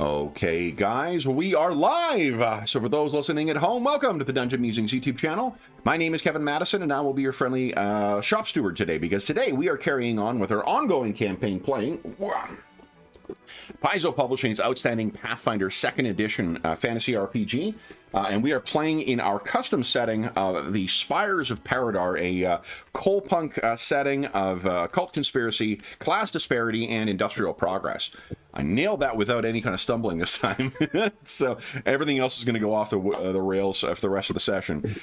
Okay, guys, we are live. So for those listening at home, welcome to the Dungeon Musings YouTube channel. My name is Kevin Madison, and I will be your friendly shop steward today, because today we are carrying on with our ongoing campaign playing Paizo Publishing's outstanding Pathfinder 2nd Edition fantasy RPG. And we are playing in our custom setting of the Spires of Paridar, a Coalpunk setting of occult conspiracy, class disparity, and industrial progress. I nailed that without any kind of stumbling this time. So everything else is going to go off the rails for the rest of the session.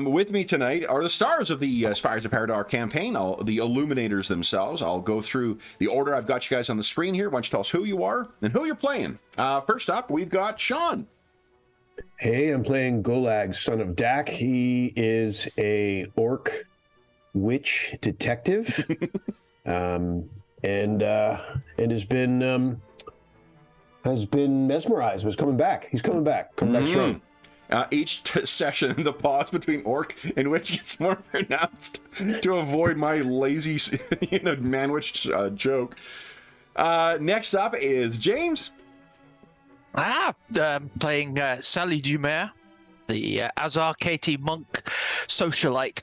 With me tonight are the stars of the Spires of Paridar campaign, the Illuminators themselves. I'll go through the order I've got you guys on the screen here. Why don't you tell us who you are and who you're playing. First up, we've got Sean. Hey, I'm playing Golag, son of Dak. He is a orc witch detective, and has been mesmerized. Was coming back. He's coming back. Coming back strong. Each session, the pause between orc and witch gets more pronounced to avoid my lazy, manwich joke. Next up is James. Playing Sally Dumer, the Azar Katie monk socialite.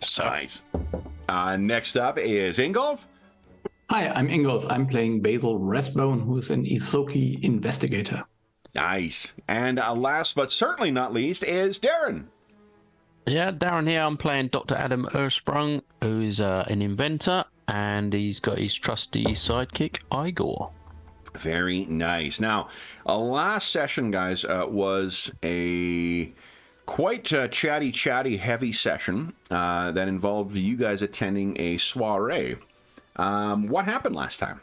So. Nice. Next up is Ingolf. Hi, I'm Ingolf. I'm playing Basil Rathbone, who's an Isoki investigator. Nice. And last but certainly not least is Darren. Yeah, Darren here. I'm playing Dr. Adam Ersprung, who's an inventor, and he's got his trusty sidekick, Igor. Very nice. Now, last session, guys, was a quite chatty, heavy session that involved you guys attending a soiree. What happened last time?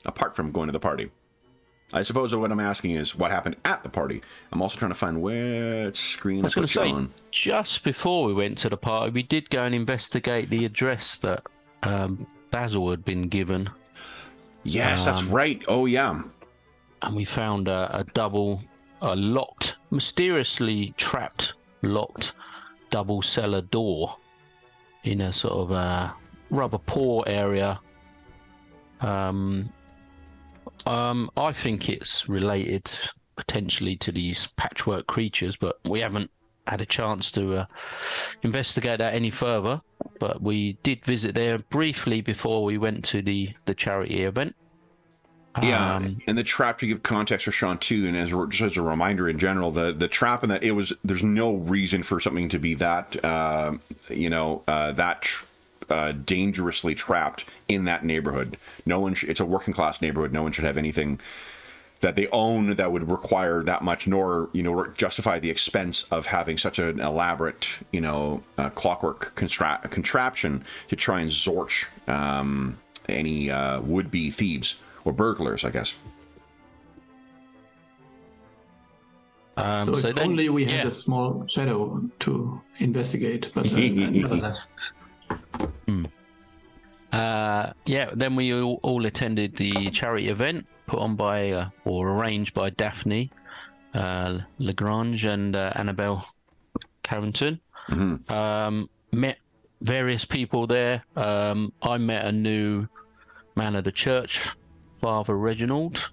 Apart from going to the party. I suppose what I'm asking is what happened at the party. I'm also trying to find which screen I put you on. Just before we went to the party, we did go and investigate the address that Basil had been given. Yes, that's right. Oh, yeah. And we found a locked, mysteriously locked double cellar door in a sort of rather poor area. I think it's related potentially to these patchwork creatures, but we haven't had a chance to investigate that any further. But we did visit there briefly before we went to the charity event. Yeah, and the trap, to give context for Sean too, and just as a reminder in general, the trap in that there's no reason for something to be that dangerously trapped in that neighborhood. No one. It's a working class neighborhood. No one should have anything that they own that would require that much, nor justify the expense of having such an elaborate clockwork contraption to try and zorch any would-be thieves or burglars, I guess. So only we had a small shadow to investigate, but nevertheless. Then we all attended the charity event put on by or arranged by Daphne Lagrange and Annabelle Carrington. Mm-hmm. Met various people there. I met a new man of the church, Father Reginald,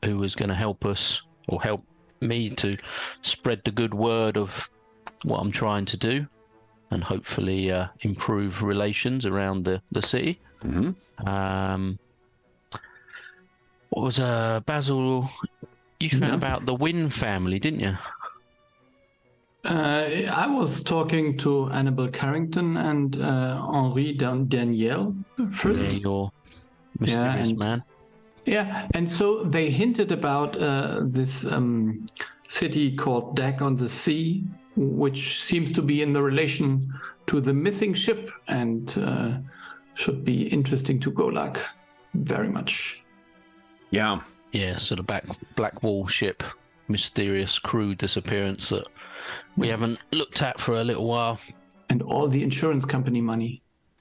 who was going to help us, or help me to spread the good word of what I'm trying to do, and hopefully improve relations around the city. Mm-hmm. What was Basil? You found about the Wynn family, didn't you? I was talking to Annabelle Carrington and Henri Daniel first. Yeah, your mysterious man. Yeah, and so they hinted about this city called Dak on the Sea, which seems to be in the relation to the missing ship, and should be interesting to Golag very much. Yeah. Yeah, so the Black Wall ship, mysterious crew disappearance that we haven't looked at for a little while. And all the insurance company money.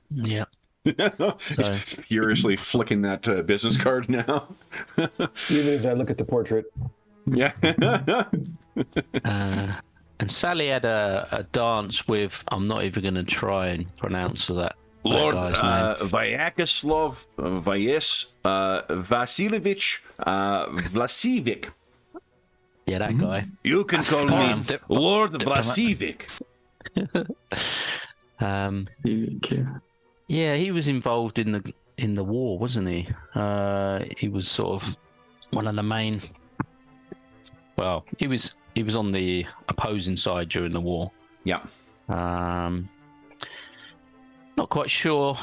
Yeah. So. Furiously flicking that business card now. Even as I look at the portrait. Yeah. And Sally had a dance with, I'm not even going to try and pronounce that Lord guy's name. Vyacheslav Vasilievich Vlasievich. Yeah, that guy. You can call me Lord Vlasievich. Okay. Yeah, he was involved in the war, wasn't he? He was sort of one of the main. Well, he was on the opposing side during the war. Yeah. Not quite sure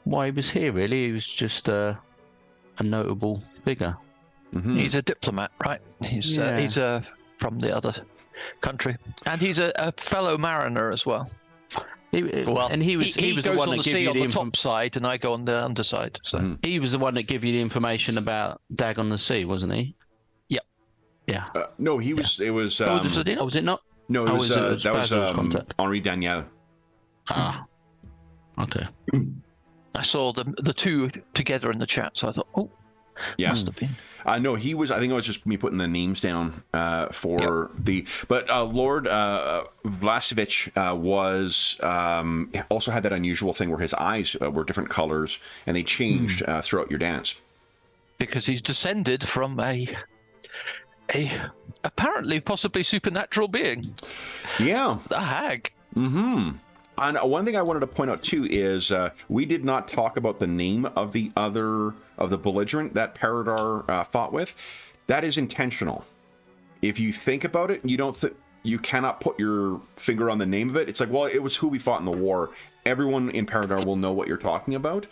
why he was here. Really, he was just a notable figure. Mm-hmm. He's a diplomat, right? He's from the other country, and he's a fellow mariner as well. He was goes the one on that the gave sea you on the the top side, and I go on the underside. So He was the one that gave you the information about Dag on the Sea, wasn't he? Yep. Yeah. No, he was. It was. Was it not? No, it was. That was Basil's contact? Henri Daniel. Ah. Okay. I saw the two together in the chat, so I thought, oh, Yeah. must have been. No, he was. I think it was just me putting the names down for the. But Lord Vlasevich was also had that unusual thing where his eyes were different colors and they changed throughout your dance. Because he's descended from a apparently possibly supernatural being, Yeah. a hag. Mm-hmm. And one thing I wanted to point out too is we did not talk about the name of the belligerent that Paridar fought with. That is intentional. If you think about it, you cannot put your finger on the name of it. It's like, well, it was who we fought in the war. Everyone in Paridar will know what you're talking about,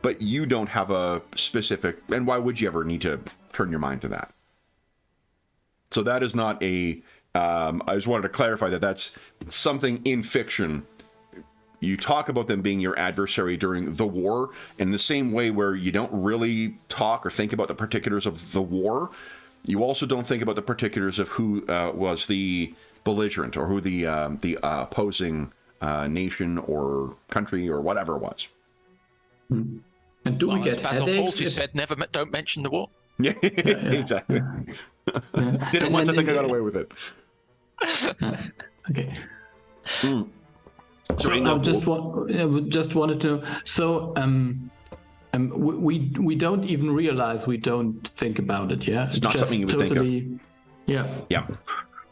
but you don't have a specific. And why would you ever need to turn your mind to that? So that is not a. I just wanted to clarify that that's something in fiction. You talk about them being your adversary during the war in the same way where you don't really talk or think about the particulars of the war. You also don't think about the particulars of who was the belligerent or who the opposing nation or country or whatever it was. And do we get Basil headaches? Fawlty said, don't mention the war. Yeah, exactly. Did it once, I think I got away with it. Okay. So I just wanted to. So we don't even realize we don't think about it. Yeah, It's not something you would think of. Yeah. Yeah.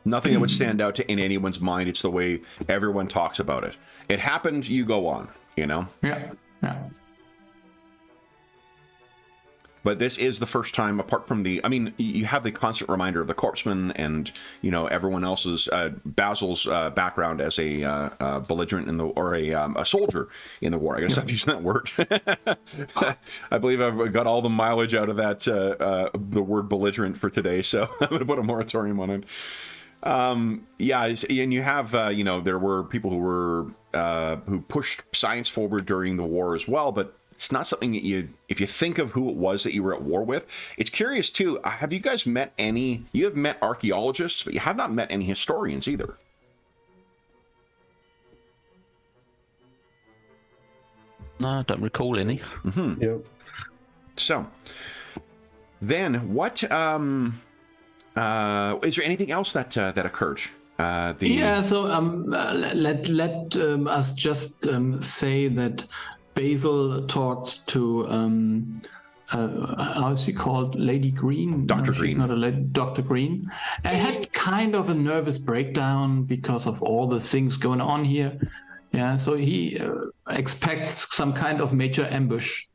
Nothing that would stand out in anyone's mind. It's the way everyone talks about it. It happened, you go on, you know? Yeah. Yeah. But this is the first time, apart from you have the constant reminder of the corpsman and, everyone else's, Basil's background as a belligerent or a soldier in the war. I gotta stop using that word. I believe I've got all the mileage out of that, the word belligerent for today, so I'm gonna put a moratorium on it. And you have, there were people who pushed science forward during the war as well, but it's not something that if you think of who it was that you were at war with. It's curious too. Have you guys met you have met archaeologists, but you have not met any historians either. No, I don't recall any. Mm-hmm. Yep. So then what, is there anything else that occurred? So let us just say that Basil talked to how is she called? Lady Green? Dr. No, Green. She's not a lady. Dr. Green. And had kind of a nervous breakdown because of all the things going on here. Yeah, so he expects some kind of major ambush.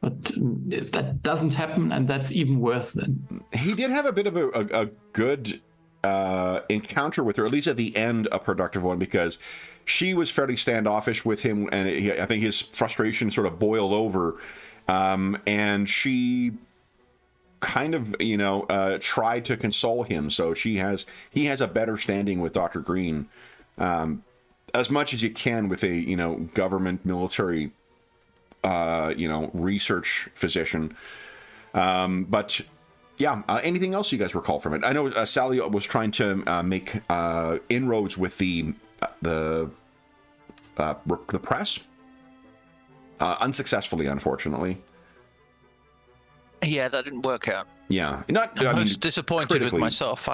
But that doesn't happen, and that's even worse then. He did have a bit of a good encounter with her, at least at the end, a productive one, because she was fairly standoffish with him, and I think his frustration sort of boiled over, and she kind of, tried to console him. So he has a better standing with Dr. Green, as much as you can with a, government military, research physician. But yeah, anything else you guys recall from it? I know Sally was trying to make inroads with the press, unsuccessfully, unfortunately. Yeah, that didn't work out. Yeah, I'm most disappointed with myself.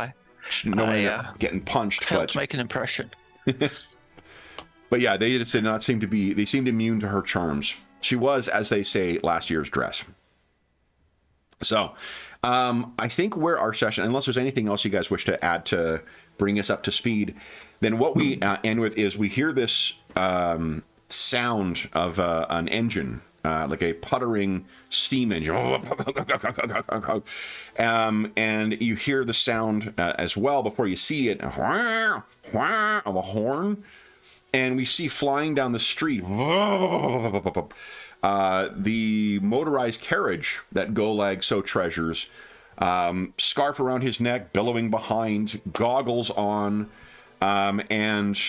Getting punched, failed but to make an impression. But yeah, they just did not seem to be. They seemed immune to her charms. She was, as they say, last year's dress. So, I think where our session, unless there's anything else you guys wish to add to bring us up to speed, then what we end with is we hear this sound of an engine, like a puttering steam engine, and you hear the sound as well before you see it of a horn, and we see flying down the street the motorized carriage that Golag so treasures, scarf around his neck, billowing behind, goggles on, and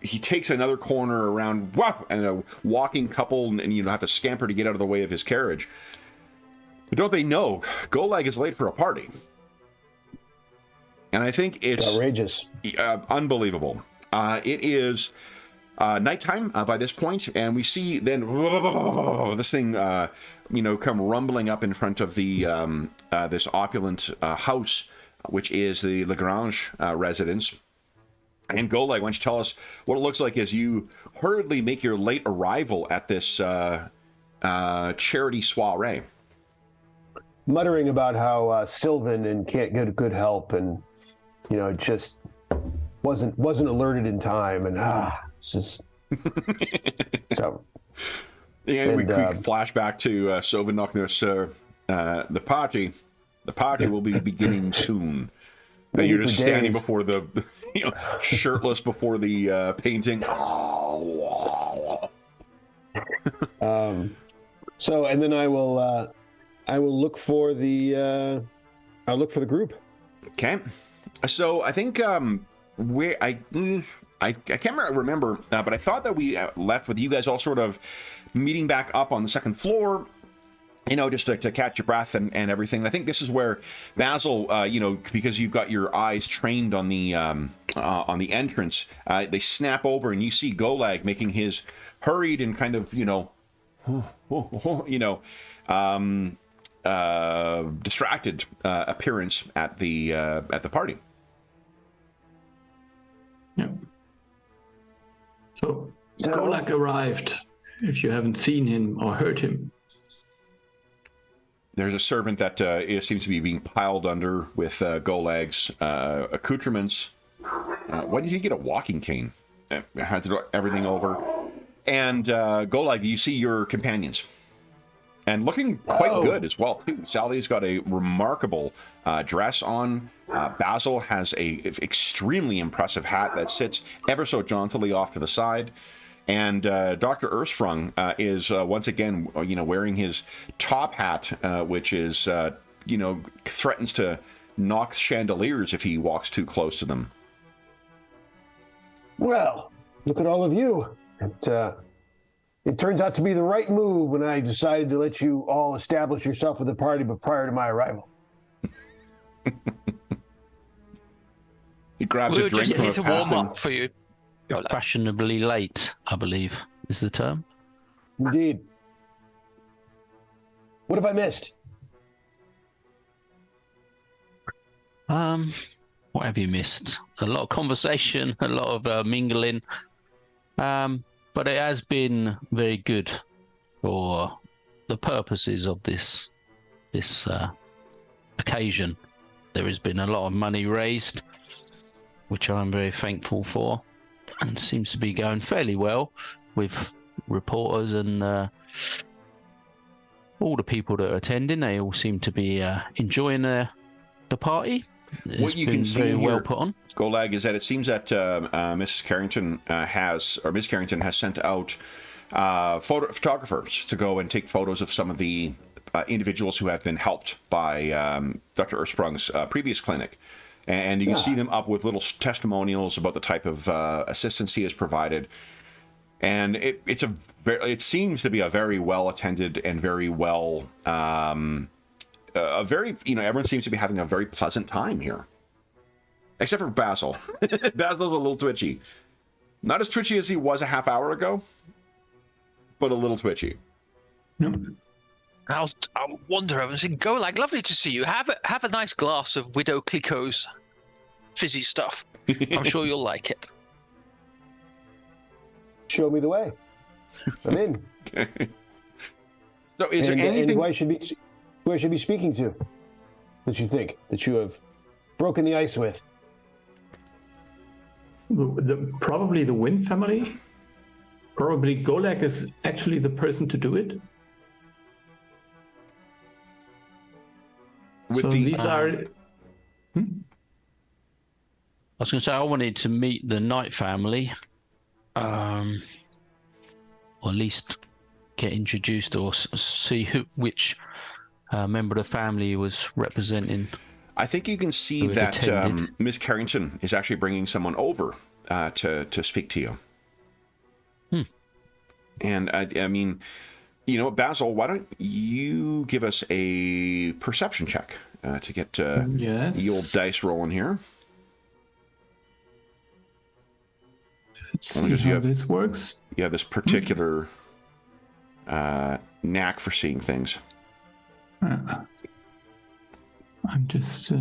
he takes another corner around, and a walking couple, and you have to scamper to get out of the way of his carriage. But don't they know Golag is late for a party? And I think it's outrageous, unbelievable. It is nighttime by this point, and we see then this thing, come rumbling up in front of the this opulent house, which is the Lagrange residence. And Golag, why don't you tell us what it looks like as you hurriedly make your late arrival at this charity soiree? Muttering about how Sylvan and can't get good help, and just wasn't alerted in time, and it's just so. Yeah, and we flash back to Sylvan knocking there, the party will be beginning soon. And you're just standing before the, shirtless before the painting. So, and then I will look for the, I'll look for the group. Okay. So I think I can't remember, but I thought that we left with you guys all sort of meeting back up on the second floor. Just to catch your breath and everything. And I think this is where Basil, because you've got your eyes trained on the entrance, they snap over and you see Golag making his hurried and kind of, distracted appearance at the party. Yeah. So Golag arrived. If you haven't seen him or heard him. There's a servant that seems to be being piled under with Golag's accoutrements. Why did he get a walking cane? Had to do everything over. And Golag, you see your companions. And looking quite good as well, too. Sally's got a remarkable dress on. Basil has a extremely impressive hat that sits ever so jauntily off to the side. And Dr. Ersprung is once again, wearing his top hat, which is, threatens to knock chandeliers if he walks too close to them. Well, look at all of you. It turns out to be the right move when I decided to let you all establish yourself with the party, but prior to my arrival. He grabs a drink from a to warm up for you. Fashionably late, I believe, is the term. Indeed. What have I missed? What have you missed? A lot of conversation, a lot of mingling. But it has been very good for the purposes of this occasion. There has been a lot of money raised, which I'm very thankful for. And seems to be going fairly well with reporters and all the people that are attending. They all seem to be enjoying the party. What you can see very here, well put on. Golag, is that it seems that Miss Carrington has sent out photographers to go and take photos of some of the individuals who have been helped by Dr. Ersprung's previous clinic. And you can see them up with little testimonials about the type of assistance he has provided. And it seems to be a very well attended and very well, everyone seems to be having a very pleasant time here. Except for Basil. Basil's a little twitchy. Not as twitchy as he was a half hour ago, but a little twitchy. I'll wander over and say, Golag, lovely to see you. Have a nice glass of Widow Clicquot's fizzy stuff. I'm sure you'll like it. show me the way. I'm in. Okay. So is there anything... And who I should be speaking to that you think that you have broken the ice with? Probably the Wind family. Probably Golak is actually the person to do it. With so these are... I was going to say I wanted to meet the Knight family, or at least get introduced or see which member of the family was representing. I think you can see that Miss Carrington is actually bringing someone over to speak to you. And I mean, you know, Basil, why don't you give us a perception check to get the old dice rolling here? Let's see how this works. You have this particular knack for seeing things. I'm just...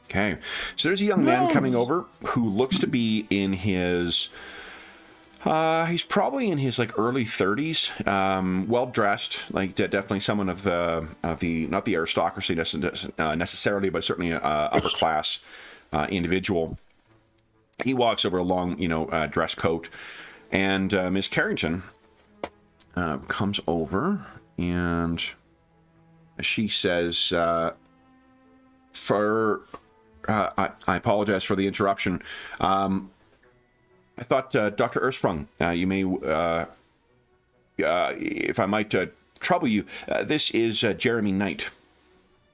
Okay, so there's a young man coming over who looks to be in his... he's probably in his like early 30s, well dressed, like definitely someone of the not the aristocracy necessarily, but certainly an upper class individual. He walks over a long, dress coat, and Miss Carrington comes over, and she says, I apologize for the interruption. I thought, Dr. Ersprung, you may, if I might trouble you, this is Jeremy Knight.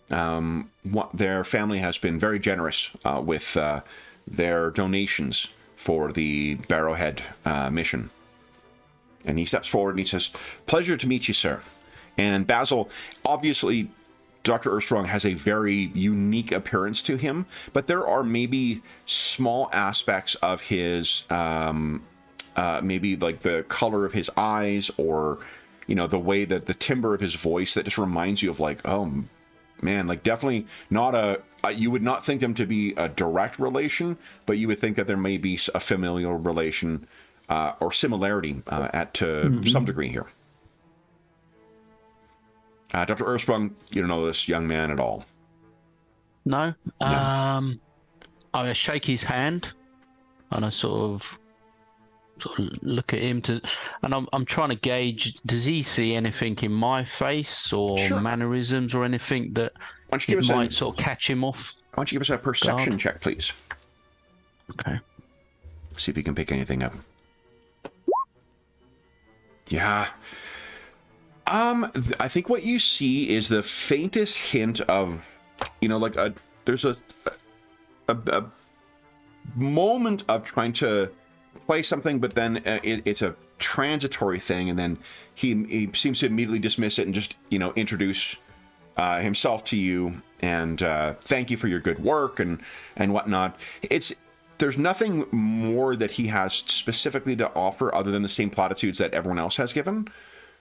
Their family has been very generous with their donations for the Barrowhead mission. And he steps forward and he says, "Pleasure to meet you, sir." And Basil, obviously, Dr. Ersprung has a very unique appearance to him, but there are maybe small aspects of his, maybe like the color of his eyes, or, the way that the timbre of his voice that just reminds you of like, oh man, like definitely not you would not think them to be a direct relation, but you would think that there may be a familial relation or similarity to some degree here. Dr. Ersprung, you don't know this young man at all? No. I shake his hand, and I sort of look at him and I'm trying to gauge, does he see anything in my face or mannerisms or anything that might sort of catch him off? Why don't you give us a perception check, please? Okay. See if you can pick anything up. Yeah. I think what you see is the faintest hint of, there's a moment of trying to play something, but then it's a transitory thing, and then he seems to immediately dismiss it and just, introduce himself to you and thank you for your good work and whatnot. There's nothing more that he has specifically to offer other than the same platitudes that everyone else has given.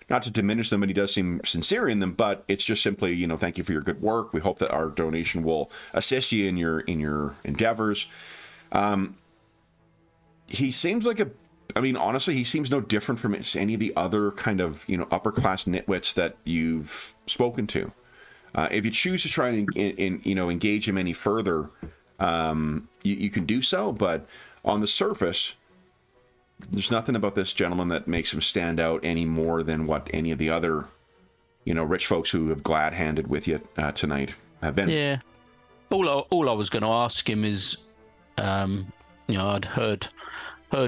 Not to diminish them, but he does seem sincere in them, but it's just simply, thank you for your good work. We hope that our donation will assist you in your endeavors. He seems like honestly, he seems no different from any of the other kind of, upper class nitwits that you've spoken to. If you choose to try and, engage him any further, you can do so, but on the surface, there's nothing about this gentleman that makes him stand out any more than what any of the other, rich folks who have glad-handed with you tonight have been. Yeah. All I was going to ask him is, I'd heard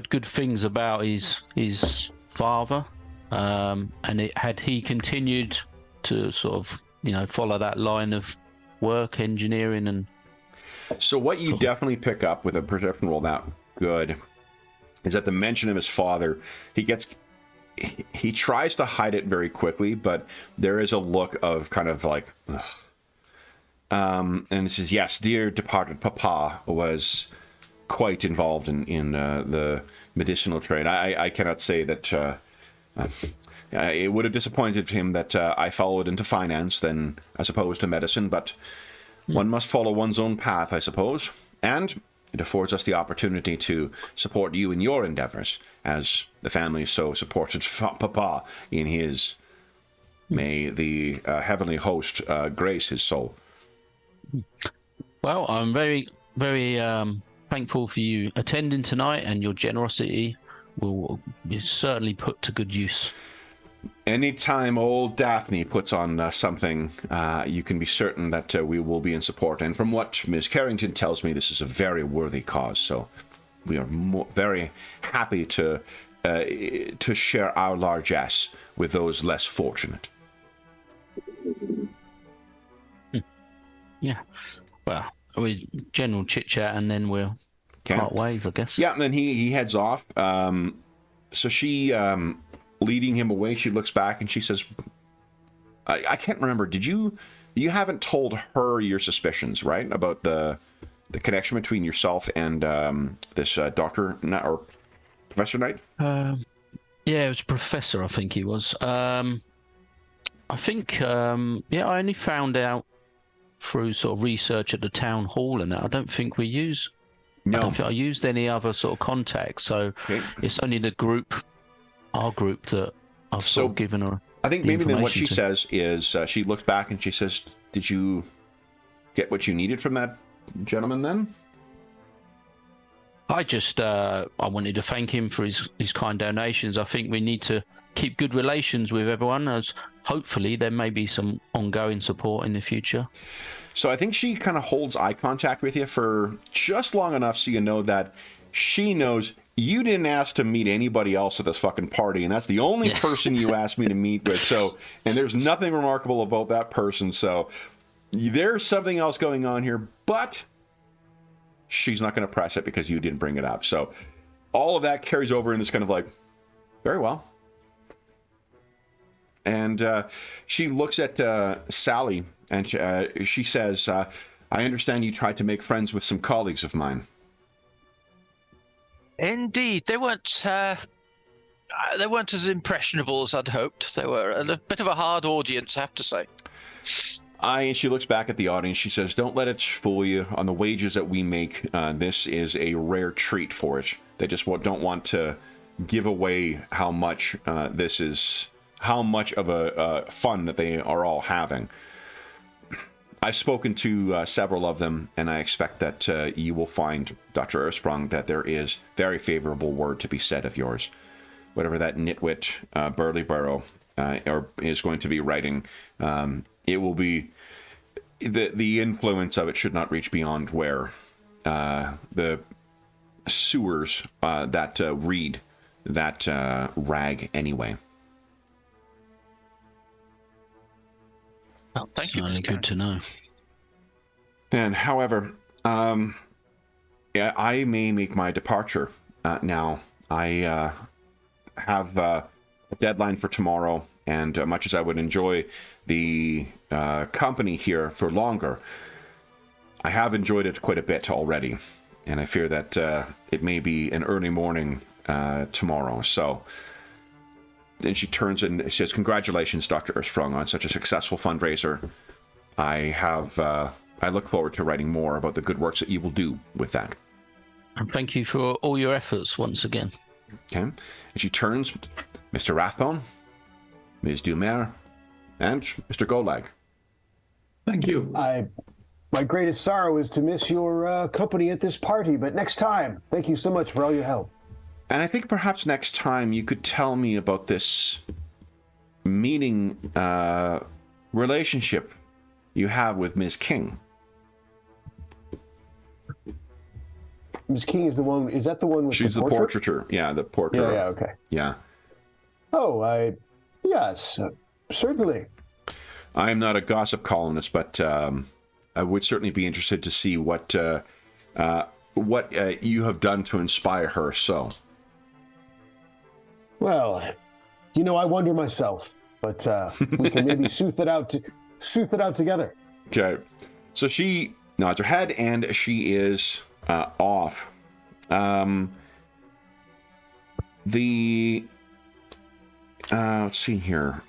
good things about his father, and had he continued to sort of, follow that line of work, engineering, and. So what you definitely pick up with a perception roll that good is that the mention of his father, he tries to hide it very quickly, but there is a look of kind of like, ugh. And it says, yes, dear departed papa was quite involved in the medicinal trade. I cannot say that it would have disappointed him that I followed into finance than as opposed to medicine, but one must follow one's own path, I suppose. And it affords us the opportunity to support you in your endeavors, as the family so supported Papa in his. May the heavenly host grace his soul. Well, I'm very, very thankful for you attending tonight, and your generosity will be certainly put to good use. Anytime old Daphne puts on something, you can be certain that we will be in support. And from what Ms. Carrington tells me, this is a very worthy cause. So we are very happy to share our largesse with those less fortunate. Yeah. Well, we general chit chat, and then we'll part ways, I guess. Yeah, and then he heads off. So she, leading him away, she looks back and she says, I can't remember, you haven't told her your suspicions, right? About the connection between yourself and this Dr. or Professor Knight? Yeah, it was Professor, I think he was. I think, I only found out through sort of research at the town hall and that. I don't think I don't think I used any other sort of contacts, so it's only our group that I've sort of given her. I think maybe then what she says is she looks back and she says, did you get what you needed from that gentleman then? I just I wanted to thank him for his kind donations. I think we need to keep good relations with everyone, as hopefully there may be some ongoing support in the future. So I think she kind of holds eye contact with you for just long enough so you know that she knows you didn't ask to meet anybody else at this fucking party, and that's the only person you asked me to meet with. So, and there's nothing remarkable about that person. So there's something else going on here, but she's not going to press it because you didn't bring it up. So all of that carries over in this kind of like, very well. And she looks at Sally and she says, I understand you tried to make friends with some colleagues of mine. Indeed, they weren't as impressionable as I'd hoped. They were a bit of a hard audience, I have to say. And she looks back at the audience. She says, don't let it fool you. On the wages that we make, this is a rare treat for it. They just don't want to give away how much how much of a fun that they are all having. I've spoken to several of them, and I expect that you will find, Dr. Ersprung, that there is very favorable word to be said of yours. Whatever that nitwit Burleyburrow is going to be writing, it will be the influence of it should not reach beyond where the sewers that read that rag anyway. Well, thank you, Mr. Good to know. And however, I may make my departure now. I have a deadline for tomorrow, and much as I would enjoy the company here for longer, I have enjoyed it quite a bit already, and I fear that it may be an early morning tomorrow. So then she turns and says, congratulations, Dr. Ersprung, on such a successful fundraiser. I look forward to writing more about the good works that you will do with that. And thank you for all your efforts once again. Okay. And she turns, Mr. Rathbone, Ms. Dumer, and Mr. Golag. Thank you. My greatest sorrow is to miss your company at this party, but next time, thank you so much for all your help. And I think perhaps next time you could tell me about this meeting relationship you have with Ms. King. Ms. King is the one, is that the one with She's the portrait? portraiture. Yeah, the portrait. Yeah, okay. Yeah. Oh, yes, certainly. I am not a gossip columnist, but I would certainly be interested to see what you have done to inspire her so. Well, I wonder myself, but we can maybe sooth it out together. Okay. So she nods her head and she is off. Let's see here.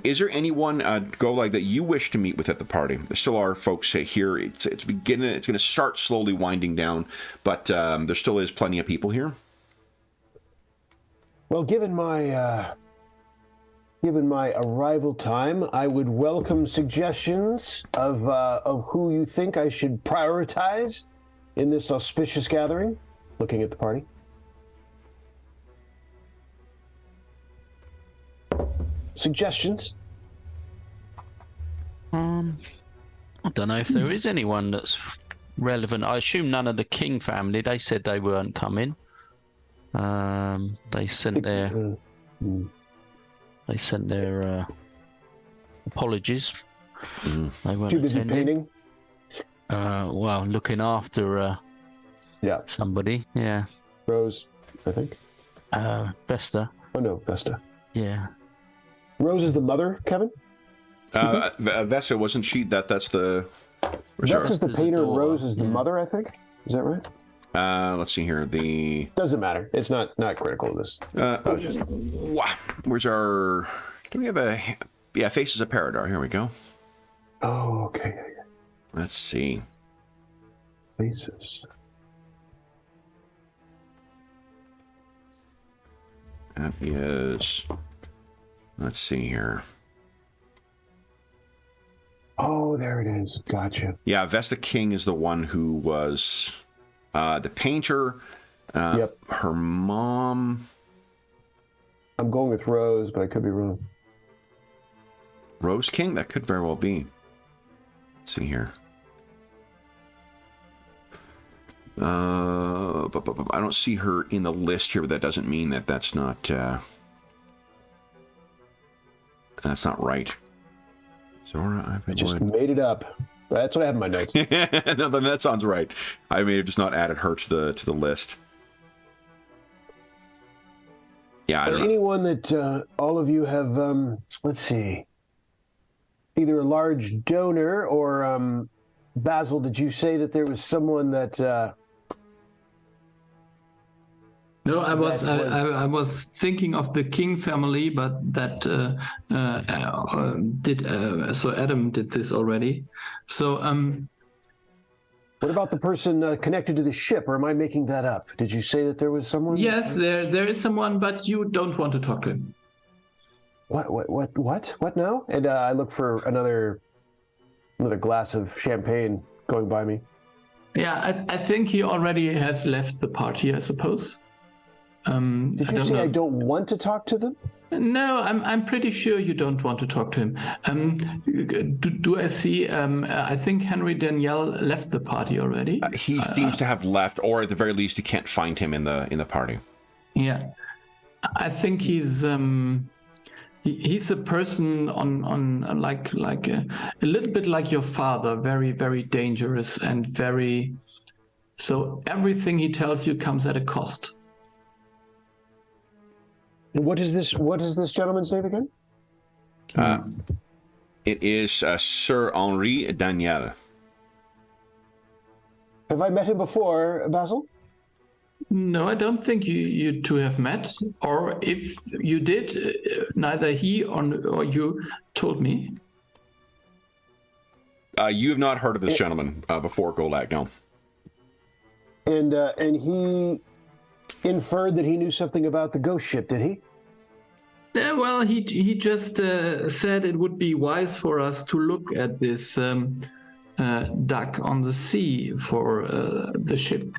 Is there anyone, Golag, that you wish to meet with at the party? There still are folks here. It's beginning. It's going to start slowly winding down, but there still is plenty of people here. Well, given my arrival time, I would welcome suggestions of who you think I should prioritize in this auspicious gathering. Looking at the party. Suggestions? I don't know if there is anyone that's relevant. I assume none of the King family. They said they weren't coming. They sent their apologies. They weren't Too busy attending. painting. Well, looking after somebody. Yeah. Rose, I think. Vesta. Oh no, Vesta. Yeah. Rose is the mother, Kevin? Vesta, wasn't she? That's the... Vesta's the There's a painter, daughter, Rose is the mother, I think. Is that right? Let's see here. Doesn't matter. It's not critical of this. Where's our... Do we have a... Yeah, Faces of Paridar. Here we go. Oh, okay. Let's see. Faces. That is... Let's see here. Oh, there it is. Gotcha. Yeah, Vesta King is the one who was the painter. Yep. Her mom... I'm going with Rose, but I could be wrong. Rose King? That could very well be. Let's see here. I don't see her in the list here, but that doesn't mean that that's not right. Zora, I just made it up. That's what I have in my notes. No, then that sounds right. I may have just not added her to the list. Yeah, I don't know. Anyone that all of you have, let's see, either a large donor or Basil, did you say that there was someone that... No, I was thinking of the King family, but that so Adam did this already. So what about the person connected to the ship, or am I making that up? Did you say that there was someone? yes, there is someone, but you don't want to talk to him. What now? And I look for another glass of champagne going by me. Yeah, I think he already has left the party, I suppose. Did you say I don't want to talk to them? No, I'm pretty sure you don't want to talk to him. Do I see? I think Henry Danielle left the party already. He seems to have left, or at the very least, you can't find him in the party. Yeah, I think he's a person on like a little bit like your father, very, very dangerous and very. So everything he tells you comes at a cost. What is this gentleman's name again? It is Sir Henri Daniel. Have I met him before, Basil? No, I don't think you two have met. Or if you did, neither he or you told me. You have not heard of this gentleman before, Golak, no. And he inferred that he knew something about the ghost ship, did he? Well, he just said it would be wise for us to look at this duck on the sea for the ship.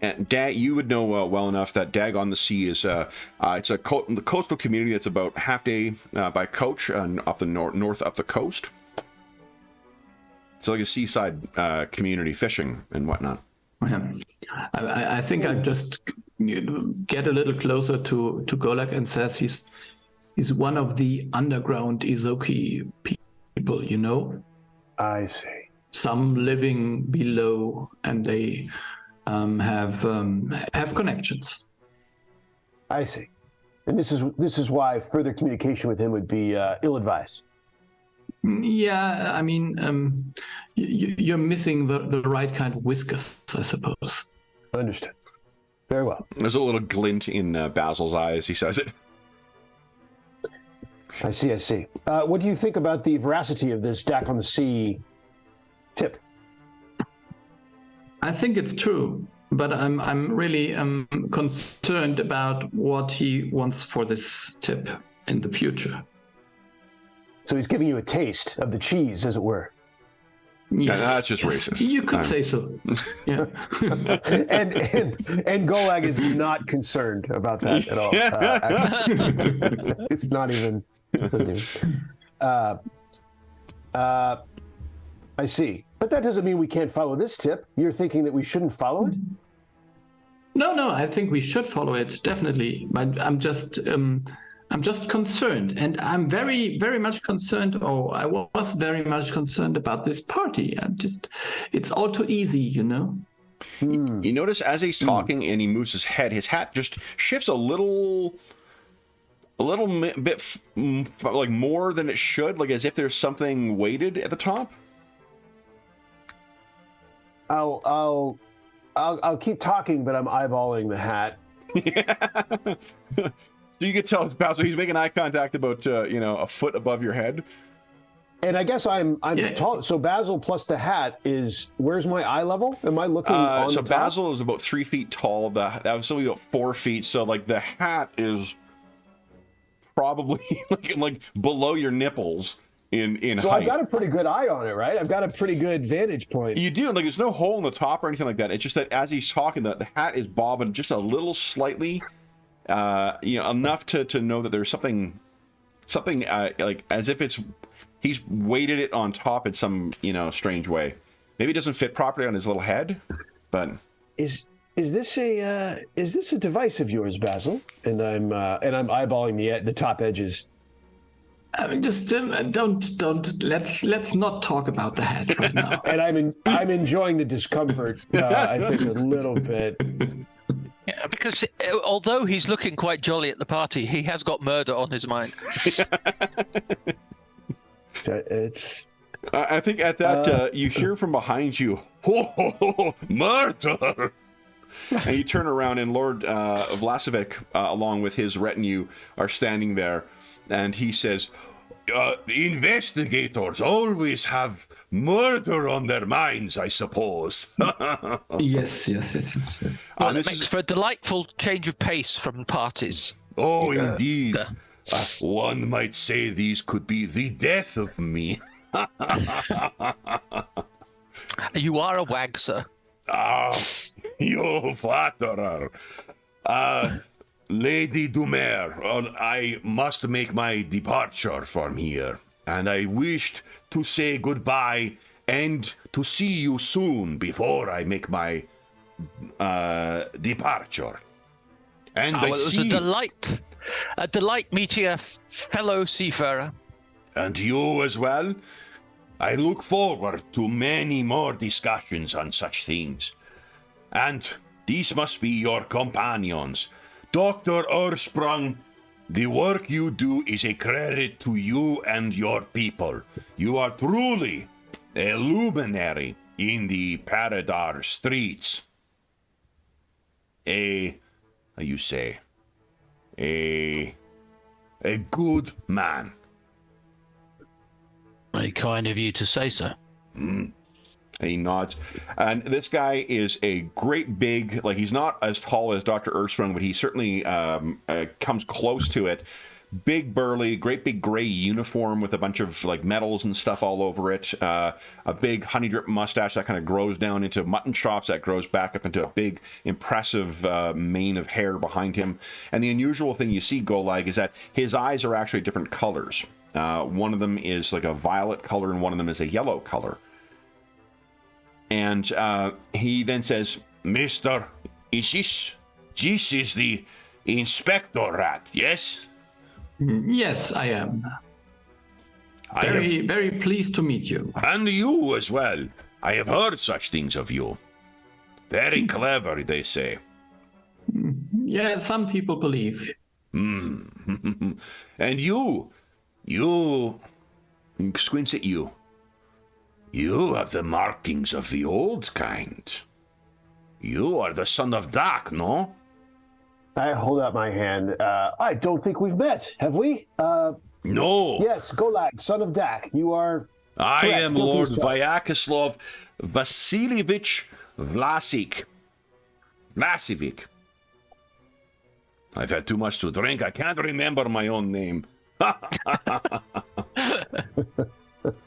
And Dag, you would know well enough that Dag on the Sea is it's the coastal community that's about half day by coach up the north up the coast. It's like a seaside community, fishing and whatnot. Yeah. I think I just get a little closer to Golak and says he's one of the underground Izoki people, you know? I see. Some living below, and they have connections. I see. And this is why further communication with him would be ill-advised. Yeah, I mean, you're missing the right kind of whiskers, I suppose. Understood. Very well. There's a little glint in Basil's eye as he says it. I see. What do you think about the veracity of this Dak on the Sea tip? I think it's true, but I'm really concerned about what he wants for this tip in the future. So he's giving you a taste of the cheese, as it were. Yes, that's just racist. You could say so. Yeah. and Golag is not concerned about that at all. It's not even. I see, but that doesn't mean we can't follow this tip. You're thinking that we shouldn't follow it? No. I think we should follow it definitely. But I'm just concerned, and I'm very, very much concerned. Oh, I was very much concerned about this party. It's all too easy, you know. You notice as he's talking and he moves his hat just shifts a little bit like more than it should, like as if there's something weighted at the top. I'll keep talking, but I'm eyeballing the hat. Yeah. So you can tell it's Basil. He's making eye contact about a foot above your head. And I guess I'm tall. So Basil plus the hat is, where's my eye level? Am I looking on the top? So Basil is about 3 feet tall. That was only about 4 feet. So like the hat is probably like below your nipples in so height. I've got a pretty good eye on it, right? I've got a pretty good vantage point. You do. Like there's no hole in the top or anything like that. It's just that as he's talking, the hat is bobbing just a little slightly, enough to know that there's something like as if he's weighted it on top in some strange way. Maybe it doesn't fit properly on his little head, but is this a device of yours, Basil? And I'm eyeballing the top edges. Just don't. Let's not talk about the hat right now. And I'm enjoying the discomfort. I think a little bit. Yeah, because although he's looking quite jolly at the party, he has got murder on his mind. It's. I think at that you hear from behind you, "Oh, murder!" And you turn around, and Lord Vlasovic, along with his retinue, are standing there, and he says, "The investigators always have murder on their minds, I suppose." Yes. Well, it makes for a delightful change of pace from parties. Oh, indeed. One might say these could be the death of me. You are a wag, sir. Ah, you flatterer. Lady Dumer, I must make my departure from here, and I wished to say goodbye and to see you soon before I make my departure. And it was a delight meeting a fellow seafarer. And you as well. I look forward to many more discussions on such things. And these must be your companions. Dr. Ursprung, the work you do is a credit to you and your people. You are truly a luminary in the Paridar streets. A good man. Very kind of you to say so. And he nods. And this guy is a great big, like he's not as tall as Dr. Ursprung, but he certainly comes close to it. Big, burly, great big gray uniform with a bunch of like medals and stuff all over it. A big honey drip mustache that kind of grows down into mutton chops that grows back up into a big, impressive mane of hair behind him. And the unusual thing you see, Golag, is that his eyes are actually different colors. One of them is like a violet color and one of them is a yellow color. And he then says, "Mister, this is the Inspector Rat, yes?" Yes, I am. Very pleased to meet you. And you as well. I have heard such things of you. Very clever, they say. Yeah, some people believe. And you squints at you. You have the markings of the old kind. You are the son of Dak, no? I hold out my hand. I don't think we've met, have we? No. Yes, Golag, son of Dak. You are. I correct. am Guilty Lord as charged. Vyacheslav Vasilievich Vlasivic. I've had too much to drink. I can't remember my own name.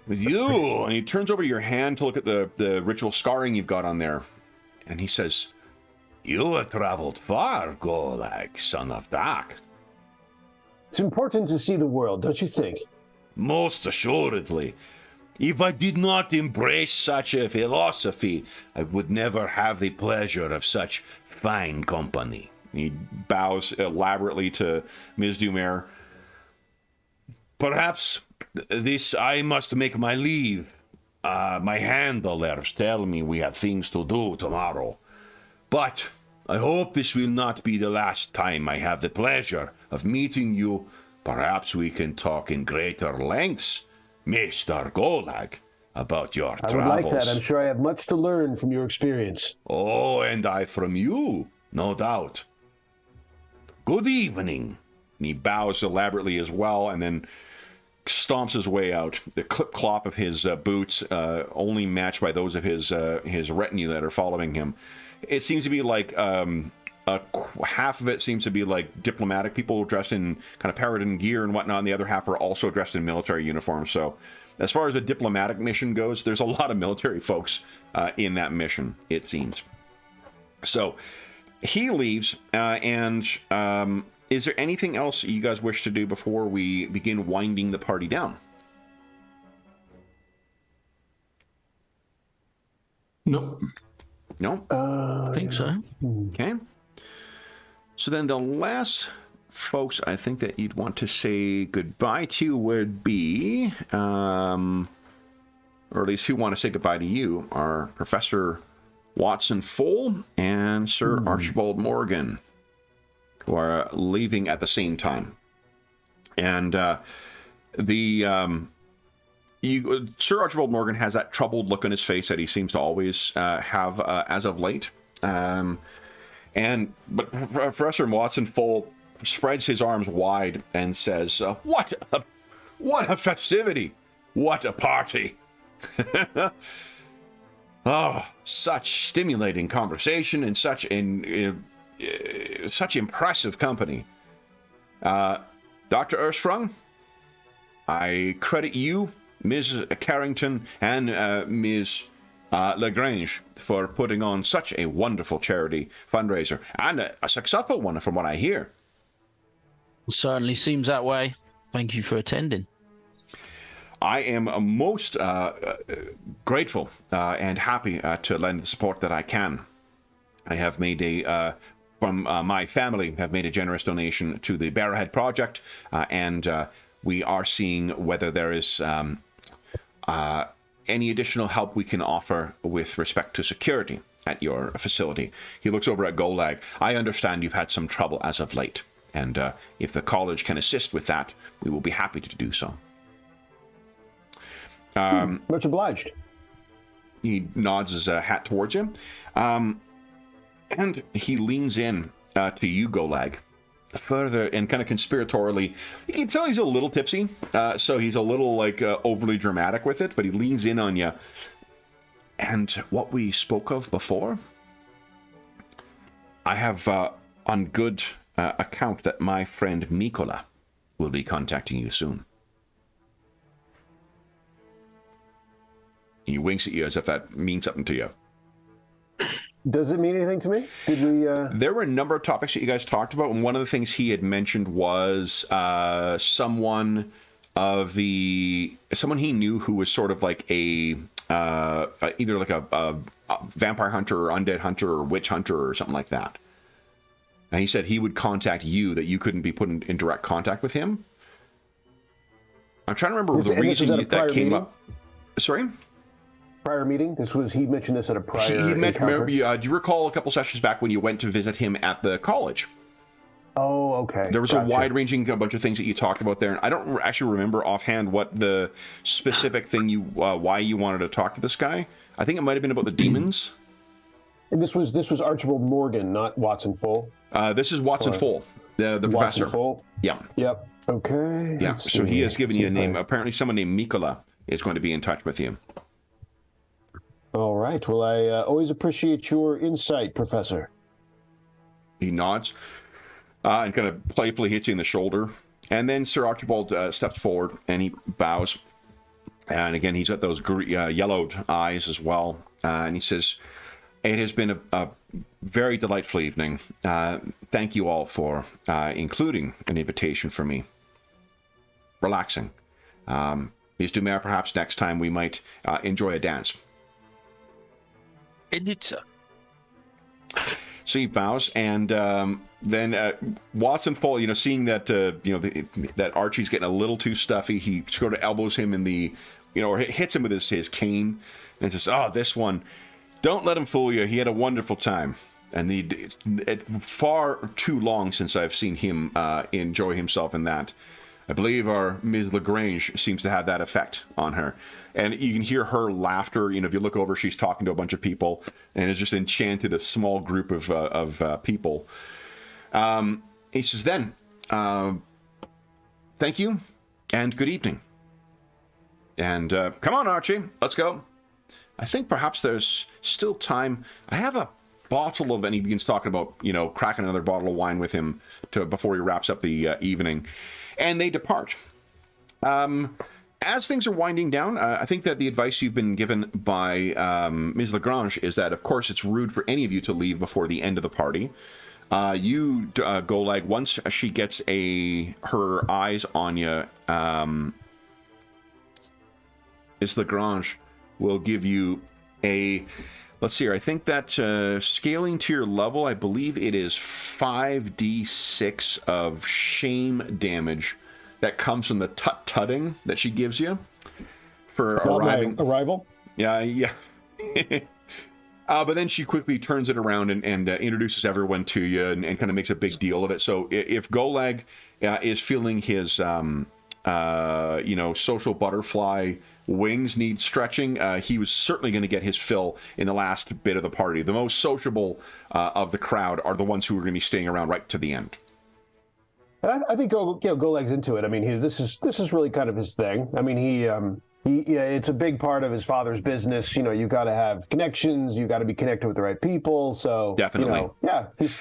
You, and he turns over your hand to look at the ritual scarring you've got on there. And he says, you have traveled far, Golag, son of Dak. It's important to see the world, don't you think? Most assuredly. If I did not embrace such a philosophy, I would never have the pleasure of such fine company. He bows elaborately to Ms. Dumer. Perhaps this I must make my leave. My handlers tell me we have things to do tomorrow. But I hope this will not be the last time I have the pleasure of meeting you. Perhaps we can talk in greater lengths, Mr. Golag, about your I travels. would like that. I'm sure I have much to learn from your experience. Oh, and I from you, no doubt. Good evening. And he bows elaborately as well, and then stomps his way out. The clip-clop of his boots only matched by those of his retinue that are following him. It seems to be like half of it seems to be like diplomatic people dressed in kind of Paridar gear and whatnot, and the other half are also dressed in military uniforms. So as far as a diplomatic mission goes, there's a lot of military folks in that mission, it seems. So he leaves, and is there anything else you guys wish to do before we begin winding the party down? No. No? I think so. Okay. So then the last folks I think that you'd want to say goodbye to would be, or at least who want to say goodbye to you, are Professor Watson Full and Sir Archibald Morgan, who are leaving at the same time. And Sir Archibald Morgan has that troubled look on his face that he seems to always have as of late. But Professor Watson Full spreads his arms wide and says, what a festivity! What a party! Oh, such stimulating conversation and such impressive company. Dr. Ersprung, I credit you, Ms. Carrington, and Ms. Lagrange for putting on such a wonderful charity fundraiser, and a successful one from what I hear. Certainly seems that way. Thank you for attending. I am most grateful and happy to lend the support that I can. I have made from my family, have made a generous donation to the Barrowhead Project, and we are seeing whether there is any additional help we can offer with respect to security at your facility. He looks over at Golag. I understand you've had some trouble as of late, and if the college can assist with that, we will be happy to do so. Much obliged. He nods his hat towards you, and he leans in to you, Golag, further and kind of conspiratorially. You can tell he's a little tipsy, so he's a little like overly dramatic with it, but he leans in on you. And what we spoke of before, I have on good account that my friend Mikola will be contacting you soon. He winks at you as if that means something to you. Does it mean anything to me? Did we? There were a number of topics that you guys talked about, and one of the things he had mentioned was someone he knew who was sort of like either like a vampire hunter or undead hunter or witch hunter or something like that. And he said he would contact you, that you couldn't be put in direct contact with him. I'm trying to remember the reason that came up. Sorry? Prior meeting? He mentioned this at a prior encounter? Do you recall a couple sessions back when you went to visit him at the college? Oh, okay. There was a wide-ranging bunch of things that you talked about there, and I don't actually remember offhand what the specific thing why you wanted to talk to this guy. I think it might have been about the demons. And this was Archibald Morgan, not Watson Full. This is Watson Full, the Watson professor. Full. Yeah. Yep. Okay. Yeah, let's so he see. has given See you a if name. I- Apparently someone named Mikola is going to be in touch with you. All right. Well, I always appreciate your insight, Professor. He nods and kind of playfully hits you in the shoulder. And then Sir Archibald steps forward and he bows. And again, he's got those yellowed eyes as well. And he says, it has been a very delightful evening. Thank you all for including an invitation for me. Relaxing. Miss Dumer, perhaps next time we might enjoy a dance. Indeed, sir. So he bows, and then Watson Fall, seeing that that Archie's getting a little too stuffy, he sort of elbows him in the, or hits him with his cane, and says, "Oh, this one, don't let him fool you. He had a wonderful time, and it's far too long since I've seen him enjoy himself in that. I believe our Ms. Lagrange seems to have that effect on her." And you can hear her laughter. If you look over, she's talking to a bunch of people and has just enchanted a small group of people. He says, then, thank you and good evening. And come on, Archie, let's go. I think perhaps there's still time. I have a bottle of, and he begins talking about, cracking another bottle of wine with him before he wraps up the evening. And they depart. As things are winding down, I think that the advice you've been given by Ms. Lagrange is that, of course, it's rude for any of you to leave before the end of the party. You, Golag, once she gets her eyes on you, Ms. Lagrange will give you let's see here, I think that scaling to your level, I believe it is 5d6 of shame damage that comes from the tut-tutting that she gives you for arriving. Arrival? Yeah. But then she quickly turns it around and introduces everyone to you and kind of makes a big deal of it. So if Golag is feeling his, social butterfly wings need stretching, he was certainly going to get his fill in the last bit of the party. The most sociable of the crowd are the ones who are going to be staying around right to the end. I think Golag's into it. I mean, this is really kind of his thing. I mean, it's a big part of his father's business. You got to have connections. You got to be connected with the right people. So definitely,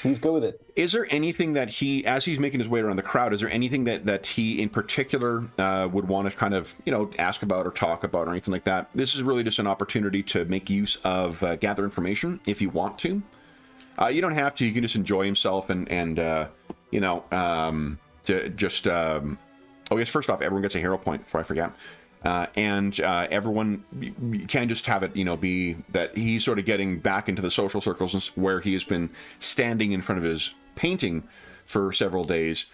he's good with it. Is there anything that he, as he's making his way around the crowd, is there anything that he in particular would want to kind of ask about or talk about or anything like that? This is really just an opportunity to make use of gather information if you want to. You don't have to. You can just enjoy himself and to just. Oh yes, first off, everyone gets a hero point before I forget. And everyone, you can just have it, be that he's sort of getting back into the social circles where he has been standing in front of his painting for several days.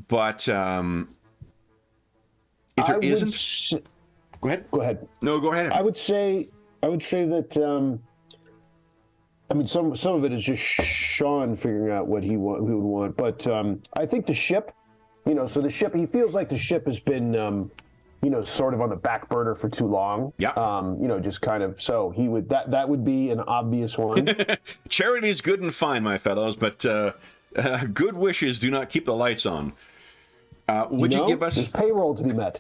But if there isn't, go ahead. Go ahead. No, go ahead. I would say that. I mean, some of it is just Sean figuring out what he would want, but I think the ship, so the ship, he feels like the ship has been. Sort of on the back burner for too long. Yeah. Just kind of, so he would, that would be an obvious one. Charity is good and fine, my fellows, but good wishes do not keep the lights on. Would you give us... There's payroll to be met.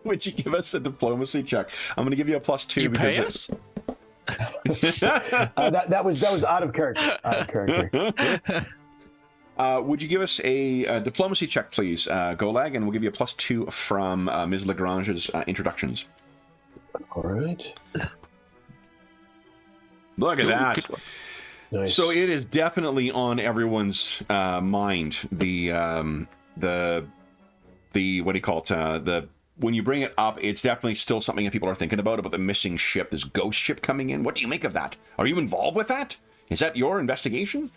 Would you give us a diplomacy check? I'm going to give you a +2 you because... Pay us? That was out of character. Would you give us a diplomacy check, please, Golag, and we'll give you a +2 from Ms. Lagrange's introductions. All right. Look at that. Nice. So it is definitely on everyone's mind. The what do you call it? When you bring it up, it's definitely still something that people are thinking about the missing ship, this ghost ship coming in. What do you make of that? Are you involved with that? Is that your investigation?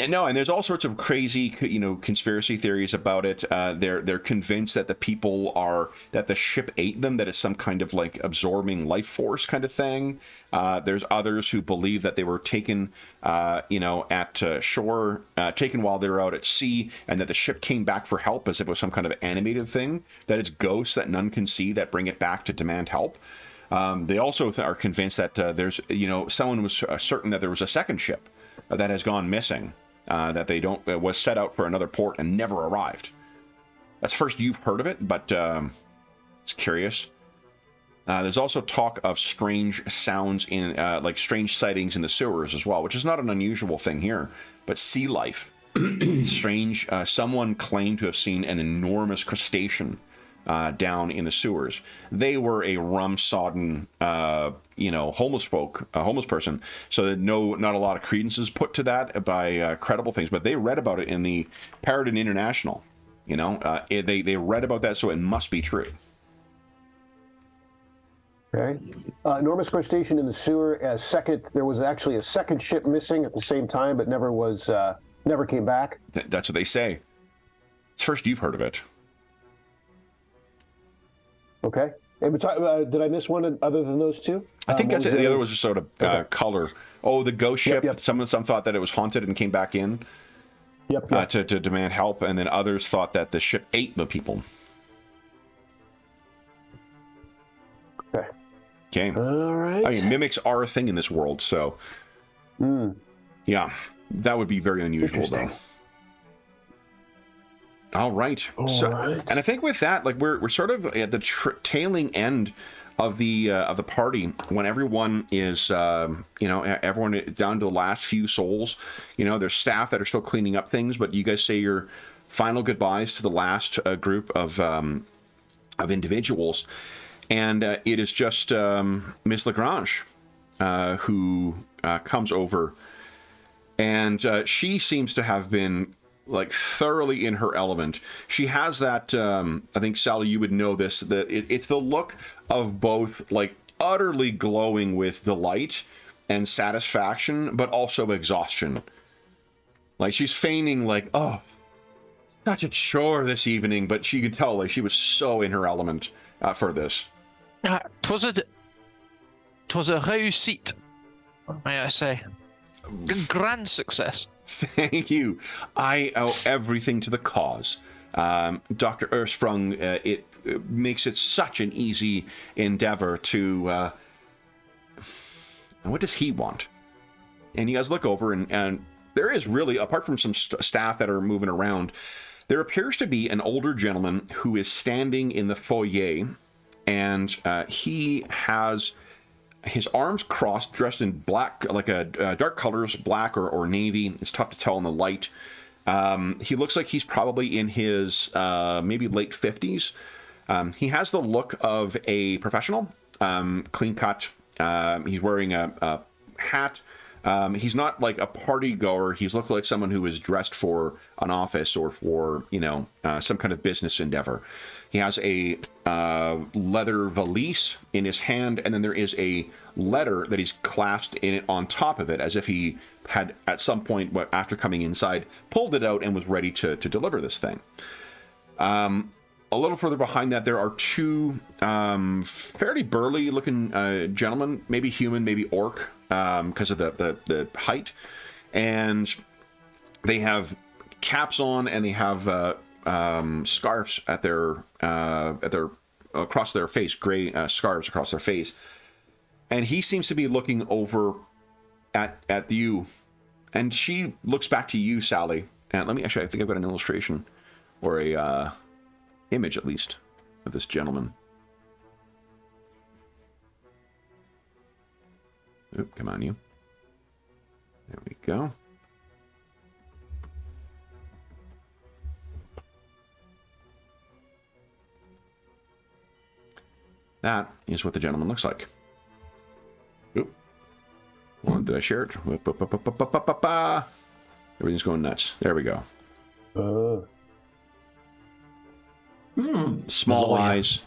No, and there's all sorts of crazy, conspiracy theories about it. They're convinced that that the ship ate them, that it's some kind of like absorbing life force kind of thing. There's others who believe that they were taken, at shore, taken while they were out at sea, and that the ship came back for help as if it was some kind of animated thing, that it's ghosts that none can see that bring it back to demand help. They also are convinced that there's, someone was certain that there was a second ship that has gone missing. that they don't was set out for another port and never arrived. That's first you've heard of it, but it's curious. There's also talk of strange sounds in, like strange sightings in the sewers as well, which is not an unusual thing here, but sea life. Strange. Someone claimed to have seen an enormous crustacean down in the sewers. They were a rum-sodden, homeless person, so that not a lot of credence is put to that by credible things, but they read about it in the Paridar International. They read about that, so it must be true. Okay. Enormous crustacean in the sewer. There was actually a second ship missing at the same time, but never came back. That's what they say. It's first you've heard of it. Okay. And did I miss one other than those two? I think that's it. The other was just sort of color. Oh, the ghost ship. Yep. Some thought that it was haunted and came back in. Yep. To demand help, and then others thought that the ship ate the people. Okay. All right. I mean, mimics are a thing in this world, so yeah, that would be very unusual, though. All right. And I think with that, like we're sort of at the tailing end of the party when everyone is everyone down to the last few souls. There's staff that are still cleaning up things, but you guys say your final goodbyes to the last group of individuals. And it is just Miss Lagrange who comes over, and she seems to have been like thoroughly in her element. She has that, I think, Sally, you would know this, it's the look of both like utterly glowing with delight and satisfaction, but also exhaustion. Like she's feigning like, oh, such a chore this evening, but she could tell like she was so in her element for this. 'Twas a réussite, may I say. A grand success. Thank you. I owe everything to the cause. Dr. Ersprung, it makes it such an easy endeavor to... what does he want? And you guys look over, and there is really, apart from some staff that are moving around, there appears to be an older gentleman who is standing in the foyer, and he has his arms crossed, dressed in black, like a dark colors, black or navy. It's tough to tell in the light. He looks like he's probably in his maybe late 50s. He has the look of a professional, clean cut. He's wearing a hat. He's not like a party goer. He's looked like someone who is dressed for an office or for, some kind of business endeavor. He has a leather valise in his hand, and then there is a letter that he's clasped in it on top of it, as if he had, at some point after coming inside, pulled it out and was ready to deliver this thing. A little further behind that, there are two fairly burly-looking gentlemen, maybe human, maybe orc, because of the height, and they have caps on, and they have scarves at their across their face, gray scarves across their face, and he seems to be looking over at you, and she looks back to you, Sally. And I think I've got an illustration or a image at least of this gentleman. Oop, come on, you. There we go. That is what the gentleman looks like. Oop. Well, did I share it? Everything's going nuts. There we go. Small eyes.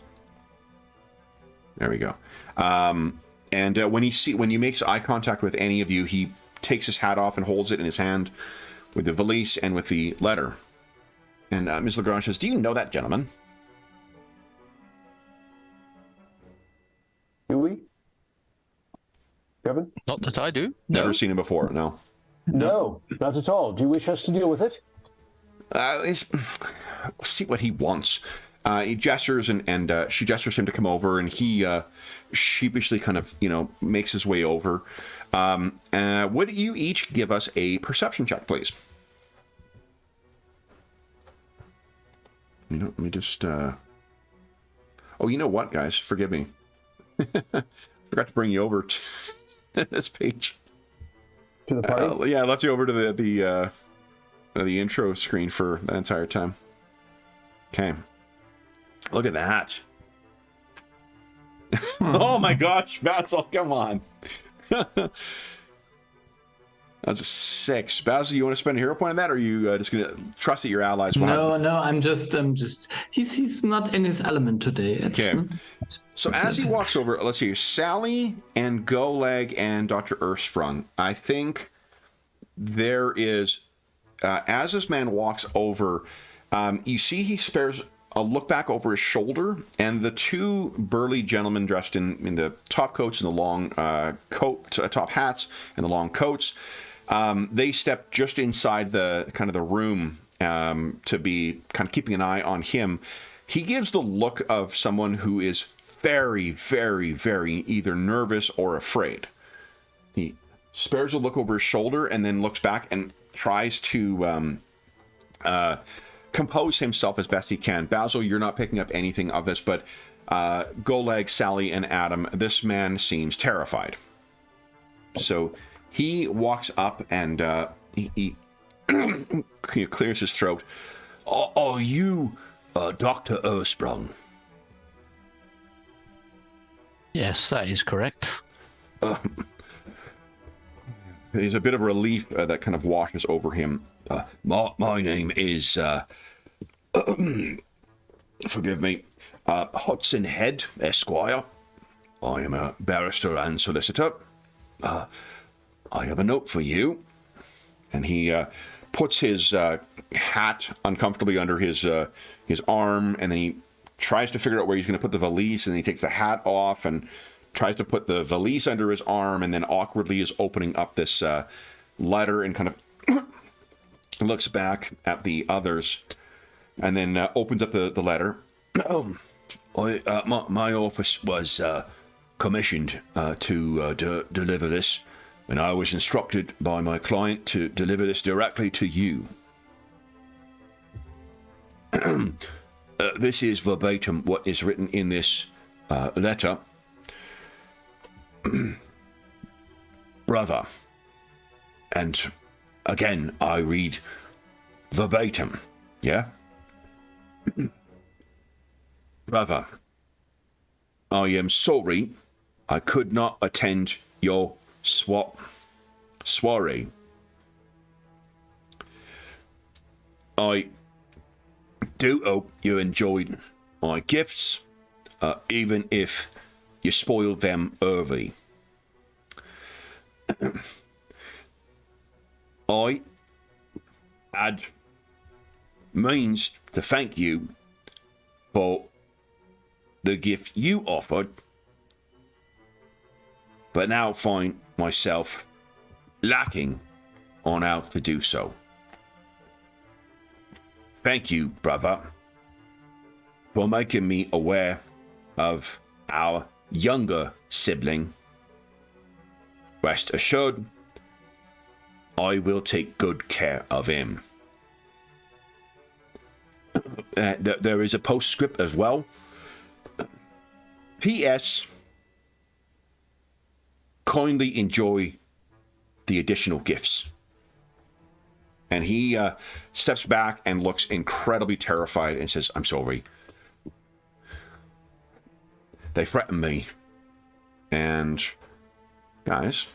There we go. And when he makes eye contact with any of you, he takes his hat off and holds it in his hand with the valise and with the letter. And Ms. Lagrange says, "Do you know that gentleman?" Do we? Kevin? Not that I do. Never seen him before, no. No, not at all. Do you wish us to deal with it? We'll see what he wants. He gestures, and she gestures him to come over, and he sheepishly kind of, makes his way over. Would you each give us a perception check, please? You know, let me just. Oh, you know what, guys? Forgive me. Forgot to bring you over to this page. To the party? Yeah, I left you over to the intro screen for that entire time. Okay. Look at that. Oh my gosh, Basil, come on. That's a 6. Basil, you want to spend a hero point on that, or are you just going to trust that your allies will No, I'm just. He's not in his element today. Okay. So as he walks over, let's see, Sally and Goleg and Dr. Earthsprung, I think there is, as this man walks over, you see he spares a look back over his shoulder, and the two burly gentlemen dressed in the top coats and the long top hats and the long coats, they step just inside the kind of the room to be kind of keeping an eye on him. He gives the look of someone who is very, very, very either nervous or afraid. He spares a look over his shoulder and then looks back and tries to compose himself as best he can. Basil, you're not picking up anything of this, but Goleg, Sally, and Adam, this man seems terrified. So he walks up and he clears his throat. Are you Dr. Earthsprung? Yes, that is correct. There's a bit of relief that kind of washes over him. My name is, forgive me, Hudson Head, Esquire. I am a barrister and solicitor. I have a note for you. And he puts his hat uncomfortably under his arm, and then he tries to figure out where he's going to put the valise, and then he takes the hat off and tries to put the valise under his arm, and then awkwardly is opening up this letter and kind of looks back at the others, and then opens up the letter. My office was commissioned to deliver this, and I was instructed by my client to deliver this directly to you. This is verbatim what is written in this letter. Brother, and again I read verbatim, yeah? Brother, I am sorry I could not attend your soiree. I do hope you enjoyed my gifts, even if you spoiled them early. I had means to thank you for the gift you offered, but now find myself lacking on how to do so. Thank you, brother, for making me aware of our younger sibling. Rest assured, I will take good care of him. There is a postscript as well. P.S. Kindly enjoy the additional gifts. And he steps back and looks incredibly terrified and says, I'm sorry. They threatened me. And, guys,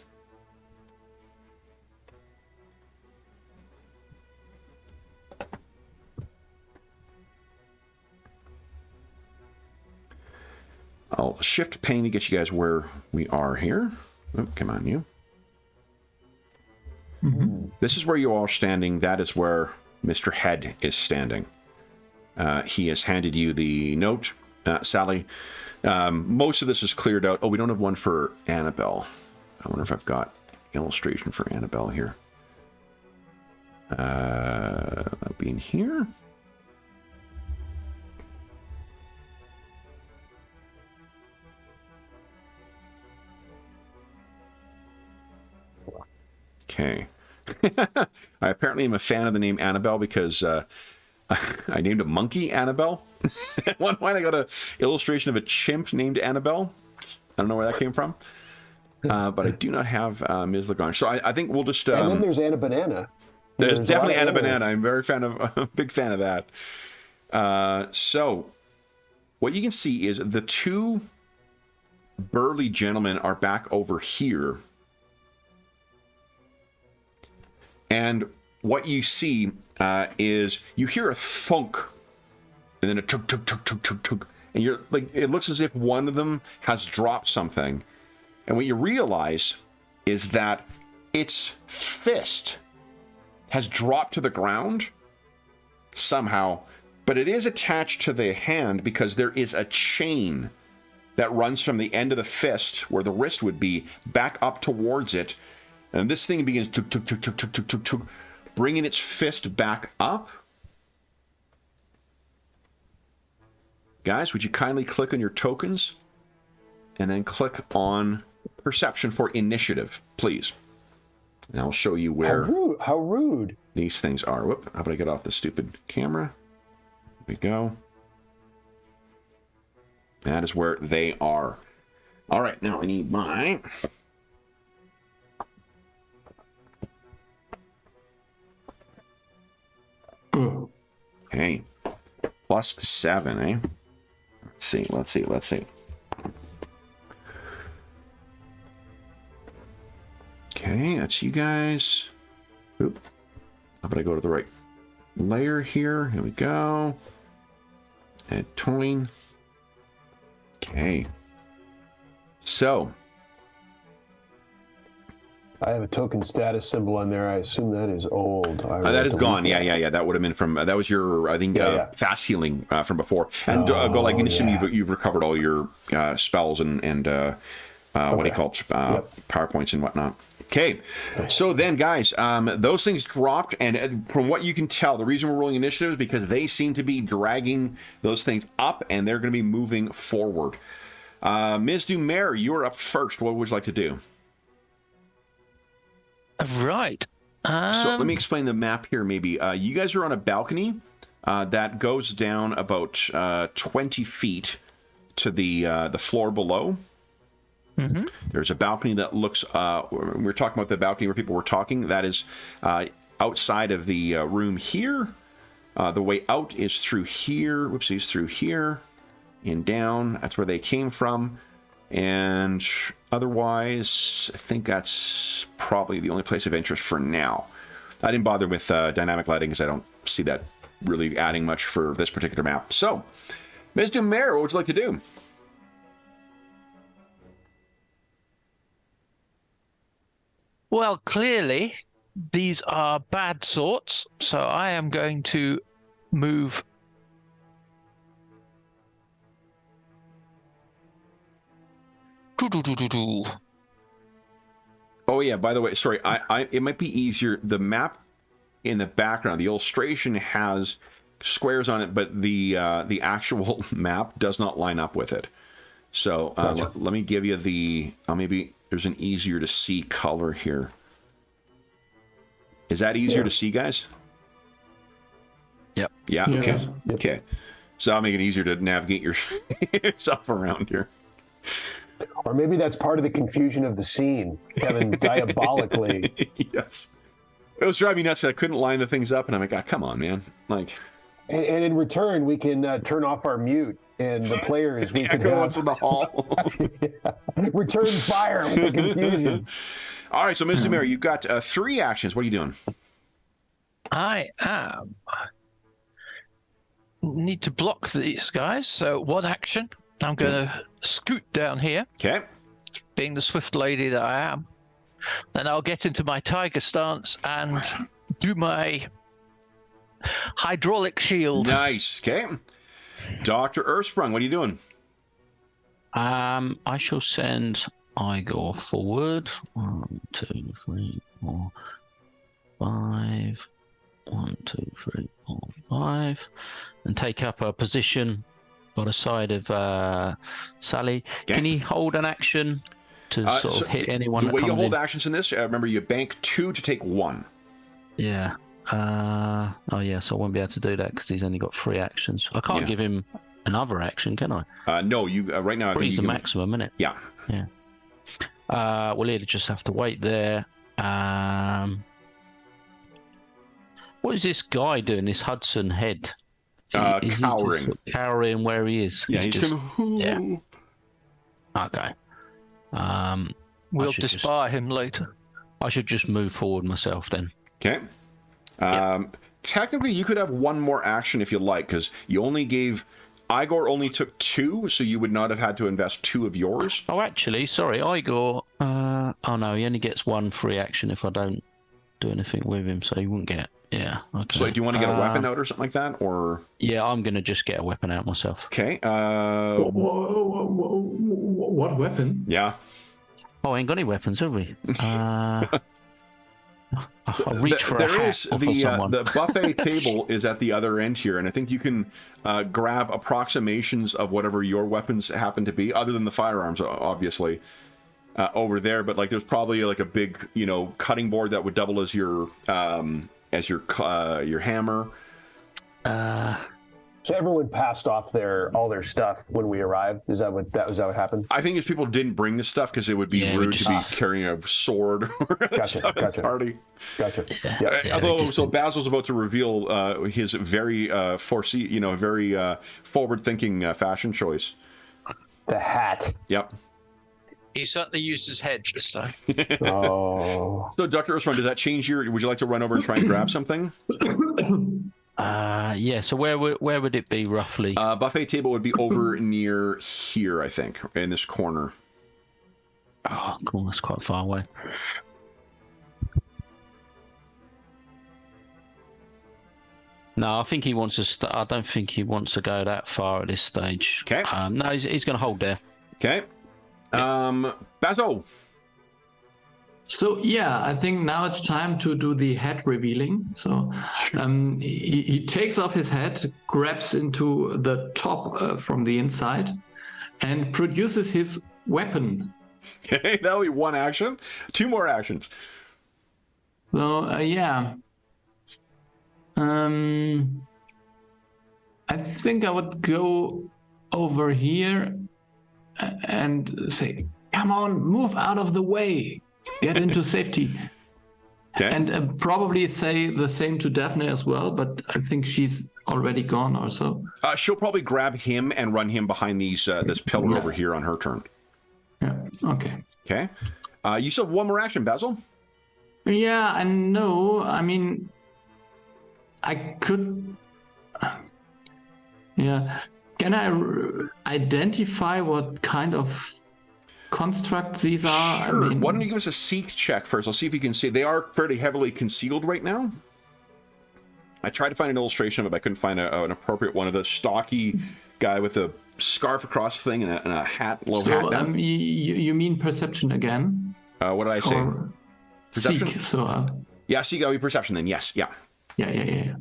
I'll shift pane to get you guys where we are here. Oh, come on, you. Mm-hmm. This is where you all are standing. That is where Mr. Head is standing. He has handed you the note, Sally. Most of this is cleared out. Oh, we don't have one for Annabelle. I wonder if I've got illustration for Annabelle here. That'll be in here. Okay. I apparently am a fan of the name Annabelle because I named a monkey Annabelle. At one point, I got an illustration of a chimp named Annabelle. I don't know where that came from. But I do not have Ms. Lagrange. So I think we'll just... and then there's Anna Banana. There's definitely Anna Banana. I'm a big fan of that. So what you can see is the two burly gentlemen are back over here. And what you see is you hear a thunk and then a tuk, tuk, tuk, tuk, tuk, tuk. And you're like, it looks as if one of them has dropped something. And what you realize is that its fist has dropped to the ground somehow, but it is attached to the hand because there is a chain that runs from the end of the fist, where the wrist would be, back up towards it. And this thing begins tuk, tuk, tuk, tuk, tuk, tuk, tuk, tuk, bringing its fist back up. Guys, would you kindly click on your tokens and then click on perception for initiative, please? And I'll show you where how rude these things are. Whoop, how about I get off the stupid camera? There we go. That is where they are. All right, now I need my... Okay. +7, eh? Let's see. Okay, that's you guys. Oop. How about I go to the right layer here? Here we go. Add toin. Okay. So. I have a token status symbol on there. I assume that is old. That is gone. Yeah. That would have been from... that was your, I think, fast healing from before. And go like, assume you've recovered all your spells and what do you call it? PowerPoints and whatnot. Okay, so then, guys, those things dropped, and from what you can tell, the reason we're rolling initiative is because they seem to be dragging those things up, and they're going to be moving forward. Ms. Dumer, you're up first. What would you like to do? Right. So let me explain the map here, maybe. You guys are on a balcony that goes down about 20 feet to the floor below. Mm-hmm. There's a balcony that looks, we're talking about the balcony where people were talking, that is outside of the room here. The way out is through here, whoopsies, through here and down. That's where they came from. And otherwise, I think that's probably the only place of interest for now. I didn't bother with dynamic lighting because I don't see that really adding much for this particular map. So, Ms. Dumer, what would you like to do? Well, clearly, these are bad sorts, so I am going to move. Oh yeah, by the way, sorry, it might be easier. The map in the background, the illustration has squares on it, but the actual map does not line up with it. So Gotcha. let me give you the maybe there's an easier to see color here. Is that easier to see, guys? Yep. Yeah. Okay. Yep. Okay. So I'll make it easier to navigate yourself around here. Or maybe that's part of the confusion of the scene. Kevin diabolically. Yes. It was driving me nuts. I couldn't line the things up, and I'm like, come on, man. Like. And in return, we can turn off our mute, and the players we can Echo in the hall. return fire with the confusion. All right, so Mr. Mary, you've got 3 actions. What are you doing? I need to block these guys. So one action, I'm going to scoot down here, Okay. being the swift lady that I am. Then I'll get into my tiger stance and do my hydraulic shield. Nice. Okay. Dr. Earthsprung, what are you doing? I shall send Igor forward. 1, 2, 3, 4, 5. 1, 2, 3, 4, 5, and take up a position by the side of Sally. Okay. Can he hold an action to sort of hit anyone the that way comes you hold in? actions in this, remember you bank 2 to take 1. Yeah. Oh yeah, so I won't be able to do that because he's only got 3 actions. I can't Yeah. give him another action, can I? No, you right now. I think Three's you the can, maximum, isn't it? Yeah. Yeah. Well, he'll just have to wait there. What is this guy doing? This Hudson Head? Is he just Cowering. Cowering where he is. Yeah, he's just, gonna. yeah. Okay. We'll should just- dispire him later. I should just move forward myself then. Okay. Technically, you could have one more action if you like, because you only gave. Igor only took 2, so you would not have had to invest 2 of yours. Oh, actually, sorry, Igor. Oh no, he only gets 1 free action if I don't do anything with him, so he wouldn't get. Yeah. Okay. So, do you want to get a weapon out or something like that, or? Yeah, I'm gonna just get a weapon out myself. Okay. What weapon? Yeah. Oh, I ain't got any weapons, have we? I'll reach for a There hat is off of someone. the buffet table is at the other end here, and I think you can grab approximations of whatever your weapons happen to be, other than the firearms, obviously, over there. But like, there's probably like a big, cutting board that would double as your hammer. So everyone passed off all their stuff when we arrived. Is that what happened? I think if people didn't bring this stuff because it would be rude to be carrying a sword or Gotcha. at the party. Gotcha. Yeah, Although, just so Basil's about to reveal his very very forward-thinking fashion choice. The hat. Yep. He certainly used his head this time. Oh. So, Dr. Osman, does that change your? Would you like to run over and try and grab something? Yeah. So where would it be roughly? Buffet table would be over near here, I think, in this corner. Oh, cool. That's quite far away. No, I think he wants to. I don't think he wants to go that far at this stage. Okay. No, he's going to hold there. Okay. Basil. So yeah, I think now it's time to do the head revealing. So he takes off his head, grabs into the top from the inside, and produces his weapon. Okay, that'll be 1 action. 2 more actions. So yeah, I think I would go over here and say, "Come on, move out of the way. Get into safety." Okay. And probably say the same to Daphne as well, but I think she's already gone or so. She'll probably grab him and run him behind these this pillar over here on her turn. Yeah, okay. Okay. You still have 1 more action, Basil. Yeah, I know. I mean, I could... Yeah. Can I identify what kind of constructs these are? Sure. I mean, Why don't you give us a seek check first? I'll see if you can see. They are fairly heavily concealed right now. I tried to find an illustration of it, but I couldn't find an appropriate one of the stocky guy with a scarf across the thing and a hat, low hat so down. you mean perception again? What did I say? Or Perception? seek, so... Yeah, seek, that'll be perception then. Yes, yeah. Yeah.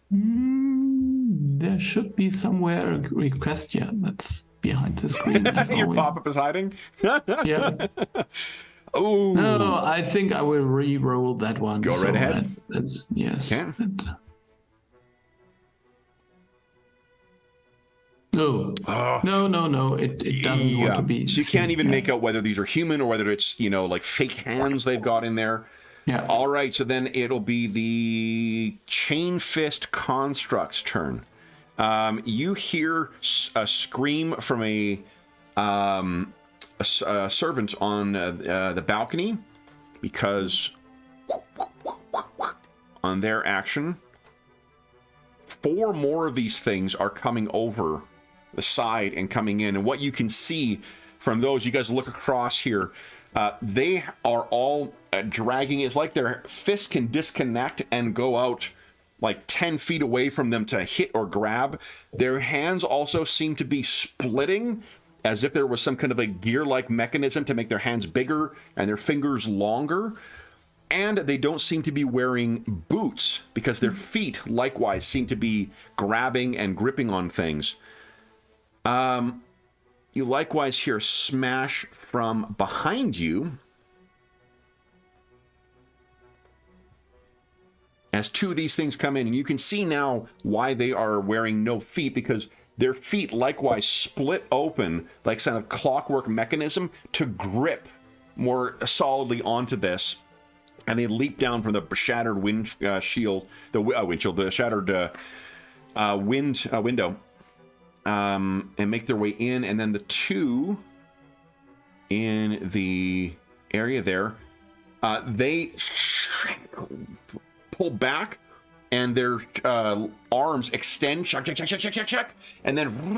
There should be somewhere a request. Yeah, that's behind the screen. as Your always. pop-up is hiding? Yeah. Oh. No, I think I will re-roll that one. Go right ahead. That's, yes. Okay. No. No. It doesn't want to be. So you can't even yeah. make out whether these are human or whether it's, like fake hands they've got in there. Yeah. All right, so then it'll be the Chain Fist Construct's turn. You hear a scream from a servant on the balcony because on their action, 4 more of these things are coming over the side and coming in. And what you can see from those, you guys look across here, they are all dragging. It's like their fists can disconnect and go out like 10 feet away from them to hit or grab. Their hands also seem to be splitting as if there was some kind of a gear-like mechanism to make their hands bigger and their fingers longer. And they don't seem to be wearing boots because their feet likewise seem to be grabbing and gripping on things. You likewise hear a smash from behind you. as two of these things come in, and you can see now why they are wearing no feet, because their feet likewise split open like some kind of clockwork mechanism to grip more solidly onto this, and they leap down from the shattered windshield, the shattered window, and make their way in, and then the two in the area there, they pull back, and their arms extend, check, and then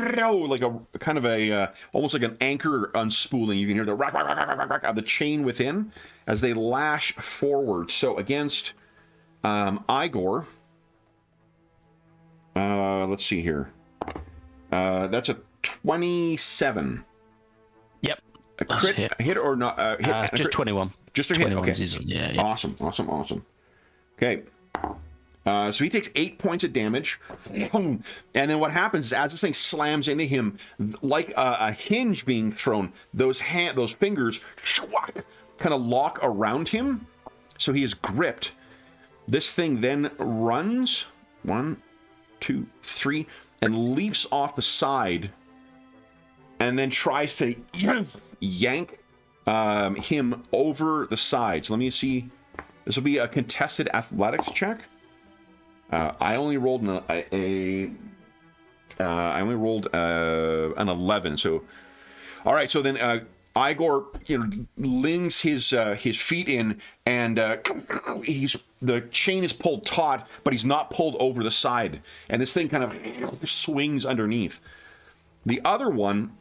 like a kind of a almost like an anchor unspooling. You can hear the rack of the chain within as they lash forward. So against Igor, let's see here. That's a 27. Yep. A crit hit or not? Just 21. Just a hit. Okay. Yeah. Awesome. Okay. So he takes 8 points of damage, and then what happens is, as this thing slams into him, like a hinge being thrown, those fingers kind of lock around him, so he is gripped. This thing then runs 1, 2, 3, and leaps off the side, and then tries to yank him over the sides. Let me see. This will be a contested athletics check. I only rolled an 11. So, all right. So then Igor, lings his feet in, and the chain is pulled taut, but he's not pulled over the side, and this thing kind of swings underneath. The other one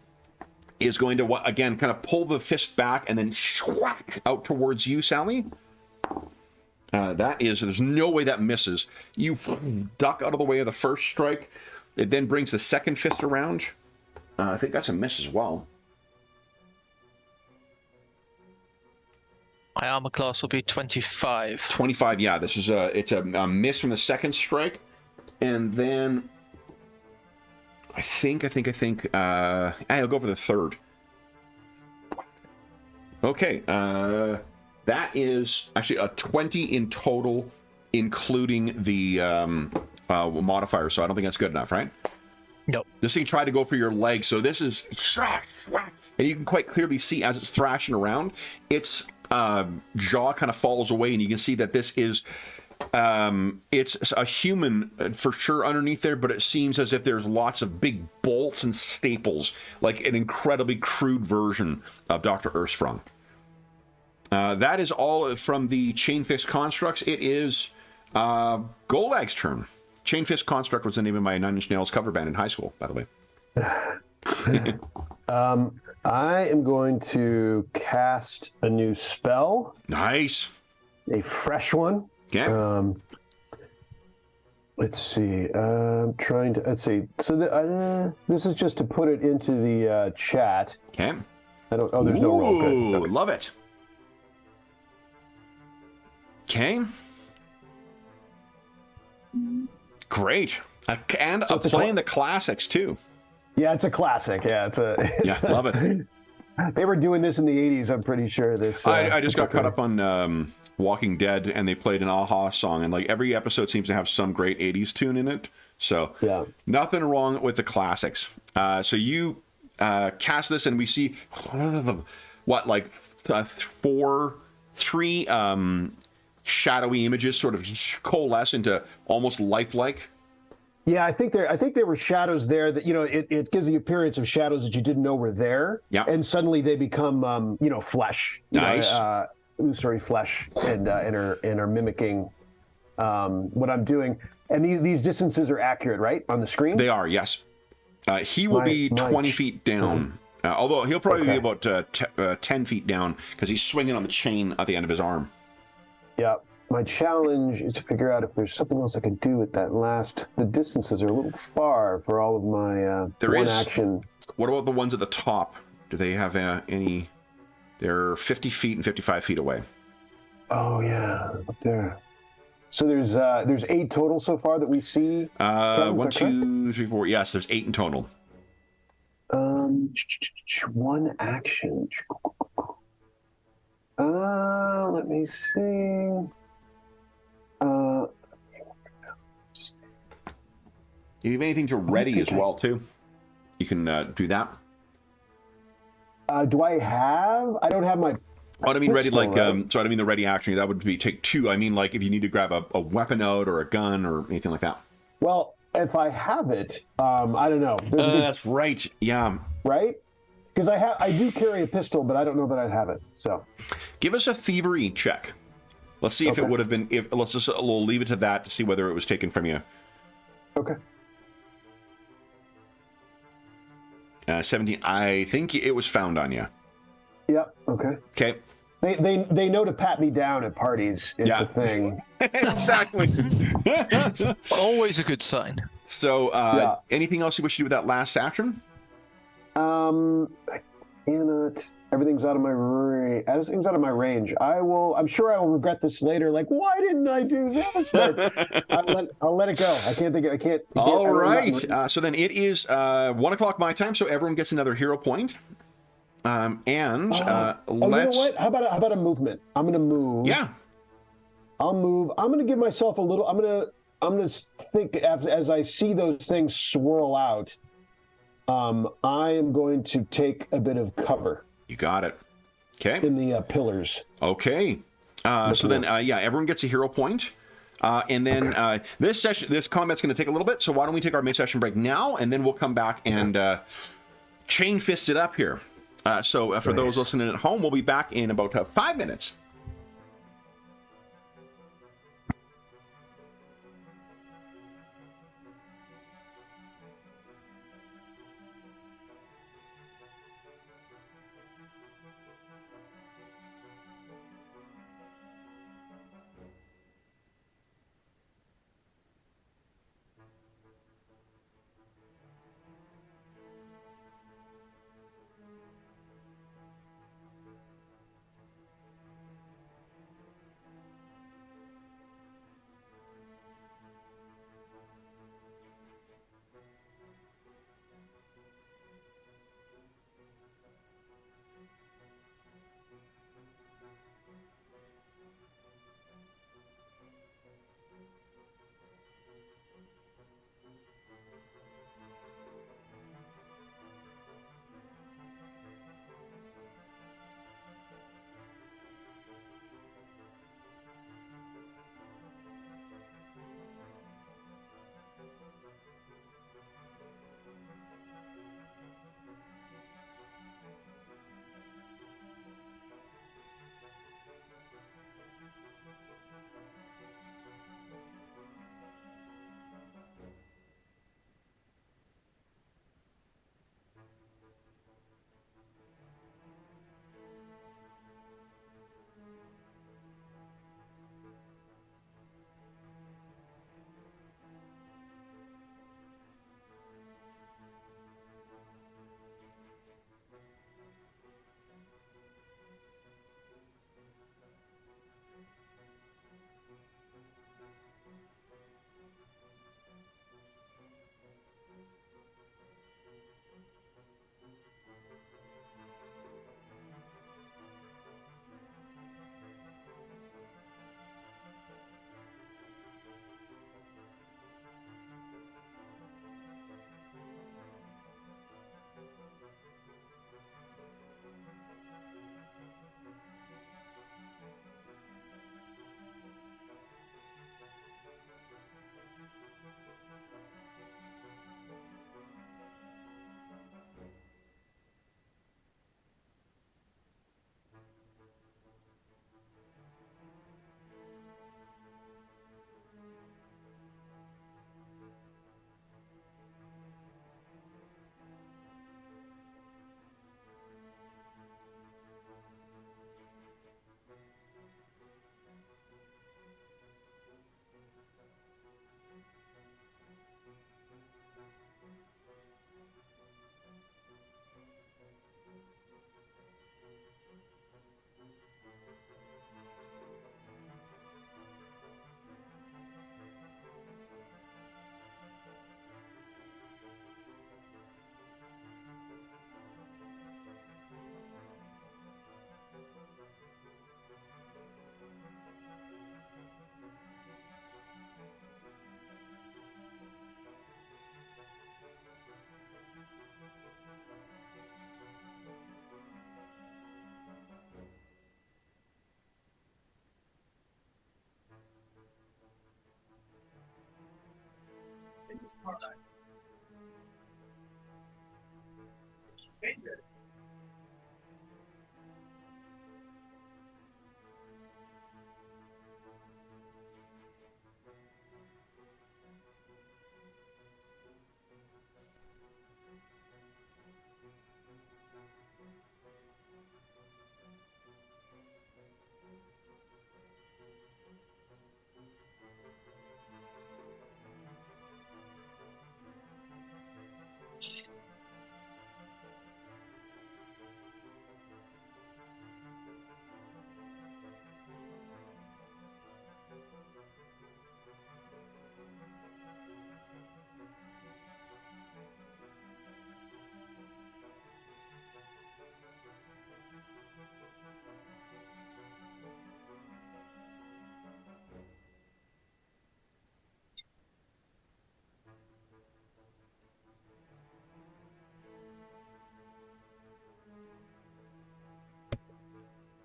is going to again kind of pull the fist back and then out towards you, Sally. There's no way that misses. You duck out of the way of the first strike. It then brings the second fist around. I think that's a miss as well. My armor class will be 25. 25, yeah. This is it's a miss from the second strike. And then I think I'll go for the third. Okay, that is actually a 20 in total, including the modifier, so I don't think that's good enough, right? Nope. This thing tried to go for your leg, so this is... And you can quite clearly see as it's thrashing around, its jaw kind of falls away, and you can see that this is... it's a human for sure underneath there, but it seems as if there's lots of big bolts and staples, like an incredibly crude version of Dr. Earthsprung. That is all from the Chain Fist Constructs. It is Golag's turn. Chain Fist Construct was the name of my Nine Inch Nails cover band in high school, by the way. I am going to cast a new spell. Nice. A fresh one. Okay. Let's see. Let's see. So this is just to put it into the chat. Okay. There's no roll. Good. Okay. Love it. Okay. Great. And playing the classics too. Yeah, it's a classic. Yeah, love it. They were doing this in the 80s, I'm pretty sure. I just got caught up on Walking Dead, and they played an Aha song, and like every episode seems to have some great 80s tune in it. So yeah, nothing wrong with the classics. So you cast this, and we see what, like three shadowy images sort of coalesce into almost lifelike. Yeah, I think there were shadows there that, it gives the appearance of shadows that you didn't know were there. Yeah. And suddenly they become, flesh. Nice. Illusory flesh, and are mimicking what I'm doing. And these distances are accurate, right, on the screen? They are, yes. He will be 20 feet down. Although he'll probably be about 10 feet down, because he's swinging on the chain at the end of his arm. Yeah. My challenge is to figure out if there's something else I can do with that last... The distances are a little far for all of my action. What about the ones at the top? Do they have any... They're 50 feet and 55 feet away. Oh, yeah. Up there. So there's 8 total so far that we see? 1, 2, 3, 4... Yes, there's 8 in total. One action. Let me see... If you have anything to ready as well, too, you can do that. Do I have? I don't have my. Oh, I don't mean ready pistol, like, right? so I don't mean the ready action. That would be take 2. I mean, like, if you need to grab a weapon out or a gun or anything like that. Well, if I have it, I don't know. That's right. Yeah. Right? Because I do carry a pistol, but I don't know that I'd have it. So, Give us a thievery check. Let's see if it would have been. We'll leave it to that to see whether it was taken from you. okay. 17. I think it was found on you. Yep. Okay. Okay. They know to pat me down at parties. It's Yeah. a thing. Exactly. Always a good sign. So, anything else you wish to do with that last action? I cannot. Everything's out of my range. Everything's out of my range. I'm sure I will regret this later. Like, why didn't I do this? But I'll let it go. I can't think. I can't. All right. So then it is 1 o'clock my time. So everyone gets another hero point. Let's. You know what? How about a movement? I'm gonna move. Yeah. I'll move. I'm gonna give myself a little. I'm gonna think as I see those things swirl out. I am going to take a bit of cover. You got it. Okay. In the pillars. Okay. So then, everyone gets a hero point. And then this combat's going to take a little bit. So why don't we take our mid-session break now, and then we'll come back and chain fist it up here. So for those listening at home, we'll be back in about 5 minutes.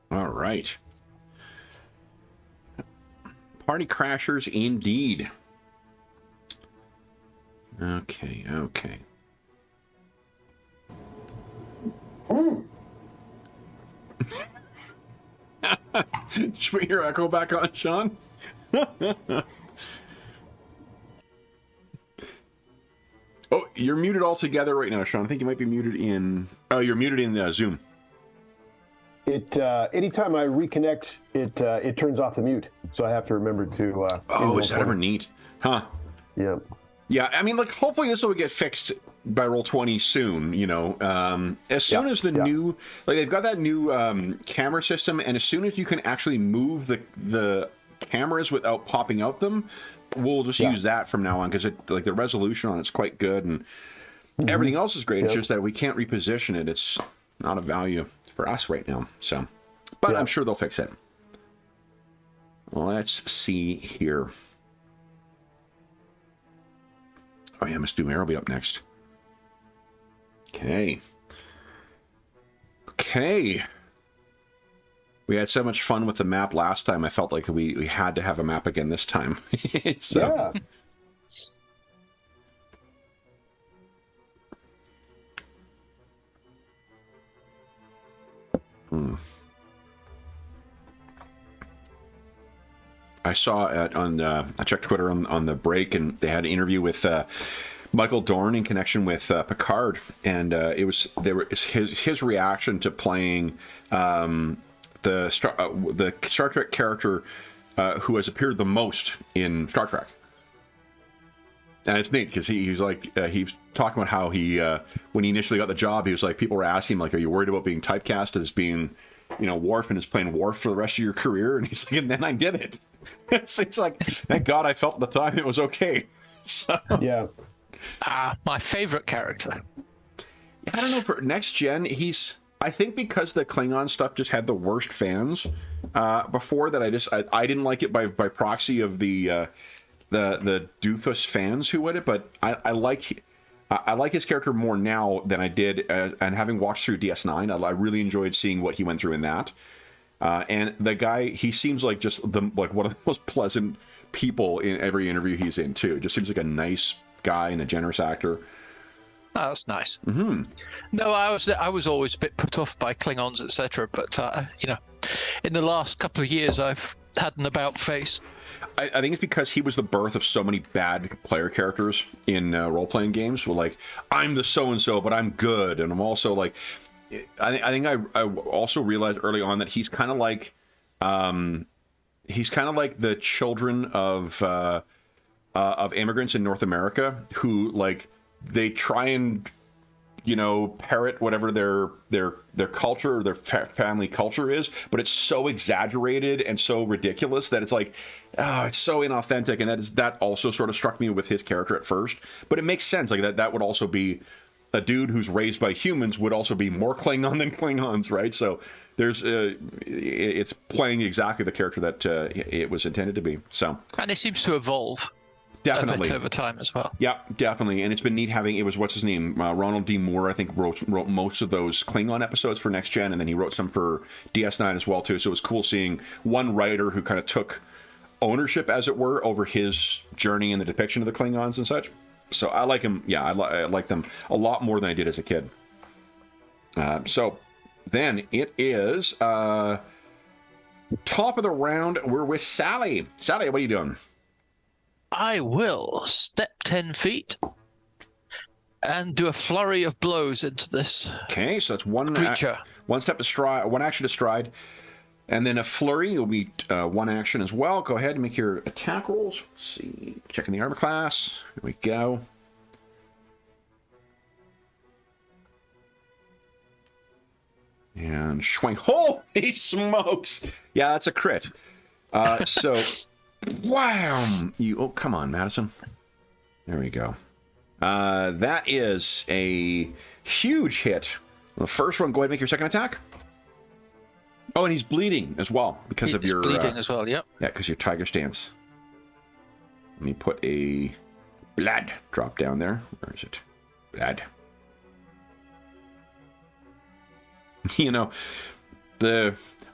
All right. Party crashers indeed. Okay, okay. Should we hear echo back on, Sean? Oh, you're muted altogether right now, Sean. I think you might be muted in... Oh, you're muted in Zoom. It anytime I reconnect, it turns off the mute, so I have to remember to. Oh, is that ever neat? Huh? Yeah. Yeah, I mean, like, hopefully this will get fixed by Roll20 soon, you know. As soon as the new... Like, they've got that new camera system, and as soon as you can actually move the cameras without popping out them, we'll just use that from now on, because like the resolution on it's quite good, and everything else is great. It's just that we can't reposition it. It's not of value for us right now, so... But I'm sure they'll fix it. Let's see here. Oh yeah, Miss Dumer will be up next. Okay. Okay. We had so much fun with the map last time. I felt like we had to have a map again this time. So. Yeah. I saw I checked Twitter on the break, and they had an interview with Michael Dorn in connection with Picard, and his reaction to playing the Star Trek character who has appeared the most in Star Trek. And it's neat because he was like he was talking about how he when he initially got the job, he was like, people were asking him like, are you worried about being typecast as being, you know, Worf and is playing Worf for the rest of your career? And he's like, and then I did it. It's like, thank God I felt at the time it was okay. So. Yeah. My favorite character. I don't know, for next gen, I think because the Klingon stuff just had the worst fans before that, I didn't like it by proxy of the doofus fans who would it, but I like his character more now than I did, and having watched through DS9, I really enjoyed seeing what he went through in that. And the guy, he seems like just one of the most pleasant people in every interview he's in too. Just seems like a nice guy and a generous actor. Oh, that's nice. Mm-hmm. No, I was always a bit put off by Klingons, etc. But you know, in the last couple of years, I've had an about face. I think it's because he was the birth of so many bad player characters in role-playing games. Where like, I'm the so-and-so, but I'm good, and I'm also like, I think I also realized early on that he's kind of like the children of immigrants in North America who like they try and, you know, parrot whatever their culture or their family culture is, but it's so exaggerated and so ridiculous that it's like, oh, it's so inauthentic. And that also sort of struck me with his character at first, but it makes sense. Like that would also be a dude who's raised by humans would also be more Klingon than Klingons, right? So there's it's playing exactly the character that it was intended to be. So, and it seems to evolve. Definitely. A bit over time as well. Yeah, definitely. And it's been neat having, it was, what's his name? Ronald D. Moore, I think, wrote most of those Klingon episodes for Next Gen, and then he wrote some for DS9 as well, too. So it was cool seeing one writer who kind of took ownership, as it were, over his journey in the depiction of the Klingons and such. So I like them. Yeah, I like them a lot more than I did as a kid. So then it is top of the round. We're with Sally. Sally, what are you doing? I will step 10 feet and do a flurry of blows into this Okay, so that's one creature. One step to stride, one action to stride, and then a flurry will be one action as well. Go ahead and make your attack rolls. Let's see, checking the armor class. Here we go. And swing. Holy smokes! Yeah, that's a crit. So, wow! Oh, come on, Madison. There we go. That is a huge hit. The first one. Go ahead and make your second attack. Oh, and he's bleeding as well because of your bleeding as well. Yep. Yeah, because your tiger stance. Let me put a blood drop down there. Where is it? Blood. You know,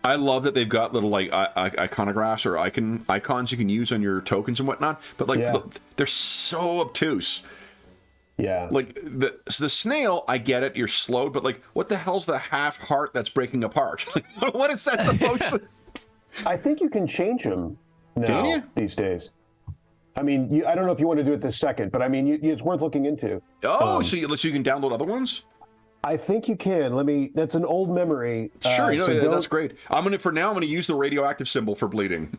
I love that they've got little like iconographs or icons you can use on your tokens and whatnot, but like they're so obtuse. Yeah. Like the snail, I get it, you're slowed, but like what the hell's the half heart that's breaking apart? Like, what is that supposed to? I think you can change them now these days. I mean, I don't know if you want to do it this second, but I mean, it's worth looking into. Oh, so you can download other ones? I think you can. That's an old memory. Sure, that's great. I'm gonna use the radioactive symbol for bleeding.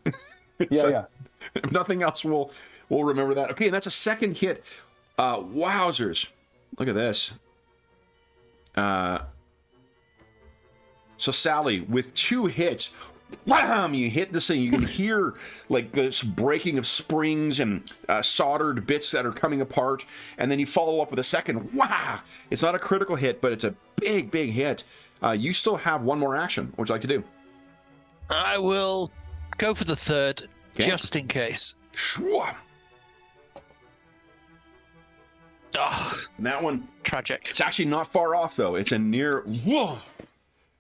Yeah. If nothing else, we'll remember that. Okay, and that's a second hit. Wowzers! Look at this. So Sally, with 2 hits, wham! You hit this thing. You can hear like this breaking of springs and soldered bits that are coming apart, and then you follow up with a second. Wow! It's not a critical hit, but it's a big, big hit. You still have one more action. What would you like to do? I will go for the third, just in case. Sure. Oh, That one, tragic. it's actually not far off though. It's a near. Whoa.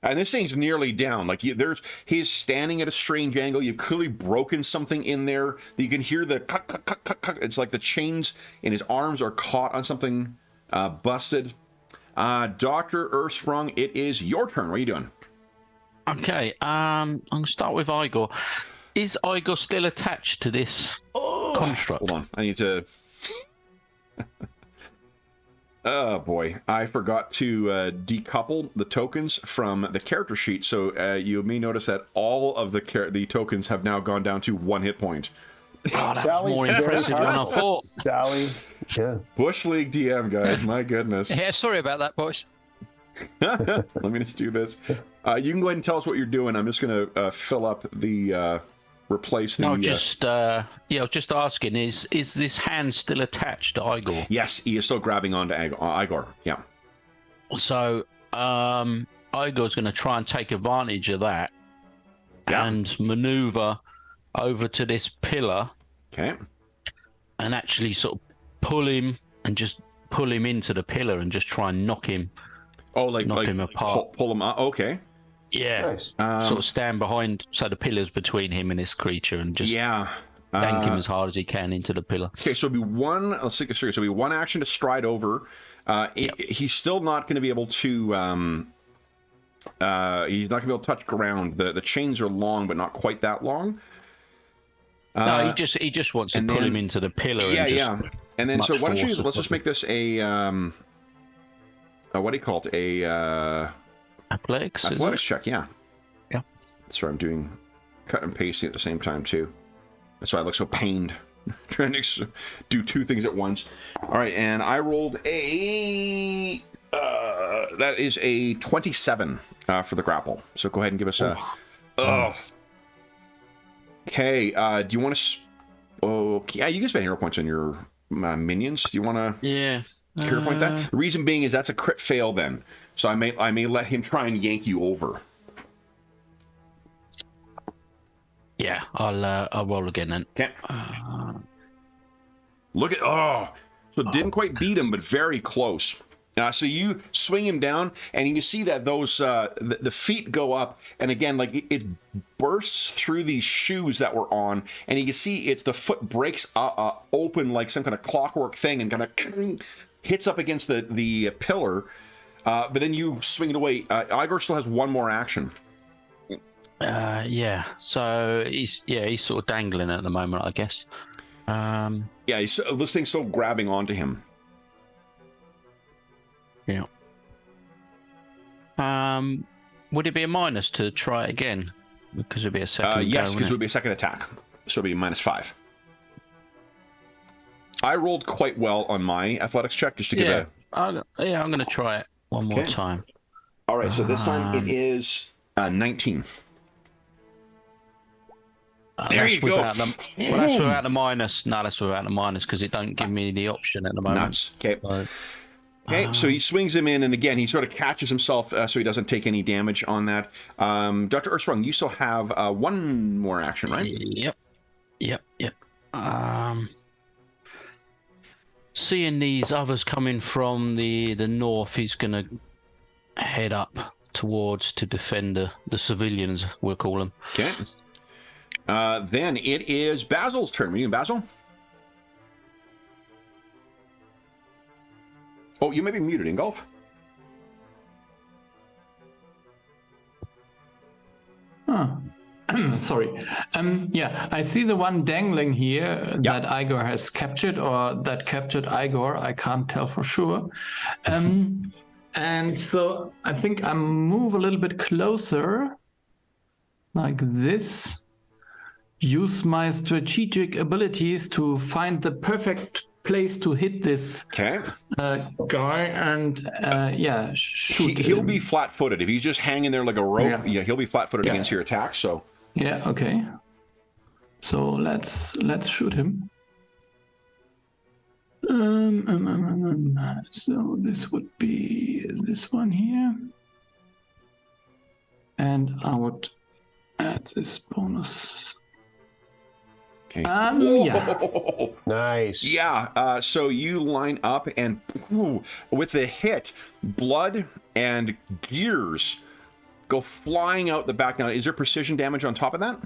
And this thing's nearly down. Like he's standing at a strange angle. You've clearly broken something in there. You can hear the cut, cut, cut, cut, cut. It's like the chains in his arms are caught on something busted. Dr. Earthsprung, it is your turn. What are you doing? Okay, I'm gonna start with Igor. Is Igor still attached to this construct? Hold on, I need to. Oh boy, I forgot to decouple the tokens from the character sheet, so you may notice that all of the tokens have now gone down to 1 hit point. Oh, that's more impressive than I thought. Sally, yeah. Bush League DM, guys, my goodness. Yeah, sorry about that, boys. Let me just do this. You can go ahead and tell us what you're doing. I'm just going to fill up the... replace the... No, I was just asking, is this hand still attached to Igor? Yes, he is still grabbing onto Igor. Yeah. So, Igor's going to try and take advantage of that and maneuver over to this pillar. Okay. And actually sort of pull him into the pillar and just try and knock him. Oh, knock him apart. Pull him out. Okay. Yeah. Nice. Sort of stand behind, so the pillar's between him and this creature, and just yank him as hard as he can into the pillar. Okay, so it'll be one. Let's think this through. So it'll be one action to stride over. He's still not going to be able to. He's not going to be able to touch ground. The chains are long, but not quite that long. No, he just wants to pull him into the pillar. Yeah. And then, so why don't you let's just make this a what do you call it? A athletics check. Yeah. Sorry, I'm doing cut and pasting at the same time too. That's why I look so pained. Trying to do 2 things at once. All right, and I rolled a that is a 27 for the grapple. So go ahead and give us a. Okay. Do you want to? Okay. Yeah, you can spend hero points on your minions. Do you want to? Yeah. Hero point that. The reason being is that's a crit fail then. So I may let him try and yank you over. Yeah, I'll roll again then. Okay. Look at so it didn't quite beat him, but very close. So you swing him down, and you see that those the feet go up, and again, like it bursts through these shoes that were on, and you can see the foot breaks open like some kind of clockwork thing, and kind of hits up against the pillar. But then you swing it away. Igor still has one more action. Yeah. So he's sort of dangling at the moment, I guess. Yeah, this thing's still grabbing onto him. Yeah. Would it be a minus to try it again? Because it'd be a second. Yes, because it would be a second attack. So it'd be -5. I rolled quite well on my athletics check just to give a... I'm going to try it one more time. All right, so this time it is 19. There you go. Well, that's without the minus. No, that's without the minus because it don't give me the option at the moment. Nuts. Okay. Okay, so he swings him in, and again, he sort of catches himself so he doesn't take any damage on that. Dr. Ursprung, you still have one more action, right? Yep. Seeing these others coming from the north, he's going to head up towards to defend the civilians, we'll call them. Okay. Then it is Basil's turn. Are you in Basil? Oh, you may be muted, Ingolf. Oh, sorry. Yeah, I see the one dangling here that Igor has captured, or that captured Igor. I can't tell for sure. And so I think I move a little bit closer, like this. Use my strategic abilities to find the perfect place to hit this guy and shoot He'll him. be flat-footed. If he's just hanging there like a rope, he'll be flat-footed against your attack, so... Yeah, okay. So let's shoot him. So this would be this one here. And I would add this bonus. Okay. Nice. Yeah, so you line up and with the hit, blood and gears go flying out the back. Now, is there precision damage on top of that?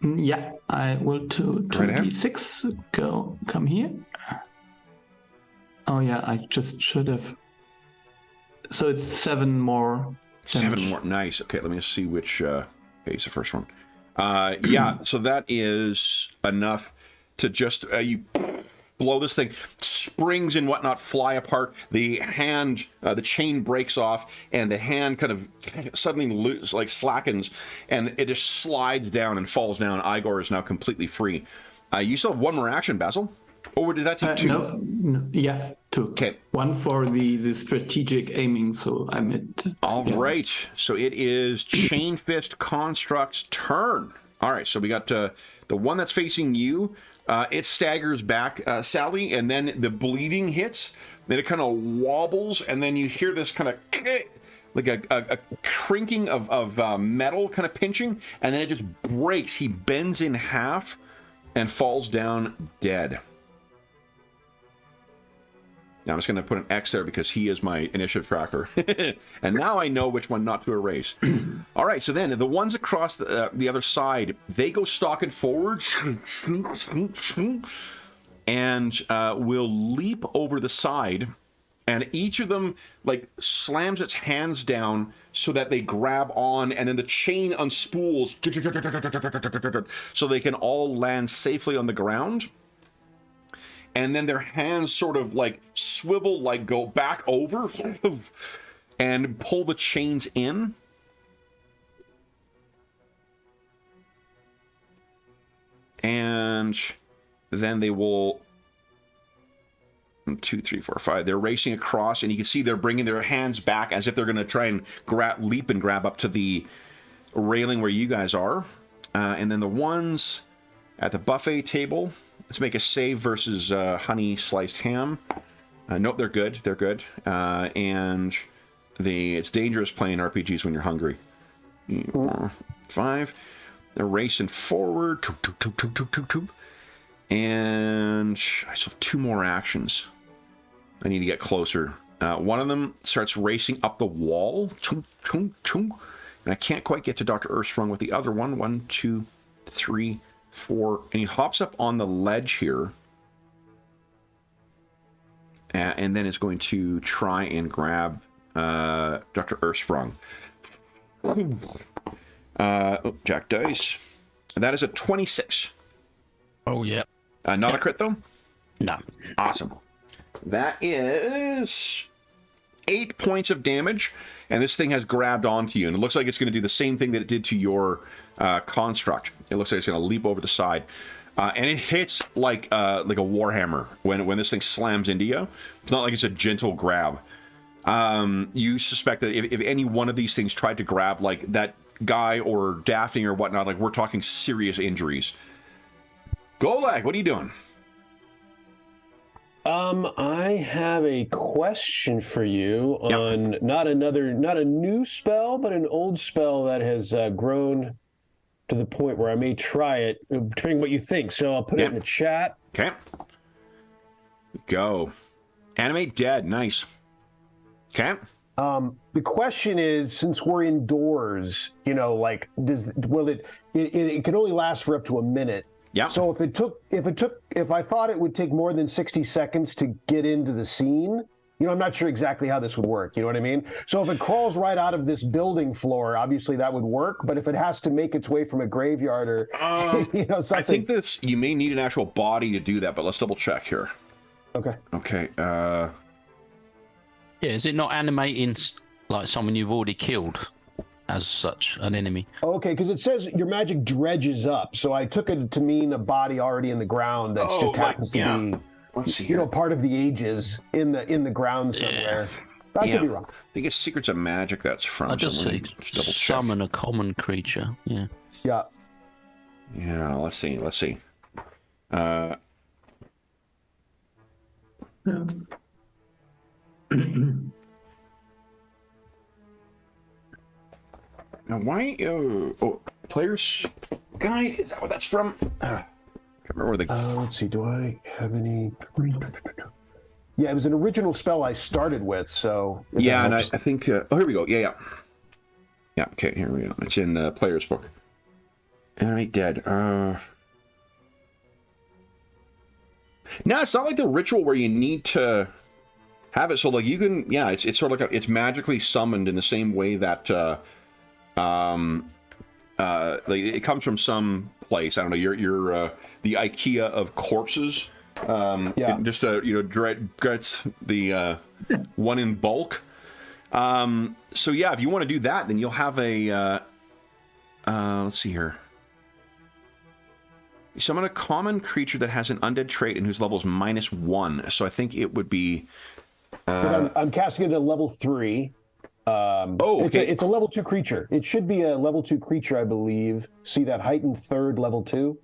Yeah, I will to 2d6 come here. Oh yeah, I just should have. So it's 7 more damage. 7 more, nice. Okay, let me see which, okay, it's the first one. Yeah, so that is enough to just, you blow this thing, springs and whatnot fly apart, the hand, the chain breaks off, and the hand kind of suddenly slackens, and it just slides down and falls down. Igor is now completely free. You still have one more action, Basil? Or did that take 2? No, yeah, 2. Okay. 1 for the strategic aiming, so I'm at... All right, so it is Chain Fist Construct's turn. All right, so we got the one that's facing you. It staggers back, Sally, and then the bleeding hits. Then it kind of wobbles, and then you hear this kind of like a crinking of metal kind of pinching, and then it just breaks. He bends in half and falls down dead. Now I'm just going to put an X there because he is my initiative tracker. And now I know which one not to erase. All right, so then the ones across the other side, they go stalking forward and will leap over the side. And each of them like slams its hands down so that they grab on, and then the chain unspools so they can all land safely on the ground. And then their hands sort of like swivel, like go back over and pull the chains in. And then they will 1, 2, 3, 4, 5. They're racing across, and you can see they're bringing their hands back as if they're going to try and leap and grab up to the railing where you guys are. And then the ones at the buffet table, let's make a save versus honey sliced ham. Nope, they're good. They're good. And it's dangerous playing RPGs when you're hungry. 5. They're racing forward. And I still have 2 more actions. I need to get closer. One of them starts racing up the wall. Chung, chung, chung. And I can't quite get to Dr. Earthsprung with the other one. 1, 2, 3, 4. And he hops up on the ledge here. And then is going to try and grab Dr. Earthsprung. Jack dice. That is a 26. Oh, yeah. Not a crit, though? No. Awesome. That is 8 points of damage, and this thing has grabbed onto you, and it looks like it's going to do the same thing that it did to your construct. It looks like it's going to leap over the side, and it hits like a warhammer when this thing slams into you. It's not like it's a gentle grab. You suspect that if any one of these things tried to grab like that guy or Daphne or whatnot, like we're talking serious injuries. Golag, what are you doing? I have a question for you on not a new spell, but an old spell that has grown to the point where I may try it, depending on what you think. So I'll put it in the chat. Okay. Go. Animate dead. Nice. Okay. The question is, since we're indoors, like it can only last for up to a minute. Yeah. So if I thought it would take more than 60 seconds to get into the scene, I'm not sure exactly how this would work. You know what I mean? So if it crawls right out of this building floor, obviously that would work. But if it has to make its way from a graveyard or, something. I think you may need an actual body to do that, but let's double check here. Okay. Okay. Yeah, is it not animating like someone you've already killed as such, an enemy? Okay, because it says your magic dredges up, so I took it to mean a body already in the ground that just happens to be, let's see here. Part of the ages in the ground somewhere. I could be wrong. I think it's Secrets of Magic that's from. I just say double check. Summon a common creature. Yeah. Yeah. Yeah. Let's see. Now, why? Players Guide? Is that what that's from? I can't remember where the. Let's see. Do I have any? Yeah, it was an original spell I started with. So. Yeah, and I think. Here we go. Yeah. Okay, here we go. It's in the player's book. Animate dead. No, it's not like the ritual where you need to have it. So like you can. Yeah, it's sort of like it's magically summoned in the same way that. Like it comes from some place. I don't know. You're the IKEA of corpses. Just get the one in bulk. So yeah, if you want to do that, then you'll have a. Let's see here. You summon a common creature that has an undead trait and whose level is -1. So I think it would be. But I'm casting it at level 3. Okay. It's a level 2 creature. It should be a level 2 creature, I believe. See that heightened third level 2?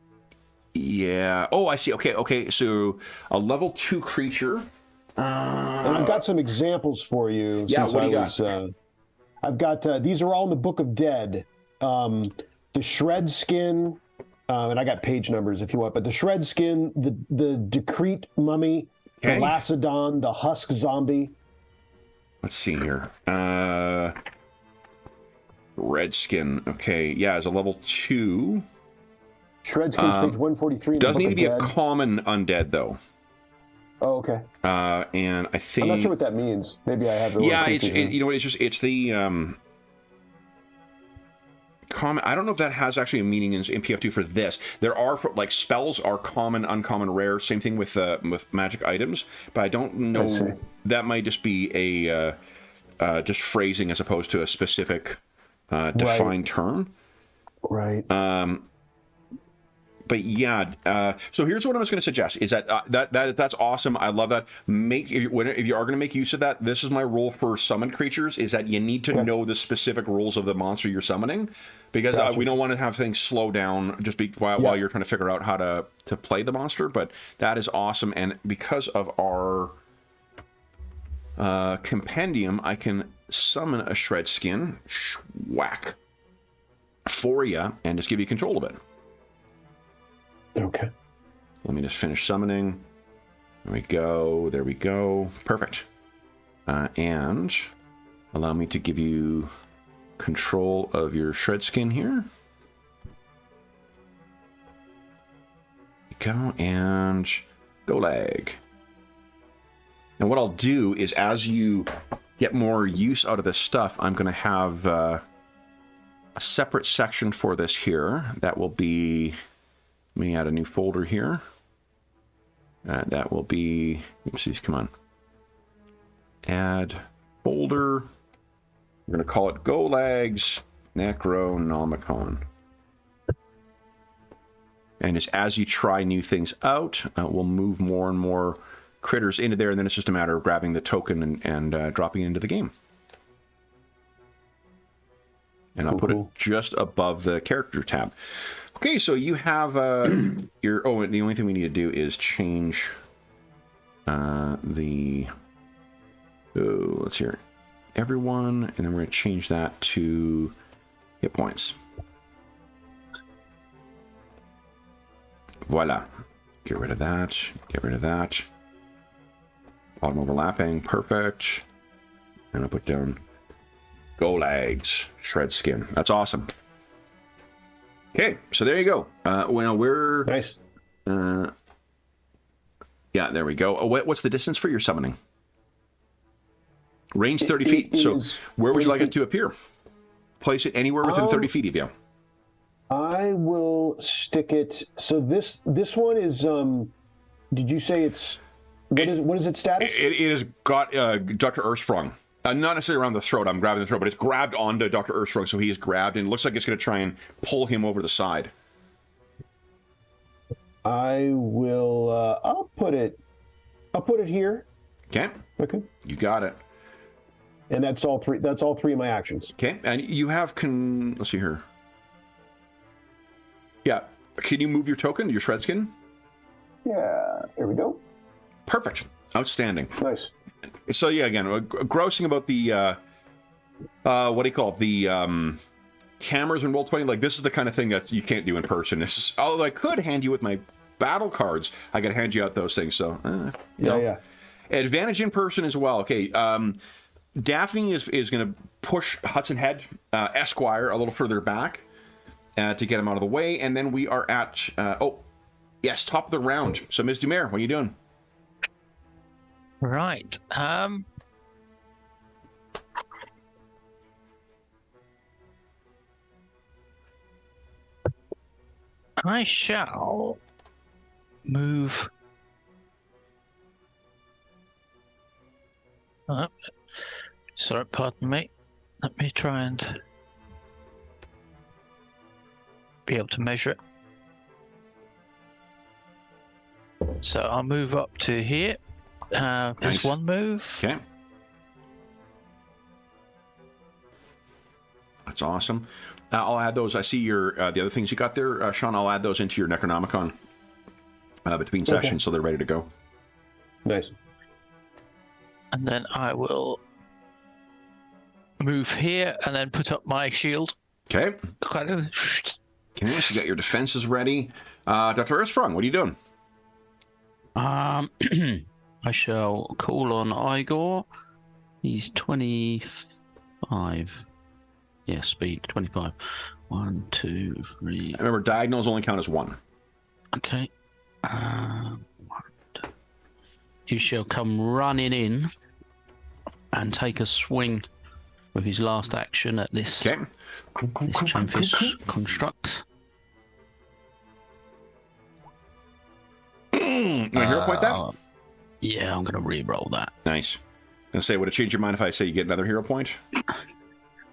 Yeah. Oh, I see. Okay. So a level 2 creature. And I've got some examples for you. Yeah, since what do you got? I've got these are all in the Book of Dead. The shred skin, and I got page numbers if you want. But the shred skin, the decrete mummy, the Lacedon, the husk zombie. Let's see here. Redskin. Okay, yeah, it's a level 2. Shredskin's page 143. Does need to be a common undead though. Oh, okay. And I think I'm not sure what that means. Maybe I have the. Yeah, it's the common. I don't know if that has actually a meaning in PF2 for this. There are like spells are common, uncommon, rare. Same thing with magic items, but I don't know. That might just be a just phrasing as opposed to a specific defined term. Right. But yeah, so here's what I was going to suggest: is that's awesome. I love that. If you are going to make use of that, this is my rule for summoned creatures: is that you need to know the specific rules of the monster you're summoning, because we don't want to have things slow down just while you're trying to figure out how to play the monster. But that is awesome, and because of our compendium, I can summon a shred skin, whack, for you, and just give you control of it. Okay. Let me just finish summoning. There we go. Perfect. and allow me to give you control of your shred skin here. Go and go lag. And what I'll do is, as you get more use out of this stuff, I'm going to have a separate section for this here. That will be, let me add a new folder here. That will be, oopsies, come on. Add folder. We're going to call it Golags Necronomicon. And as you try new things out, we'll move more and more critters into there, and then it's just a matter of grabbing the token and dropping it into the game. And I'll put it just above the character tab. Okay, so you have your... Oh, the only thing we need to do is change the... Oh, let's hear it. Everyone, and then we're going to change that to hit points. Voila. Get rid of that. Get rid of that. Bottom overlapping. Perfect. And I'll put down Golags shred skin. That's awesome. Okay, so there you go. Well, we're... Nice. Yeah, there we go. Oh, what's the distance for your summoning? Range 30 feet. So where would you like it to appear? Place it anywhere within 30 feet of you. I will stick it. So this one is. Did you say it's? What is its status? It has got Dr. Ursprung. Not necessarily around the throat. I'm grabbing the throat, but it's grabbed onto Dr. Ursprung, so he is grabbed, and it looks like it's going to try and pull him over the side. I will. I'll put it here. Okay. Okay. You got it. And that's all three. That's all three of my actions. Okay, and you have let's see here. Yeah, can you move your token, your shred skin? Yeah. There we go. Perfect. Outstanding. Nice. So yeah, again, grousing about the what do you call it? The cameras in Roll20. Like, this is the kind of thing that you can't do in person. This is, although I could hand you with my battle cards, I got to hand you out those things. So Yeah. Advantage in person as well. Okay. Daphne is going to push Hudson Head Esquire a little further back to get him out of the way, and then we are at top of the round. So Ms. Dumaire, what are you doing? Right. I shall move. Sorry, pardon me. Let me try and be able to measure it. So I'll move up to here. There's Nice. one move. Okay. That's awesome. I'll add those. I see your the other things you got there, Sean. I'll add those into your Necronomicon between sessions, so they're ready to go. Nice. And then I will move here and then put up my shield. Okay. Kind of. Okay, so you got your defenses ready. Dr. Earthsprung, what are you doing? I shall call on Igor. He's 25. Yeah, speed 25. 1, 2, 3. Remember, diagonals only count as one. Okay. 1, 2. You shall come running in and take a swing with his last action at this, Okay. this Champfish construct. You want to hero point that? Yeah, I'm going to re-roll that. Nice. And say, would it change your mind if I say you get another hero point?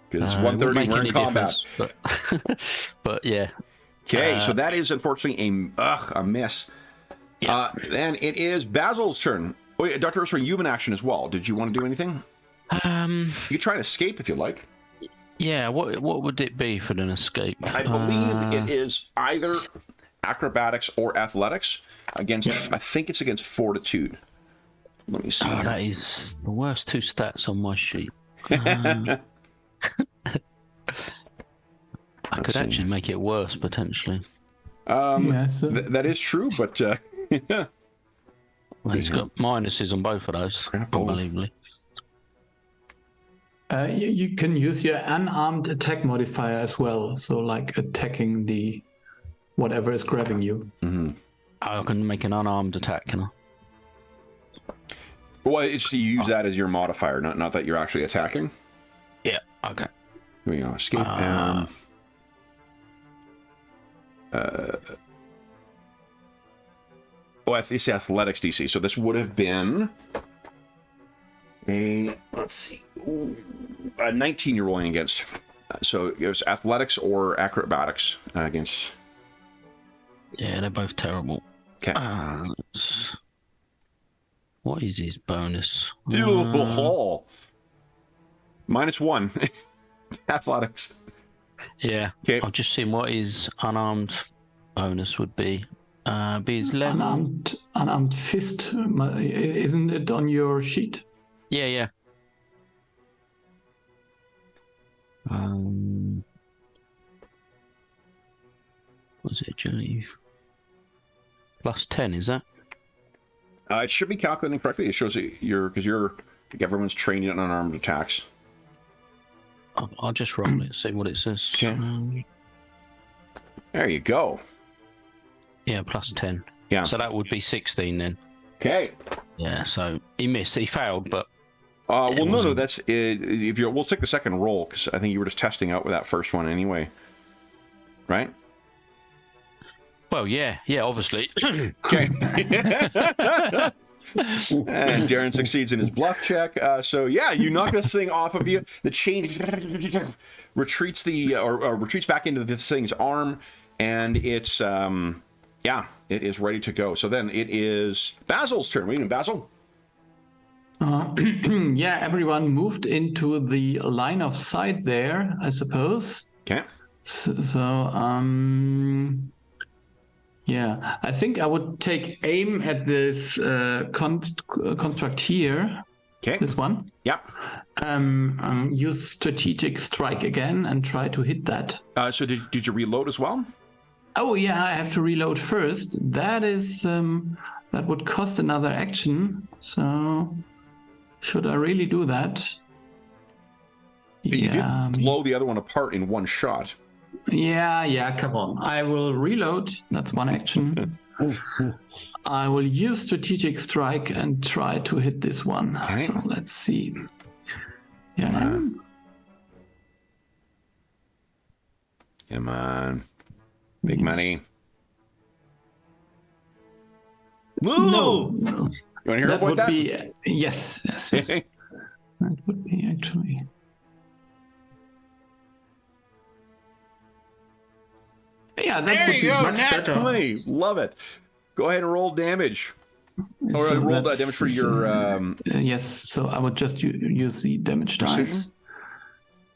Because it's It wouldn't 1:30, make we're in any combat. difference, but yeah. Okay, so that is unfortunately a miss. Yeah. Then it is Basil's turn. Oh, yeah, Dr. Ursula, you have an action as well. Did you want to do anything? You can try and escape if you like. Yeah, what would it be for an escape? I believe it is either acrobatics or athletics against, I think it's against fortitude. Let me see. Oh, that is the worst two stats on my sheet. I could actually make it worse, potentially. That is true, but... Well, he's got minuses on both of those, unbelievably. You can use your unarmed attack modifier as well. So like attacking the whatever is grabbing you. I can make an unarmed attack, can I? Well, it's you use that as your modifier, not that you're actually attacking. Yeah. Okay. Here we go. Escape. It's athletics DC. So this would have been a, let's see, a 19 you're rolling against. So it was athletics or acrobatics against. Yeah, they're both terrible. Okay. What is his bonus? -1. Athletics. Yeah. Okay. I've just seen what his unarmed bonus would be. Be his level. Unarmed fist. Isn't it on your sheet? Yeah. Was it agility? +10, is that? It should be calculating correctly. It shows that everyone's trained in unarmed attacks. I'll just roll it, see what it says. Okay. There you go. Yeah, +10. Yeah. So that would be 16 then. Okay. Yeah, so he missed. He failed, but... well, no, that's it. We'll take the second roll, because I think you were just testing out with that first one anyway. Right? Well, yeah, obviously. Okay. And Darren succeeds in his bluff check. So yeah, you knock this thing off of you. The chain retreats retreats back into this thing's arm, and it's it is ready to go. So then it is Basil's turn. What are you doing, Basil? Yeah, everyone moved into the line of sight there, I suppose. Okay. Yeah, I think I would take aim at this construct here. Okay. This one. Yep. Use strategic strike again and try to hit that. So did you reload as well? Oh yeah, I have to reload first. That is that would cost another action. So should I really do that? You did blow the other one apart in one shot. Yeah, come on. I will reload. That's one action. I will use strategic strike and try to hit this one. Okay. So let's see. Yeah. Come on. Big money. No. You want to hear about that? Yes. That would be actually. Yeah, that There would you be go, much nat better. 20. Love it. Go ahead and roll damage. Or So roll that damage for your... yes, so I would just use the damage Precision? dice.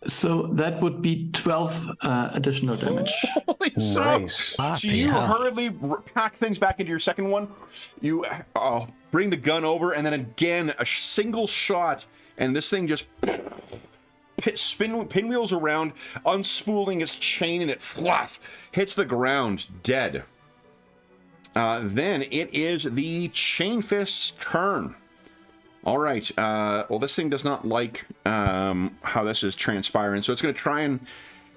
So that would be 12 additional damage. Holy Nice. So you hurriedly pack things back into your second one. You bring the gun over, and then again, a single shot, and this thing just... pinwheels around, unspooling its chain, and it hits the ground, dead. Then it is the Chain Fist's turn. All right. Well, this thing does not like how this is transpiring, so it's going to try and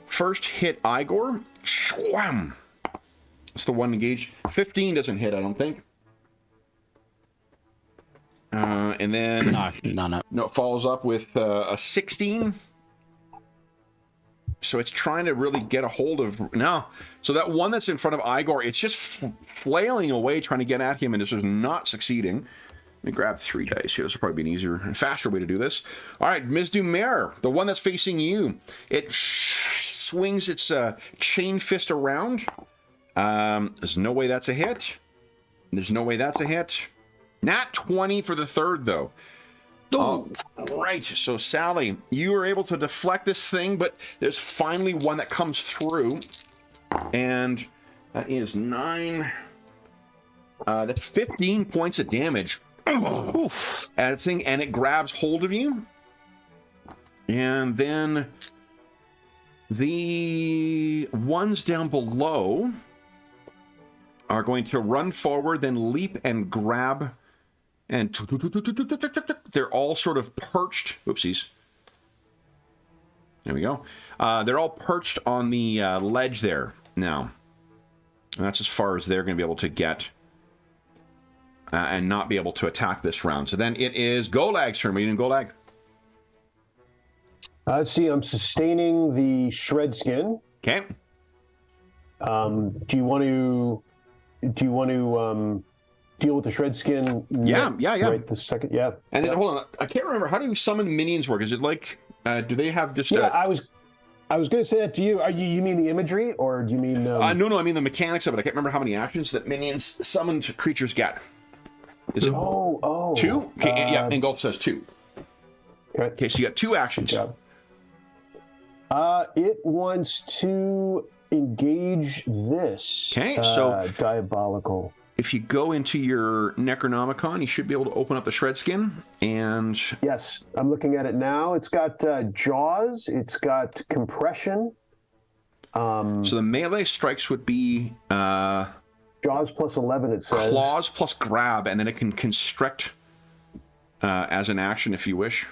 first hit Igor. Shwam! It's the one engaged. 15 doesn't hit, I don't think. And then... No, it follows up with a 16. So it's trying to really get a hold of... No. So that one that's in front of Igor, it's just flailing away, trying to get at him, and this is not succeeding. Let me grab 3 dice here. This will probably be an easier and faster way to do this. All right, Ms. Dumer, the one that's facing you. It swings its chain fist around. There's no way that's a hit. There's no way that's a hit. Nat 20 for the third, though. Oh, right. So, Sally, you are able to deflect this thing, but there's finally one that comes through. And that is 9. That's 15 points of damage. Oof. And it grabs hold of you. And then the ones down below are going to run forward, then leap and grab. And they're all sort of perched. Oopsies. There we go. They're all perched on the ledge there now. And that's as far as they're going to be able to get and not be able to attack this round. So then it is Golag's turn. What are you doing, Golag? Let's see. I'm sustaining the shred skin. Okay. Do you want to deal with the shred skin? Yeah. Right this second. Yeah. And then, hold on. I can't remember. How do summon minions work? Is it like, do they have just... Yeah, I was going to say that to you. You mean the imagery, or do you mean... No, I mean the mechanics of it. I can't remember how many actions that minions summoned creatures get. Is it 2? Okay, yeah, Engulf says 2. Okay, so you got 2 actions. Yeah. It wants to engage this. Okay, so... diabolical. If you go into your Necronomicon, you should be able to open up the shred skin, and... Yes, I'm looking at it now. It's got jaws, it's got compression. So the melee strikes would be... jaws plus 11, it says. Claws plus grab, and then it can constrict as an action if you wish.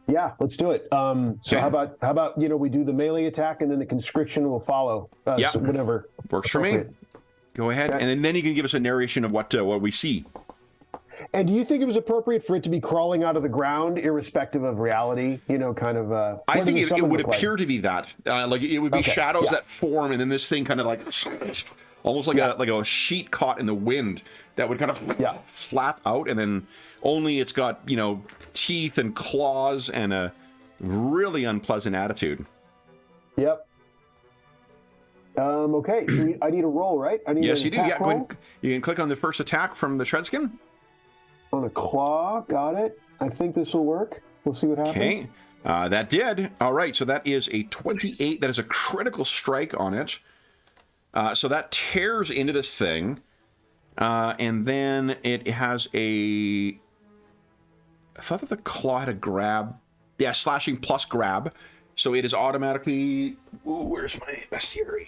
Yeah, let's do it. So how about we do the melee attack and then the constriction will follow. Yeah, so whatever works for me. Go ahead, okay. And then you can give us a narration of what we see. And do you think it was appropriate for it to be crawling out of the ground, irrespective of reality? Kind of. I think it would appear to be that, like it would be shadows that form, and then this thing kind of like almost like a sheet caught in the wind that would kind of flap out, and then only it's got teeth and claws and a really unpleasant attitude. Yep. Okay, so I need a roll, right? Yes, you do. Yeah, go ahead. You can click on the first attack from the Shredskin. On a claw, got it. I think this will work. We'll see what happens. Okay, that did. All right, so that is a 28. That is a critical strike on it. So that tears into this thing, and then it has a... I thought that the claw had a grab. Yeah, slashing plus grab. So it is automatically... Ooh, where's my bestiary?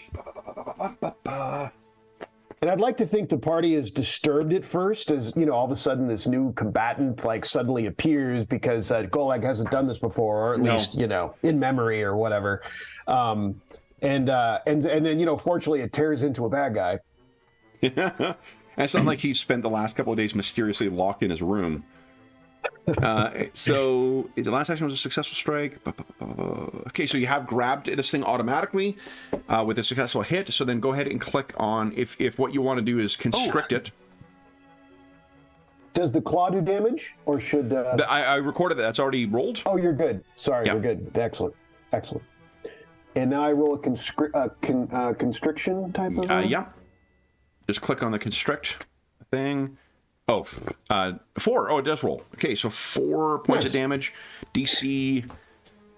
And I'd like to think the party is disturbed at first, as all of a sudden this new combatant suddenly appears because Golag hasn't done this before, or at least in memory or whatever. And then fortunately it tears into a bad guy. And it's not like he spent the last couple of days mysteriously locked in his room. So the last action was a successful strike. Okay, so you have grabbed this thing automatically with a successful hit. So then go ahead and click on if what you want to do is constrict it. Does the claw do damage, or should I recorded that? That's already rolled. Oh, you're good. Sorry, We're good. Excellent. And now I roll a constriction type of. Yeah. Just click on the constrict thing. Oh, 4. Oh, it does roll. Okay, so 4 points of damage. DC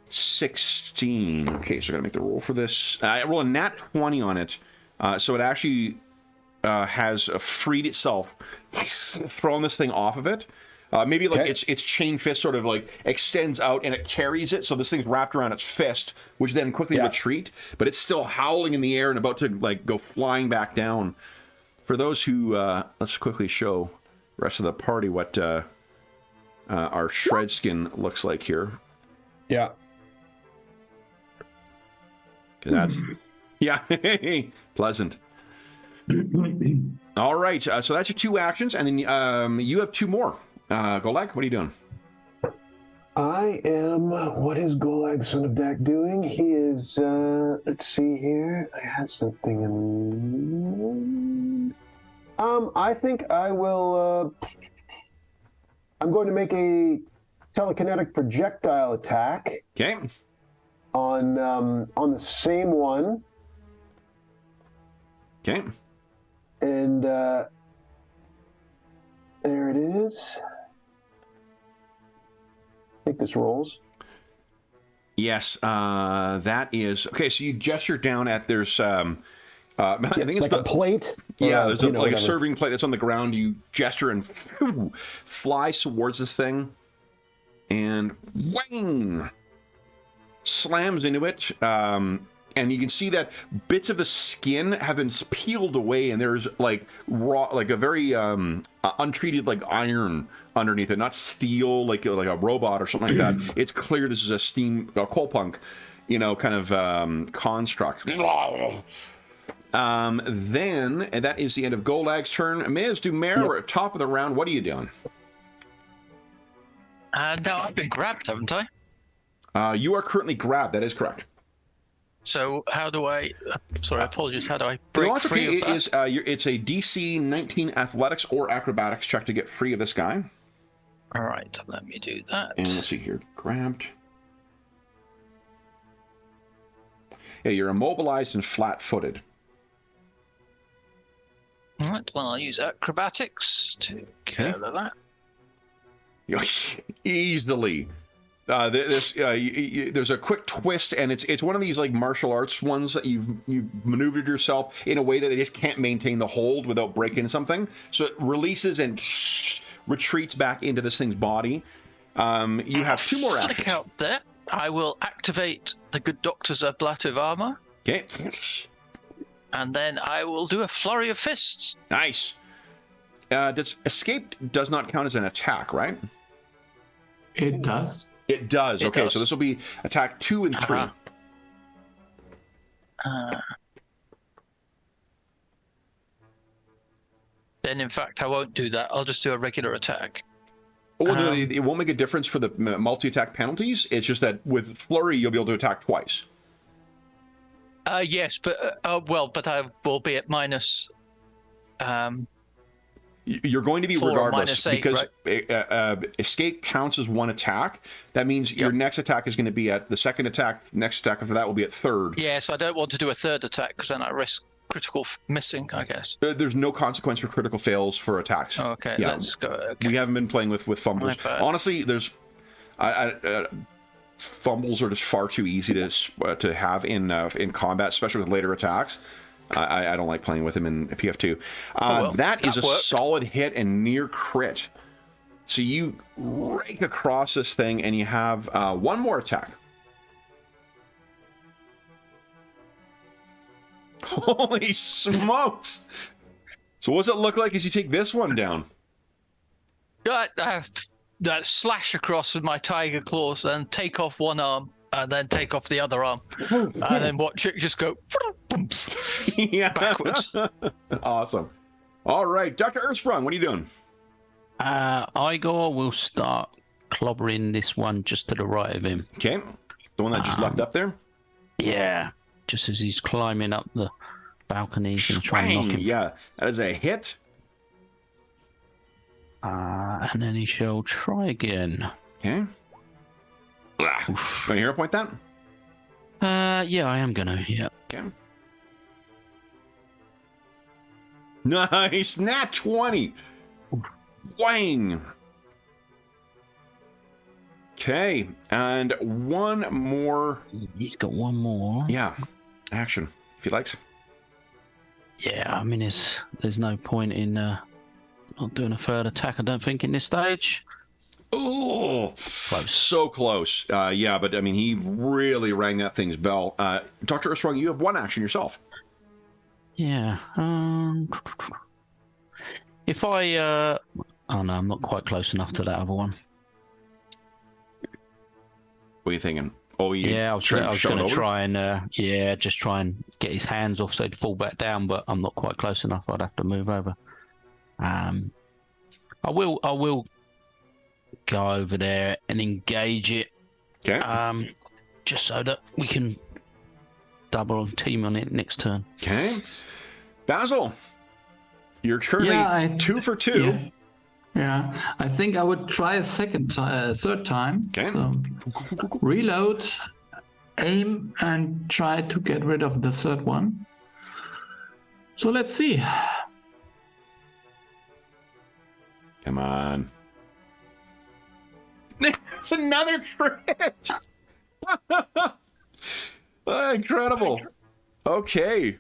16. Okay, so I gotta make the roll for this. I roll a nat 20 on it. So it actually has freed itself, thrown this thing off of it. Maybe like its chain fist sort of like extends out and it carries it. So this thing's wrapped around its fist, which then quickly retreat. But it's still howling in the air and about to go flying back down. For those who, let's quickly show rest of the party what our shred skin looks like here. Yeah. That's pleasant. All right, so that's your 2 actions, and then you have 2 more. Golag, what are you doing? I am. What is Golag, son of Dak, doing? He is. Let's see here. I had something in. I think I will. I'm going to make a telekinetic projectile attack. Okay. On the same one. Okay. And there it is. I think this rolls. Yes, that is okay. So you gesture down at there's. I think it's like a plate. Yeah, there's a serving plate that's on the ground. You gesture and fly towards this thing, and whang, slams into it. And you can see that bits of the skin have been peeled away, and there's like raw, like a very untreated like iron underneath it, not steel like a robot or something like that. It's clear this is a Coalpunk, kind of construct. Then and that is the end of Golag's turn. Ms. Dumer, we're at top of the round. What are you doing? No, I've been grabbed, haven't I? You are currently grabbed. That is correct. So how do I? Sorry, apologies. How do I break free of that? It's a DC 19 athletics or acrobatics check to get free of this guy. All right, let me do that. And let's see here. Grabbed. Yeah, you're immobilized and flat-footed. All right. Well, I'll use acrobatics to get out of that. Easily. There's a quick twist, and it's one of these like martial arts ones that you've maneuvered yourself in a way that they just can't maintain the hold without breaking something. So it releases and retreats back into this thing's body. You have 2 more actions. Flick out there. I will activate the good doctor's ablative armor. Okay. And then I will do a flurry of fists. Nice. Escape does not count as an attack, right? It does. It does. Okay, so this will be attack 2 and 3. Then, in fact, I won't do that. I'll just do a regular attack. Oh, no, it won't make a difference for the multi-attack penalties. It's just that with flurry, you'll be able to attack twice. Yes, but but I will be at minus. You're going to be 4 regardless 8, because right? Escape counts as 1 attack. That means your next attack is going to be at the 2nd attack. Next attack after that will be at 3rd. Yes, I don't want to do a 3rd attack because then I risk critical missing, I guess. There's no consequence for critical fails for attacks. Okay, let's go. Okay. We haven't been playing with fumbles. Honestly, there's fumbles are just far too easy to have in combat, especially with later attacks. I don't like playing with him in PF2. That is a solid hit and near crit. So you rake across this thing, and you have 1 more attack. Holy smokes! So what does it look like as you take this one down? That slash across with my tiger claws and take off 1 arm and then take off the other arm and then watch it just go backwards. Awesome. All right, Dr. Earthsprung, what are you doing? Igor will start clobbering this one just to the right of him. Okay, the one that just leapt up there? Yeah, just as he's climbing up the balconies and trying to knock him. Yeah, that is a hit. And then he shall try again. Okay. Gonna hero point that? Yeah, I am gonna. Yeah. Okay. Nice, nat 20. Wang. Okay, and 1 more. He's got 1 more. Yeah, action if he likes. Yeah, I mean, there's no point in not doing a 3rd attack. I don't think in this stage. Oh, close. So close. Yeah, but I mean, he really rang that thing's bell. Dr. Earthsprung, you have 1 action yourself. Yeah. If I... oh, no, I'm not quite close enough to that other one. What are you thinking? Oh, yeah, I was going to try and... just try and get his hands off so he'd fall back down, but I'm not quite close enough. I'd have to move over. I will go over there and engage it. Okay. Just so that we can double team on it next turn. Okay. Basil, you're currently 2 for 2. Yeah, I think I would try a 3rd time. Okay. So, reload, aim, and try to get rid of the 3rd one. So let's see. Come on. It's another crit. Incredible. Okay.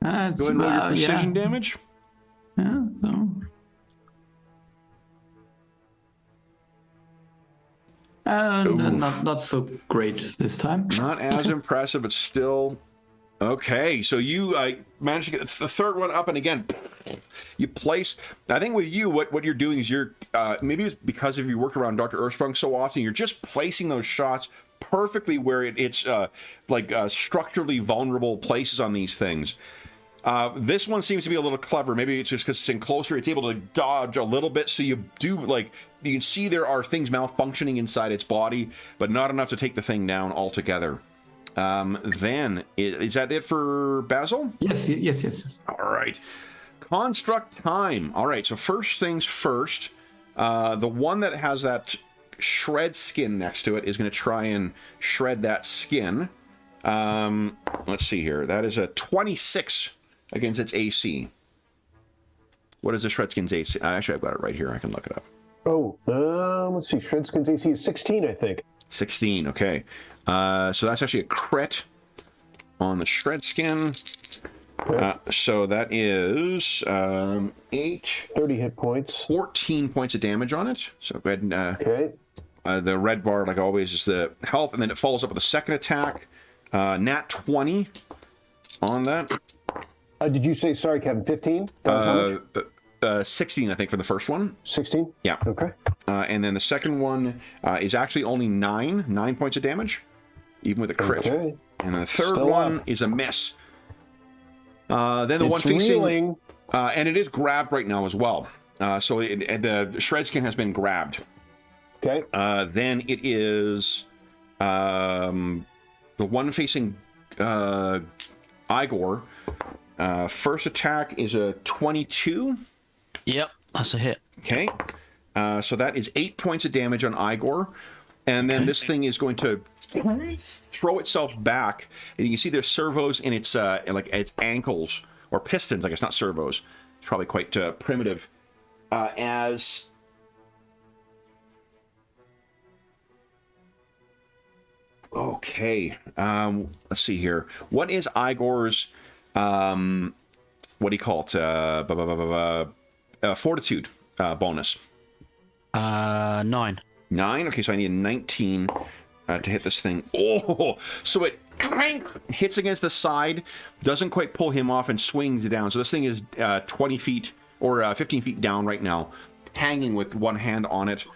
Go ahead and roll your precision damage. Yeah, so. Not so great this time. Not as impressive, but still Okay, so you managed to get the third one up, and again, you place. I think with you, what you're doing is you're maybe it's because if you worked around Dr. Earthsprung so often, you're just placing those shots perfectly where it's structurally vulnerable places on these things. This one seems to be a little clever. Maybe it's just because it's in closer, it's able to dodge a little bit. So you do you can see there are things malfunctioning inside its body, but not enough to take the thing down altogether. Then is that it for Basil? Yes. All right. Construct time. All right. So first things first, the one that has that shred skin next to it is going to try and shred that skin. Let's see here. That is a 26 against its AC. What is the shred skin's AC? Actually, I've got it right here. I can look it up. Oh, let's see. Shred skin's AC is 16, I think. 16. Okay. So that's actually a crit on the shred skin. Okay. So that is 8, 30 hit points. 14 points of damage on it. So go ahead and Okay. the red bar, like always, is the health, and then it follows up with a second attack. Nat 20 on that. Did you say, sorry, Kevin, 15? That was how much? 16, I think, for the first one. 16? Yeah. Okay. And then the second one is actually only 9 points of damage, even with a crit. Okay. And then the third Still one up. is a miss. Then the one It's facing, reeling. and it is grabbed right now as well. So the shred skin has been grabbed. Okay. Then it is the one facing Igor. First attack is a 22. Yep, that's a hit. Okay. So that is 8 points of damage on Igor. And then this thing is going to throw itself back. And you can see there's servos in its its ankles, or pistons, I guess, not servos. It's probably quite primitive. As okay, let's see here. What is Igor's what do you call it? Fortitude bonus. 9. 9. Okay, so I need a 19 to hit this thing. Oh, so it hits against the side, doesn't quite pull him off, and swings down. So this thing is 20 feet or 15 feet down right now, hanging with one hand on it.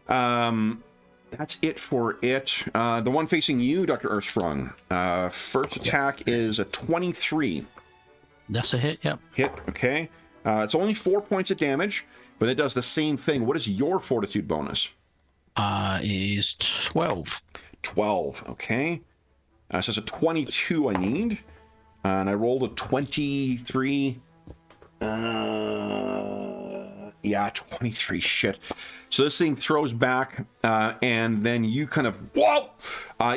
That's it for it. The one facing you, Dr. Earthsprung. First attack is a 23. That's a hit, yep. Hit, okay. It's only 4 points of damage, but it does the same thing. What is your fortitude bonus? Is 12. 12, okay. So it's a 22 I need. And I rolled a 23. Yeah, 23, shit. So this thing throws back, and then you kind of, whoa!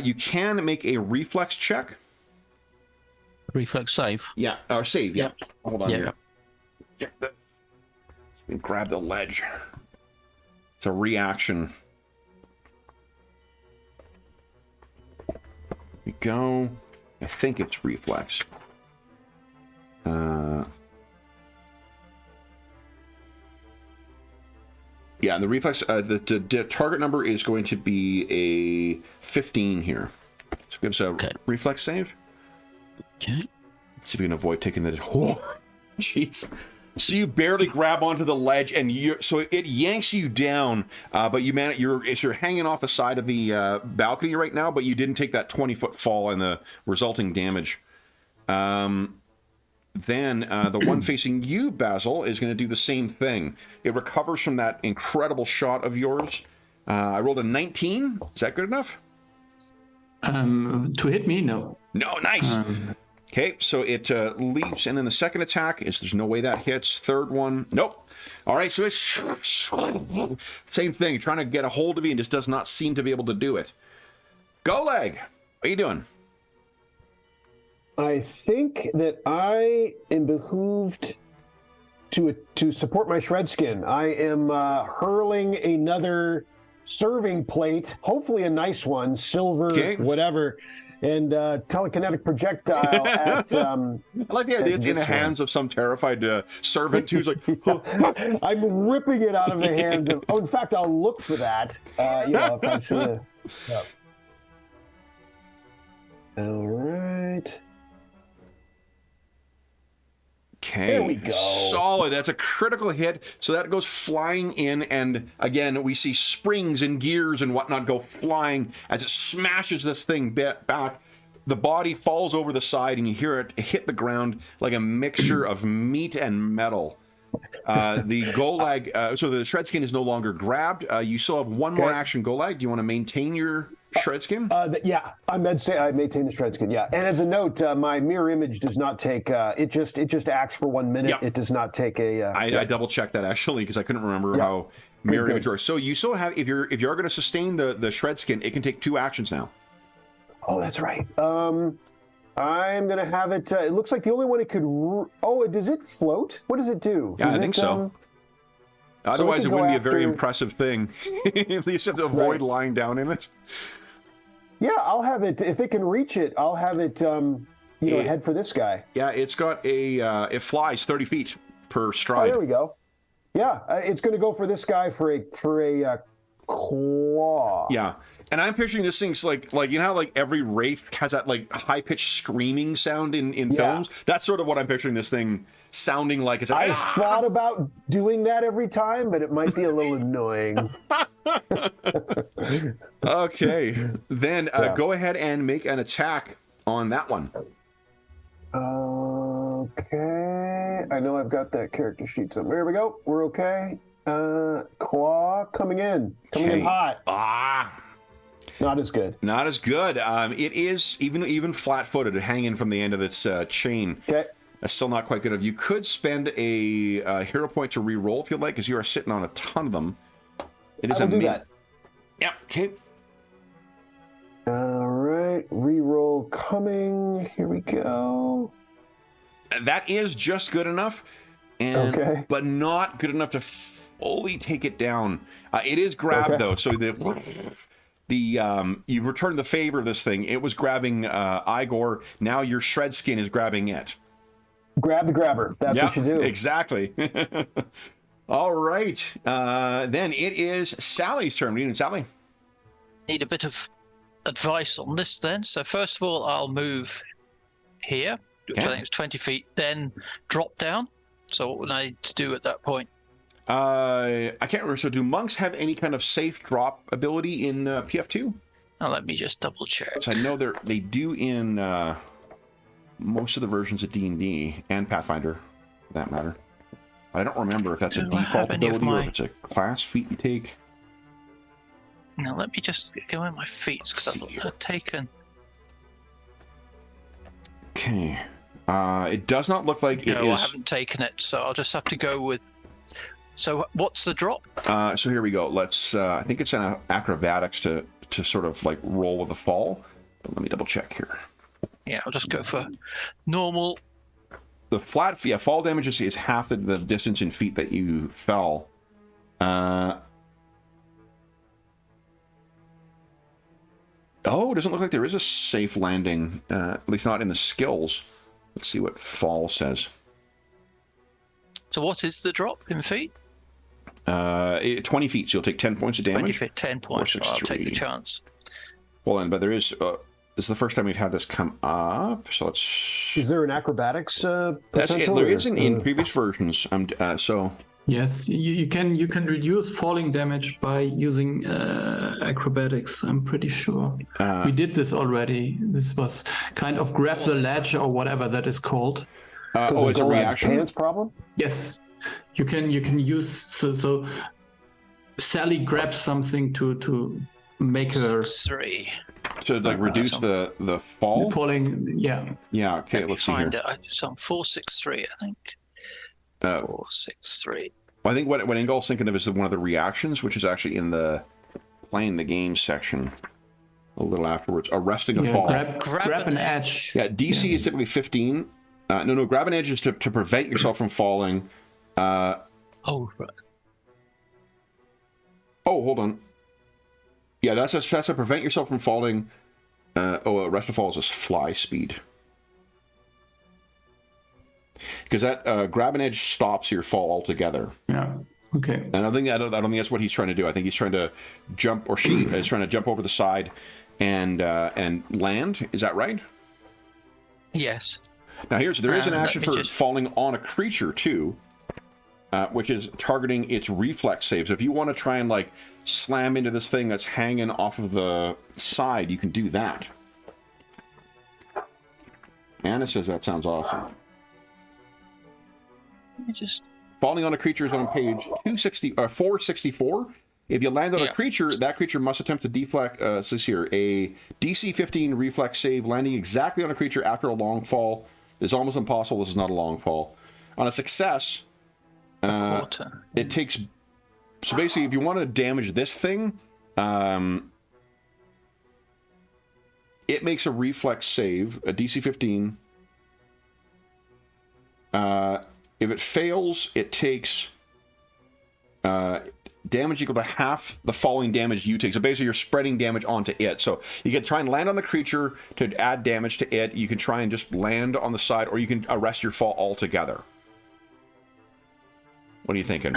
You can make a reflex check. Reflex save? Yeah, or save, yeah. Yep. Hold on. Yeah. Check that. Grab the ledge. It's a reaction. Here we go. I think it's reflex. Yeah, and the reflex, the target number is going to be a 15 here. So give us a reflex save. Okay. See if we can avoid taking the. Oh, jeez. So you barely grab onto the ledge, and so it yanks you down. But you're hanging off the side of the balcony right now, but you didn't take that 20-foot fall and the resulting damage. Then the one facing you, Basil, is going to do the same thing. It recovers from that incredible shot of yours. I rolled a 19. Is that good enough? To hit me, no. No, nice. Okay, so it leaps, and then the second attack is there's no way that hits. Third one, nope. All right, so it's same thing, trying to get a hold of you and just does not seem to be able to do it. Goleg, what are you doing? I think that I am behooved to support my shred skin. I am hurling another serving plate, hopefully a nice one, silver, whatever, and telekinetic projectile at. I like the idea it's in the hands of some terrified servant who's like, oh. I'm ripping it out of the hands of. Oh, in fact, I'll look for that. If I see. All right. Okay, There we go. Solid. That's a critical hit. So that goes flying in, and again, we see springs and gears and whatnot go flying as it smashes this thing back. The body falls over the side, and you hear it hit the ground like a mixture of meat and metal. The Golag, so the shred skin is no longer grabbed. You still have one more action, Golag. Do you want to maintain your shred skin? Yeah, I maintain the shred skin. Yeah, and as a note, my mirror image does not take. It just acts for 1 minute. Yep. It does not take a. I double checked that actually because I couldn't remember how mirror image works. So you still have, if you're going to sustain the shred skin, it can take 2 actions now. Oh, that's right. I'm gonna have it. It looks like the only one it could. Does it float? What does it do? Yeah, I think so. Otherwise, it wouldn't be a very impressive thing. At least you have to avoid lying down in it. Yeah, I'll have it. If it can reach it, I'll have it. Head for this guy. Yeah, it's got a. It flies 30 feet per stride. Oh, there we go. Yeah, it's going to go for this guy for a claw. Yeah. And I'm picturing this thing's like you know how like every wraith has that like high pitched screaming sound in films. That's sort of what I'm picturing this thing sounding like. It's like, I thought about doing that every time, but it might be a little annoying. Okay, then go ahead and make an attack on that one. Okay, I know I've got that character sheet somewhere. Here we go. We're okay. Claw coming in hot. Not as good. Not as good. It is even flat-footed, hanging from the end of its chain. Okay. That's still not quite good enough. You could spend a hero point to re-roll if you'd like, because you are sitting on a ton of them. It is I will do that. Yeah. Okay. All right. Re-roll coming. Here we go. That is just good enough, but not good enough to fully take it down. It is grabbed though, so you return the favor of this thing. It was grabbing Igor. Now your shred skin is grabbing it. Grab the grabber. That's what you do. Exactly. All right. Then it is Sally's turn. What do you need, Sally? Need a bit of advice on this then. So first of all, I'll move here, which I think is 20 feet, then drop down. So what would I need to do at that point? I can't remember. So do monks have any kind of safe drop ability in PF2? Now let me just double check. So I know they do in most of the versions of D&D and Pathfinder, for that matter. But I don't remember if that's a default ability or if it's a class feat you take. Now let me just go in my feats because I've taken. Okay. It does not look like it is. I haven't taken it, so I'll just have to go with. So what's the drop? So here we go. Let's. I think it's an acrobatics to sort of like roll with a fall. But let me double check here. Yeah, I'll just go for normal. The flat fall damage is half the distance in feet that you fell. It doesn't look like there is a safe landing. At least not in the skills. Let's see what fall says. So what is the drop in feet? 20 feet, so you'll take 10 points of damage. 20 feet, 10 points. I'll take the chance. Well, then, but there is. This is the first time we've had this come up, so let's. Is there an acrobatics potential? There is in previous versions. So. Yes, you can reduce falling damage by using acrobatics. I'm pretty sure we did this already. This was kind of grab the ledge or whatever that is called. It's a reaction. Pants problem. Yes, you can use so Sally grabs something to make her 3. To like reduce the fall. The falling, yeah. Yeah. Okay. Let's see here. So I'm 463, I think. 463. Well, I think what Ingolf's thinking of is one of the reactions, which is actually in the playing the game section a little afterwards. Arresting a fall. Grab an edge. Yeah, DC is typically 15. No, grab an edge is to prevent yourself from falling. Right. Hold on. Yeah, that's to prevent yourself from falling. Arrest a fall is a fly speed. Because that grab an edge stops your fall altogether. Yeah. Okay. And I don't think that's what he's trying to do. I think he's trying to jump, or she is trying to jump over the side and land. Is that right? Yes. Now there is an action let me for falling on a creature too, which is targeting its reflex save. So if you want to try and like slam into this thing that's hanging off of the side, you can do that. Anna says that sounds awesome. Let me just... Falling on a creature is on page 464. If you land on a creature, that creature must attempt to deflect, says here, a DC 15 reflex save. Landing exactly on a creature after a long fall is almost impossible. This is not a long fall. On a success, it takes... So basically, if you want to damage this thing, it makes a reflex save, a DC 15. If it fails, it takes damage equal to half the falling damage you take. So basically, you're spreading damage onto it. So you can try and land on the creature to add damage to it. You can try and just land on the side, or you can arrest your fall altogether. What are you thinking?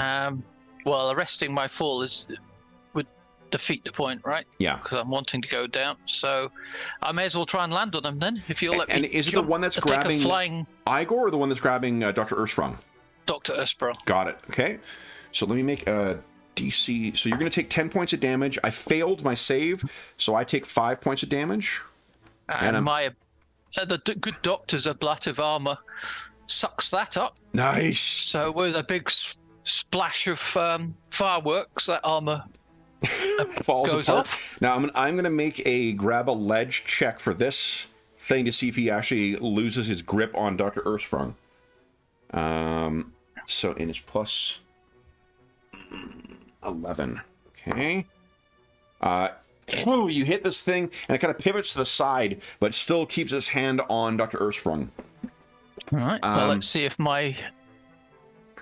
Well, arresting my fall would defeat the point, right? Yeah. Because I'm wanting to go down. So I may as well try and land on them then, if you'll let me. And is it the one that's grabbing Igor or the one that's grabbing Dr. Ursprung? Dr. Ursprung. Got it. Okay. So let me make a DC. So you're going to take 10 points of damage. I failed my save, so I take 5 points of damage. And the good doctor's ablative armor sucks that up. Nice. So with a big splash of fireworks, that armor falls goes apart. off. Now I'm going to make a grab a ledge check for this thing to see if he actually loses his grip on Dr. Ursprung. So in his plus 11. Okay. You hit this thing, and it kind of pivots to the side, but still keeps its hand on Dr. Ursprung. All right. Well, let's see if my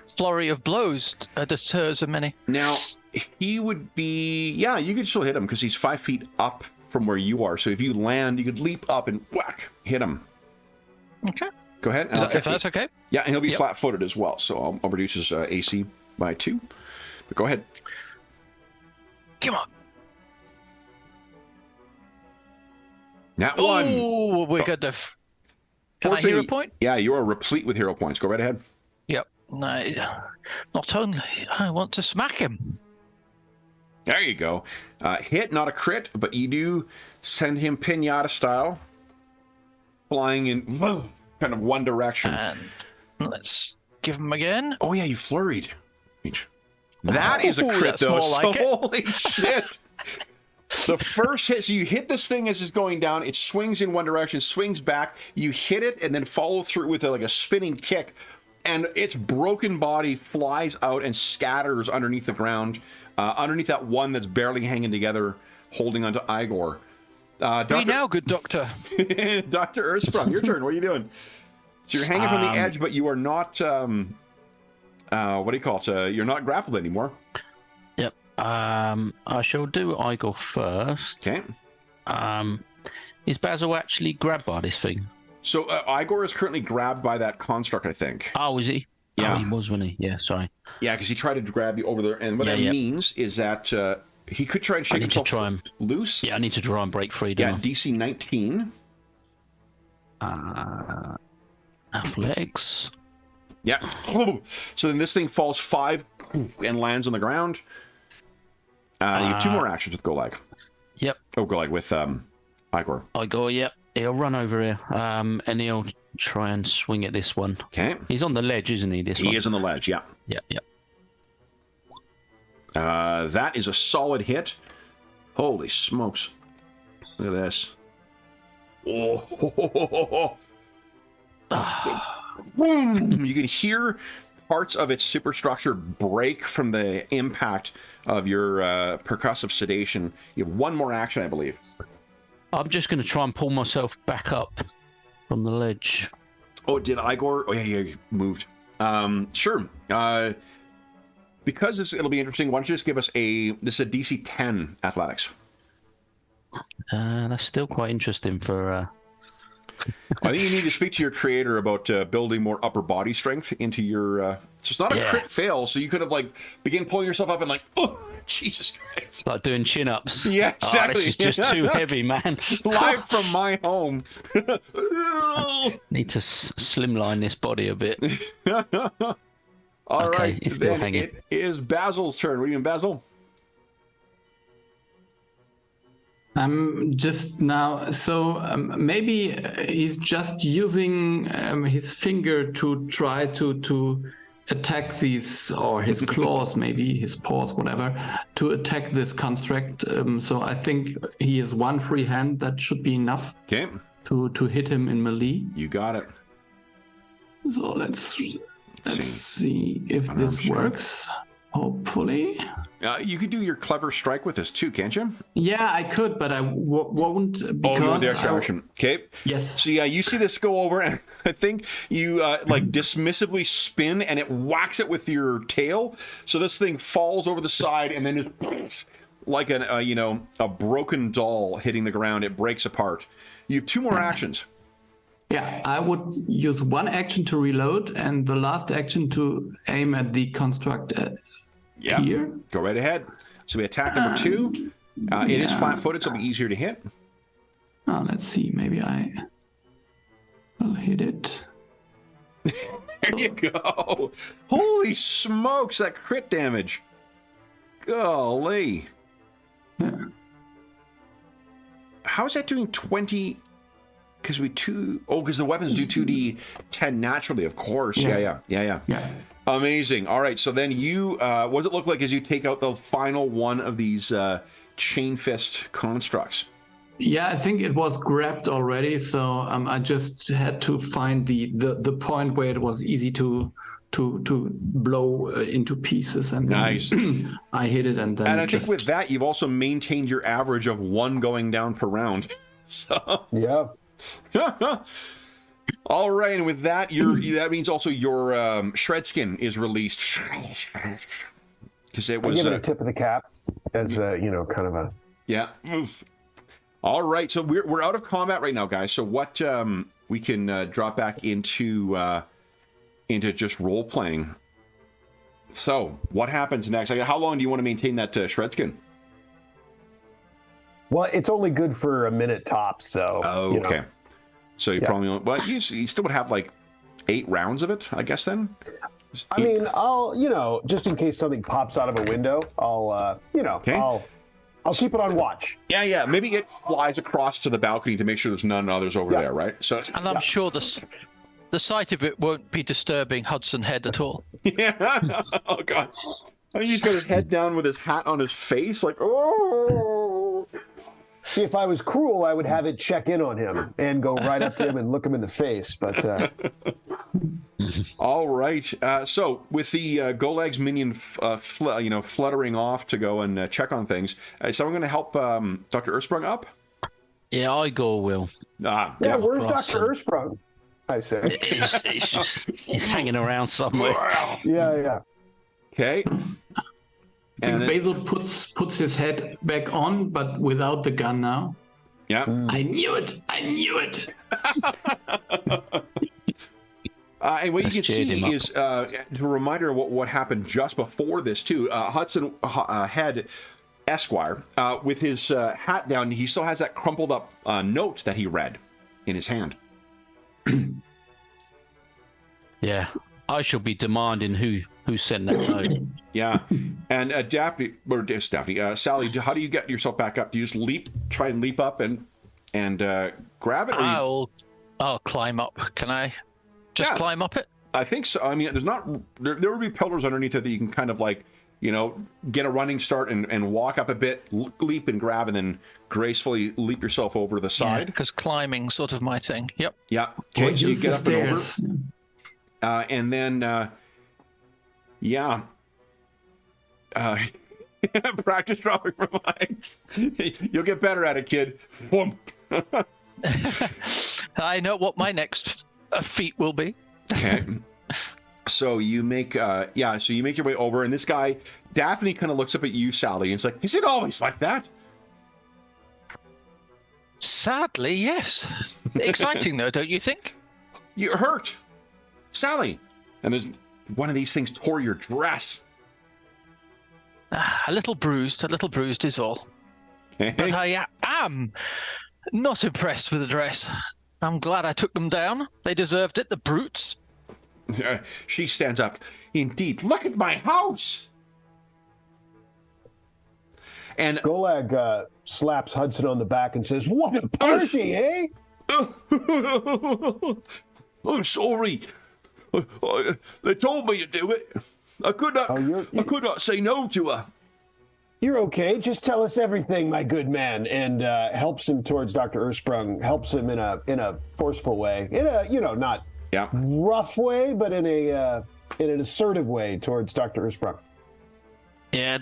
flurry of blows deters him any. Now, he would be... Yeah, you could still hit him, because he's 5 feet up from where you are. So if you land, you could leap up and whack, hit him. Okay. Go ahead. If that's okay. Yeah, and he'll be flat-footed as well, so I'll reduce his AC by 2. But go ahead. Come on. Nat 1. Oh, we're good. Can I hero point? Yeah, you are replete with hero points. Go right ahead. Yep. No, not only I want to smack him. There you go. Hit, not a crit, but you do send him pinata style, flying in kind of one direction. And let's give him again. Oh yeah, you flurried. That is a crit though. Like holy shit. The first hit, so you hit this thing as it's going down, it swings in one direction, swings back, you hit it, and then follow through with like a spinning kick, and its broken body flies out and scatters underneath the ground, underneath that one that's barely hanging together, holding onto Igor. Be now, good doctor. Dr. Ursprung, your turn. What are you doing? So you're hanging from the edge, but you are not, what do you call it? You're not grappled anymore. Yep. I shall do Igor first. Okay. Is Basil actually grabbed by this thing? So Igor is currently grabbed by that construct, I think. Oh, is he? Yeah. Oh, he was, wasn't he? Yeah, sorry. Yeah, because he tried to grab you over there. And what that means is that he could try and shake himself loose. Yeah, I need to try and break free. Yeah, DC 19. Athletics. Yeah. So then this thing falls 5 and lands on the ground. You have 2 more actions with Golag. Yep. Oh, Golag with Igor. Igor, yep. He'll run over here, and he'll try and swing at this one. Okay. He's on the ledge, isn't he? He is on the ledge, yeah. Yep, yep. That is a solid hit. Holy smokes. Look at this. Oh. Boom. You can hear parts of its superstructure break from the impact of your percussive sedation. You have 1 more action, I believe. I'm just going to try and pull myself back up from the ledge. Oh, did Igor? Oh, yeah, you moved. Sure. Because it'll be interesting, why don't you just give us this is a DC 10 athletics. That's still quite interesting for... I think you need to speak to your creator about building more upper body strength into your. So it's not a crit fail, so you could have like begin pulling yourself up and like, oh, Jesus Christ! It's like doing chin-ups. Yeah, exactly. Oh, this is just too heavy, man. Live from my home. Need to slimline this body a bit. All Okay, right, it's still then hanging. it is Basil's turn. What are you doing, Basil? I'm just now. So maybe he's just using his finger to try to attack these, or his claws, maybe his paws, whatever, to attack this construct. So I think he has one free hand. That should be enough Okay, to hit him in melee. you got it. So let's see if this works. Hopefully. You could do your clever strike with this too, can't you? Yeah, I could, but I won't because you want the extra action. Okay. Yes. So yeah, you see this go over, and I think you like dismissively spin, and it whacks it with your tail. So this thing falls over the side, and then just like a broken doll hitting the ground. It breaks apart. You have 2 more actions. Yeah, I would use one action to reload and the last action to aim at the construct here. Go right ahead. So we attack number 2. It is flat-footed, so it'll be easier to hit. Oh, let's see. Maybe I'll hit it. There you go. Holy smokes, that crit damage. Golly. Yeah. How's that doing 20? Because because the weapons do 2d10 naturally, of course. Yeah. Amazing. All right, so then you, what does it look like as you take out the final one of these chain fist constructs? Yeah, I think it was grabbed already, so I just had to find the point where it was easy to blow into pieces, and nice. I hit it, and then. And I think with that, you've also maintained your average of 1 going down per round. So Yeah. all right, and with that, that means also your shred skin is released because it I was give it a tip of the cap as kind of a. Yeah. Oof. All right, so we're out of combat right now, guys. So what we can drop back into just role playing. So what happens next? How long do you want to maintain that shred skin? Well, it's only good for a minute tops, so. Oh, okay. So you probably you still would have like 8 rounds of it, I guess. Then. I mean, I'll just in case something pops out of a window, I'll I'll keep it on watch. Yeah. Maybe it flies across to the balcony to make sure there's none others over there, right? So. And I'm sure the sight of it won't be disturbing Hudson Head at all. Yeah. Oh God. I think he's got his head down with his hat on his face, like oh. See, if I was cruel, I would have it check in on him and go right up to him and look him in the face. But all right. So with the Golag's minion, fluttering off to go and check on things, is someone going to help Dr. Ursprung up? Yeah, Igor will. yeah, where's Dr. Ursprung? I say. He's hanging around somewhere. Yeah. Okay. And Basil puts his head back on, but without the gun now. Yeah. I knew it. And what you can see is a reminder of what happened just before this too. Hudson Head Esquire, with his hat down, he still has that crumpled up note that he read in his hand. Yeah, I shall be demanding who sent that note. Yeah, and Sally, how do you get yourself back up? Do you just try and leap up and grab it? Or I'll climb up. Can I just climb up it? I think so. I mean, there would be pillars underneath it that you can kind of like, get a running start and walk up a bit, leap and grab, and then gracefully leap yourself over the side. Because climbing's sort of my thing. Yep. Yeah. Okay, so you get up and over. And then, practice dropping from heights. You'll get better at it, kid. I know what my next feat will be. Okay. So you make so you make your way over, and this guy, Daphne, kind of looks up at you, Sally, and it's like, is it always like that? Sadly, yes. Exciting, though, don't you think? You're hurt, Sally. And there's one of these things tore your dress. A little bruised is all. But I am not impressed with the dress. I'm glad I took them down. They deserved it, the brutes. She stands up. Indeed, look at my house. And Golag slaps Hudson on the back and says, "What a party, eh?" I'm sorry. They told me to do it. I could not say no to her. You're okay. Just tell us everything, my good man. And helps him towards Dr. Ursprung. Helps him in a forceful way, in a not rough way, but in an assertive way towards Dr. Ursprung. Yeah,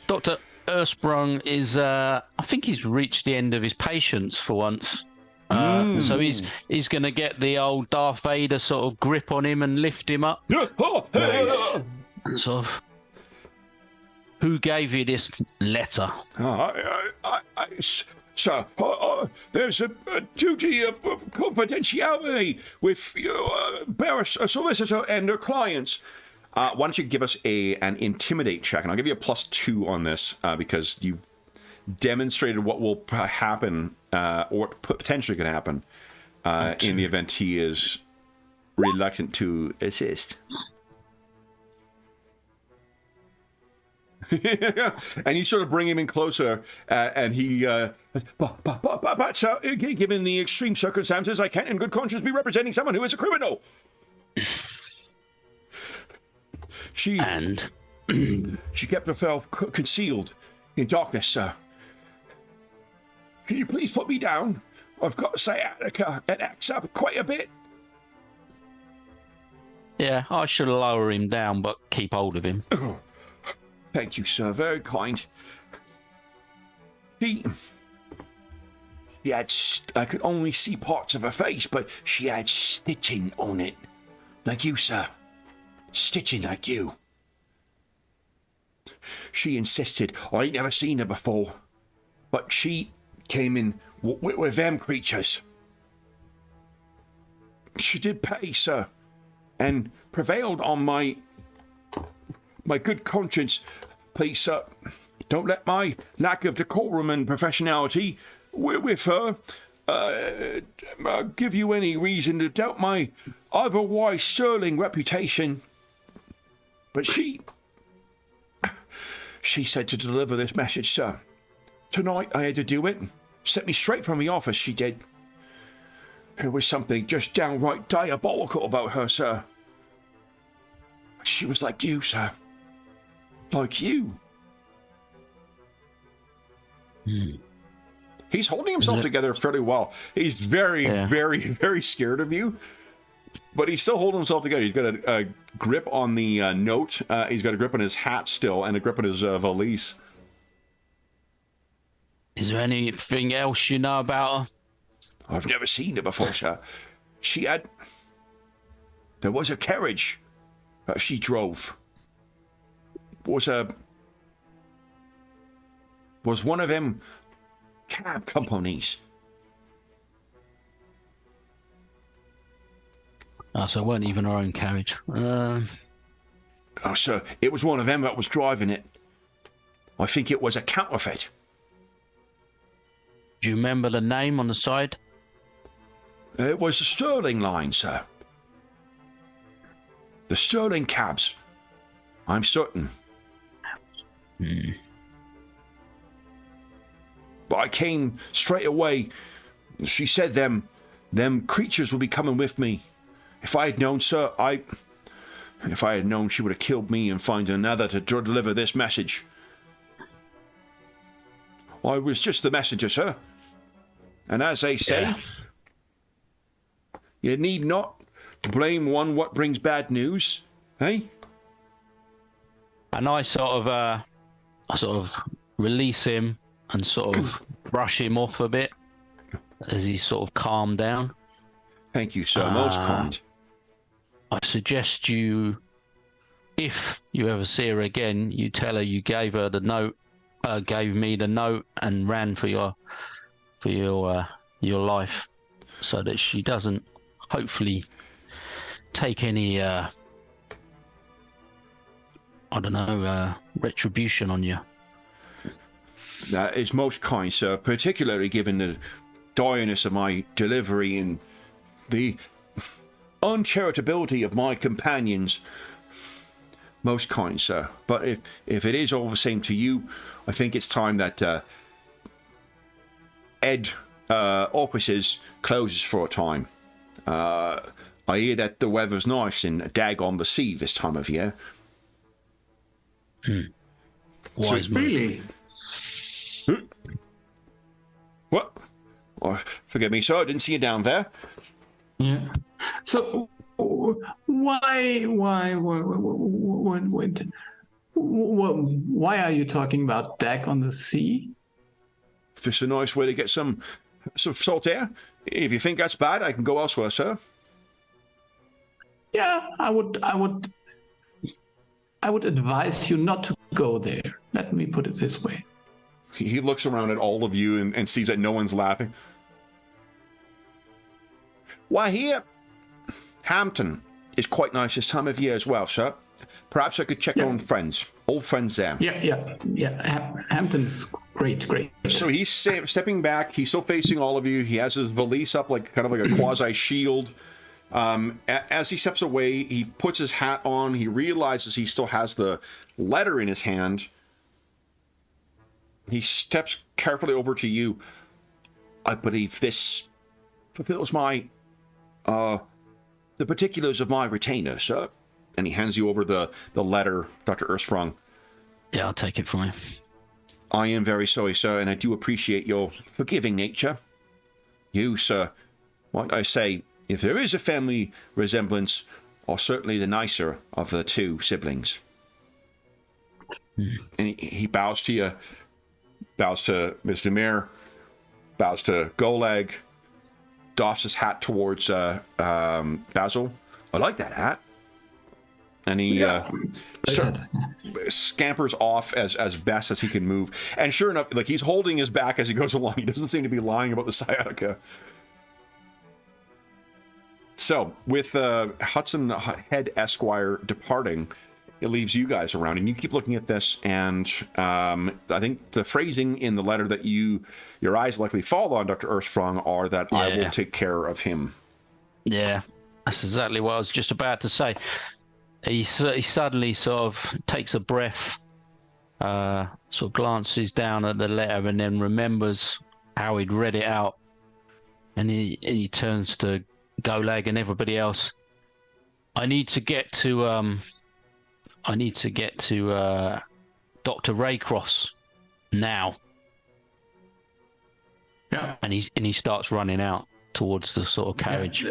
Dr. Ursprung is. I think he's reached the end of his patience for once. So he's going to get the old Darth Vader sort of grip on him and lift him up. Nice. And sort of. Who gave you this letter? Sir, there's a duty of confidentiality with a solicitor and their clients. Why don't you give us an intimidate check, and I'll give you a +2 on this because you've demonstrated what will happen, or what potentially could happen in the event he is reluctant to assist. And you sort of bring him in closer, and he, but sir, given the extreme circumstances, I can't in good conscience be representing someone who is a criminal. She kept herself concealed in darkness, sir. Can you please put me down? I've got sciatica. It acts up quite a bit. Yeah, I should lower him down, but keep hold of him. Thank you, sir. Very kind. She had... I could only see parts of her face, but she had stitching on it. Like you, sir. Stitching like you. She insisted. I ain't never seen her before. But she came in with them creatures. She did pay, sir. And prevailed on my good conscience. Please, sir, don't let my lack of decorum and professionality with her give you any reason to doubt my otherwise sterling reputation. But she said to deliver this message, sir. Tonight I had to do it. Set me straight from the office, she did. There was something just downright diabolical about her, sir. She was like you, sir. Like you. He's holding himself together fairly well. He's very, very scared of you. But he's still holding himself together. He's got a grip on the note. He's got a grip on his hat still and a grip on his valise. Is there anything else you know about her? I've never seen her before, sir. There was a carriage that she drove. Was one of them cab companies. Oh, so it weren't even our own carriage. Oh, sir, it was one of them that was driving it. I think it was a counterfeit. Do you remember the name on the side? It was the Sterling line, sir. The Sterling cabs. I'm certain. But I came straight away. She said them creatures would be coming with me. If I had known, sir, if I had known, she would have killed me and find another to deliver this message. I was just the messenger, sir. And as they say, you need not blame one what brings bad news, eh? And I sort of release him and sort of brush him off a bit as he sort of calmed down. Thank you, sir. Most kind. I suggest you, if you ever see her again, you tell her you gave her the note, gave me the note, and ran for your life. so that she doesn't hopefully take any retribution on you. That is most kind, sir, particularly given the direness of my delivery and the uncharitability of my companions. Most kind, sir. But if it is all the same to you, I think it's time that Ed offices closes for a time. I hear that the weather's nice in Dag-on-the-Sea this time of year. Wise move. Really? What? Oh, forgive me, sir. I didn't see you down there. Yeah. So why are you talking about Dag-on-the-Sea? Just a nice way to get some salt air. If you think that's bad, I can go elsewhere, sir. Yeah, I would advise you not to go there. Let me put it this way. He looks around at all of you and sees that no one's laughing. Why, here, Hampton is quite nice this time of year as well, sir. Perhaps I could check on friends, old friends there. Yeah. Hampton's great. So he's stepping back. He's still facing all of you. He has his valise up like kind of like a quasi shield. As he steps away, he puts his hat on. He realizes he still has the letter in his hand. He steps carefully over to you. I believe this fulfills my the particulars of my retainer, sir. And he hands you over the letter, Dr. Ersprung. Yeah, I'll take it from you. I am very sorry, sir, and I do appreciate your forgiving nature. You, sir, what I say, if there is a family resemblance, are certainly the nicer of the two siblings. And he bows to you, bows to Mr. Mir, bows to Golag, doffs his hat towards Basil. I like that hat. And he scampers off as best as he can move. And sure enough, like he's holding his back as he goes along. He doesn't seem to be lying about the sciatica. So, with Hudson Head Esquire departing, it leaves you guys around. And you keep looking at this, and I think the phrasing in the letter that your eyes likely fall on, Dr. Ersprung, are that I will take care of him. Yeah, that's exactly what I was just about to say. He suddenly sort of takes a breath, sort of glances down at the letter, and then remembers how he'd read it out. And he turns to Golag and everybody else. I need to get to Dr. Raycross now. Yeah. And he starts running out towards the sort of carriage.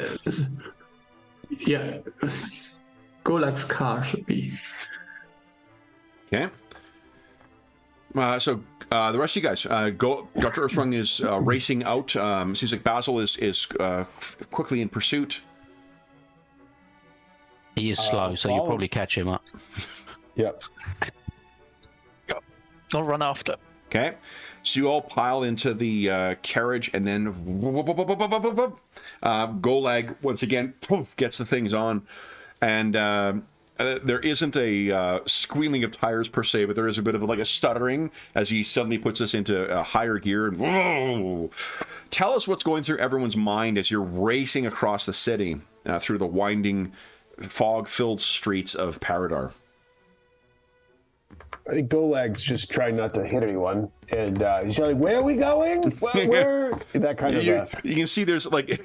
Yeah. Golag's car should be. Okay. So the rest of you guys, Dr. Ersprung is racing out. Seems like Basil is quickly in pursuit. He is slow, so you'll probably catch him up. Yep. I'll run after. Okay. So you all pile into the carriage, and then Golag once again gets the things on. And there isn't a squealing of tires per se, but there is a bit of like a stuttering as he suddenly puts us into a higher gear. And whoa! Tell us what's going through everyone's mind as you're racing across the city through the winding, fog-filled streets of Paridar. I think Golag's just trying not to hit anyone, and he's yelling, "Where are we going? Where?" That kind of. You can see there's like.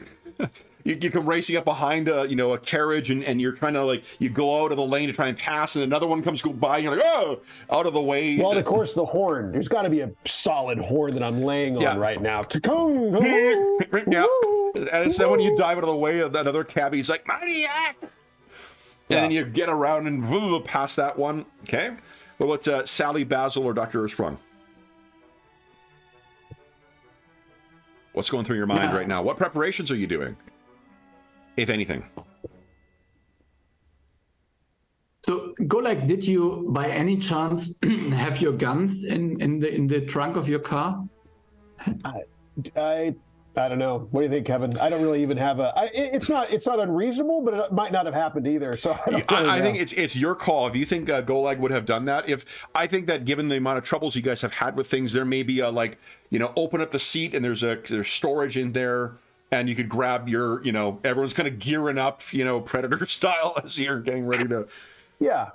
You come racing up behind a carriage, and you're trying to like you go out of the lane to try and pass, and another one comes by, and you're like, oh, out of the way. Well, of course, the horn. There's got to be a solid horn that I'm laying on right now. Yeah. And so when you dive out of the way of another cabbie's like maniac, and then you get around and past that one. Okay. What about Sally, Basil, or Dr. Ersprung? What's going through your mind right now? What preparations are you doing, if anything? So, Golag, did you by any chance have your guns in the trunk of your car? I I don't know. What do you think, Kevin? I don't really even have it's not unreasonable, but it might not have happened either. So I think it's your call. If you think Golag would have done that, I think that given the amount of troubles you guys have had with things, there may be a open up the seat and there's storage in there, and you could grab your everyone's kind of gearing up Predator style as you're getting ready to. Yeah.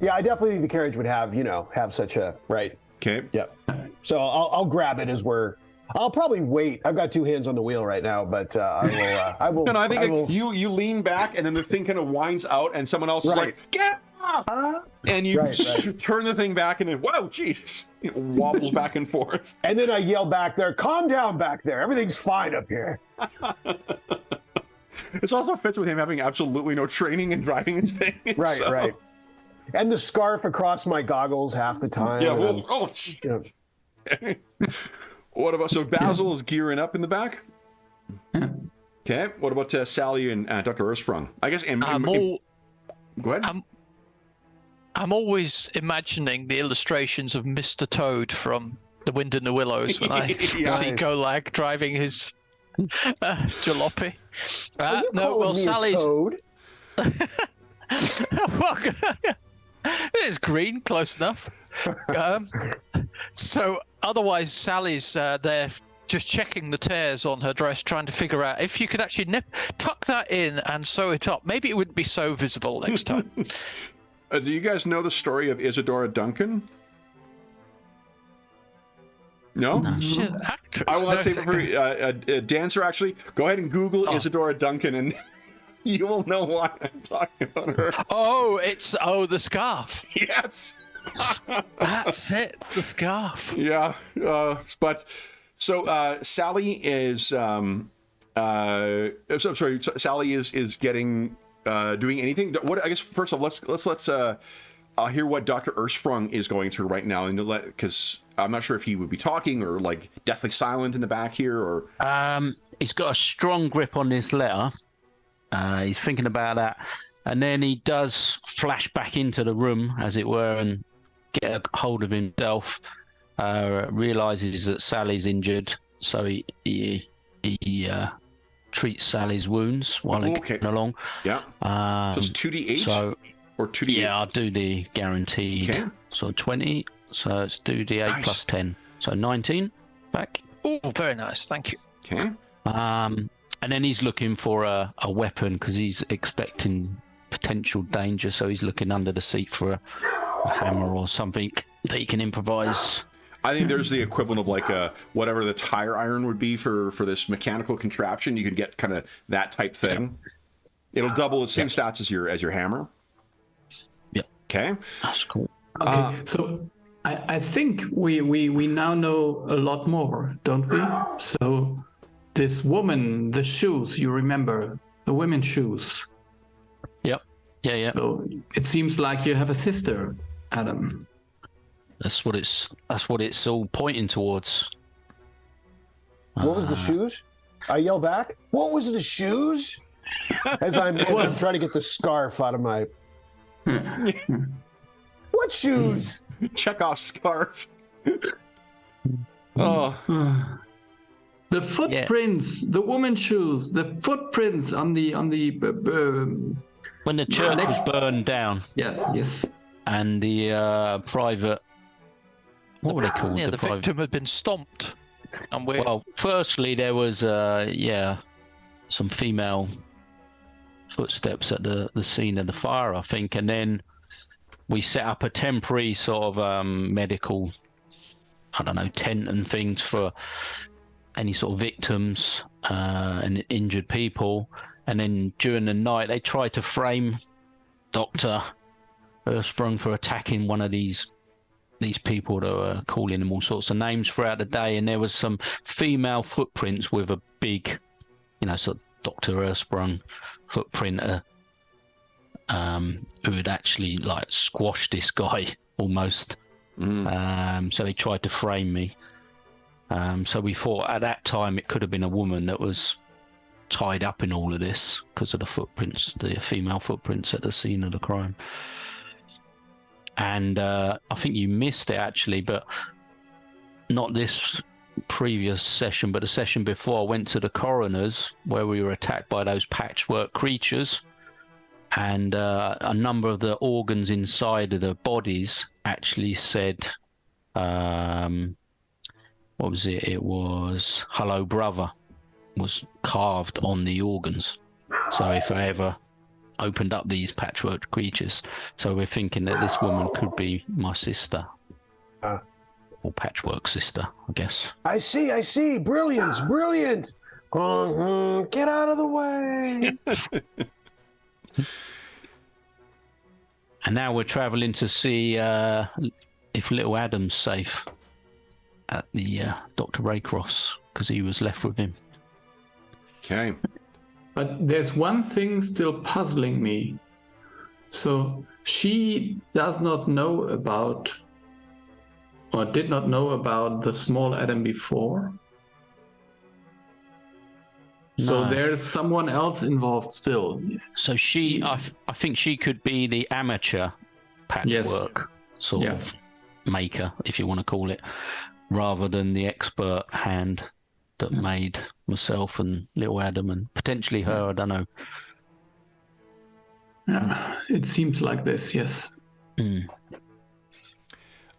I definitely think the carriage would have such a right. Okay. Yep. So I'll grab it as we're. I'll probably wait. I've got two hands on the wheel right now, but I will. No, I think you lean back, and then the thing kind of winds out, and someone else is like, "Get up!" And you turn the thing back, and then, whoa, jeez, it wobbles back and forth. And then I yell back there, "Calm down back there. Everything's fine up here." This also fits with him having absolutely no training in driving and thing. Right, so. right. And the scarf across my goggles half the time. Yeah. Well, What about, so Basil is gearing up in the back? Okay. What about Sally and Dr. Ersprung? I guess. Go ahead. I'm always imagining the illustrations of Mr. Toad from The Wind in the Willows when I see Golag driving his jalopy. Sally's. Toad? Well, it's green, close enough. So otherwise, Sally's there just checking the tears on her dress, trying to figure out if you could actually tuck that in and sew it up. Maybe it wouldn't be so visible next time. Do you guys know the story of Isadora Duncan? No? Actress. I want to say for a dancer, actually. Go ahead and Google Isadora Duncan, and you will know why I'm talking about her. Oh, the scarf. Yes. That's it, the scarf. Yeah, but so Sally is Sally is getting doing anything. What I guess first of all, let's hear what Dr. Ersprung is going through right now, and because I'm not sure if he would be talking or like deathly silent in the back here, or he's got a strong grip on this letter. He's thinking about that, and then he does flash back into the room, as it were, and get a hold of himself. Realizes that Sally's injured, so he treats Sally's wounds while they're getting along. Yeah. So it's 2d8 or 2d8? Yeah, I'll do the guaranteed. Okay. So 20. So it's 2d8 plus 10. So 19 back. Oh, very nice. Thank you. Okay. And then he's looking for a weapon because he's expecting potential danger. So he's looking under the seat for a hammer or something that he can improvise. I think there's the equivalent of like whatever the tire iron would be for this mechanical contraption. You can get kind of that type thing. It'll double the same stats as your hammer. Yep. Okay. That's cool. Okay, so I think we now know a lot more, don't we? So this woman, the shoes, you remember the women's shoes. Yep. Yeah. So it seems like you have a sister, Adam. That's what it's all pointing towards. What was the shoes? I yell back. What was the shoes? As I'm trying to get the scarf out of my. What shoes? Chekhov's scarf. Oh. The footprints, the woman's shoes, the footprints on the. When the church was burned down. Yeah. Yes. And the private. What were they called? Yeah, the victim had been stomped. Well, firstly, there was some female footsteps at the scene of the fire, I think, and then we set up a temporary sort of medical, I don't know, tent and things for any sort of victims and injured people. And then during the night, they tried to frame Dr. Ersprung for attacking one of these people that were calling them all sorts of names throughout the day, and there was some female footprints with a big, sort of Dr. Ersprung footprint who had actually like squashed this guy almost. So they tried to frame me. So we thought at that time it could have been a woman that was tied up in all of this because of the footprints, the female footprints at the scene of the crime. And I think you missed it actually, but not this previous session, but the session before, I went to the coroner's where we were attacked by those patchwork creatures, and a number of the organs inside of the bodies actually said, what was it? It was "Hello, brother," was carved on the organs. So if I ever opened up these patchwork creatures, so we're thinking that this woman could be my sister. Or patchwork sister, I guess. I see. Brilliant. Get out of the way. And now we're traveling to see if little Adam's safe at the Dr. Raycroft's, because he was left with him. Okay. But there's one thing still puzzling me. So she does not know about, or did not know about, the small Adam before. So No. there's someone else involved still. So I think she could be the amateur patchwork sort of maker, if you want to call it, rather than the expert hand that made myself and little Adam and potentially her, I don't know. It seems like this, yes. Mm.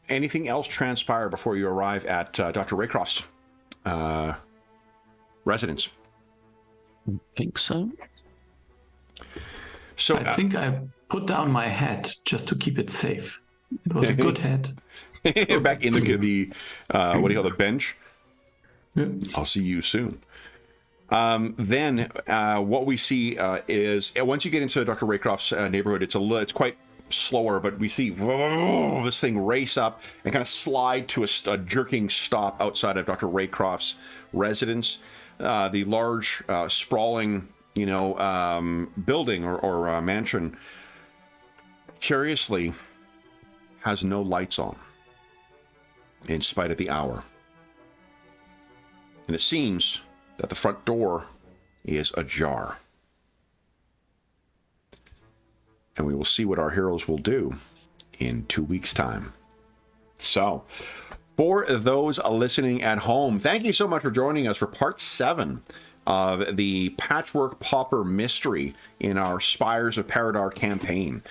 Anything else transpire before you arrive at Dr. Raycroft's residence? I think so. So I think I put down my hat just to keep it safe. It was a good hat. back in the what do you call the bench? Yeah. I'll see you soon. Then what we see is once you get into Dr. Raycroft's neighborhood, it's quite slower, but we see this thing race up and kind of slide to a jerking stop outside of Dr. Raycroft's residence. The large sprawling, building or mansion, curiously, has no lights on, in spite of the hour. And it seems that the front door is ajar. And we will see what our heroes will do in 2 weeks' time. So, for those listening at home, thank you so much for joining us for part 7 of the Patchwork Pauper mystery in our Spires of Paridar campaign.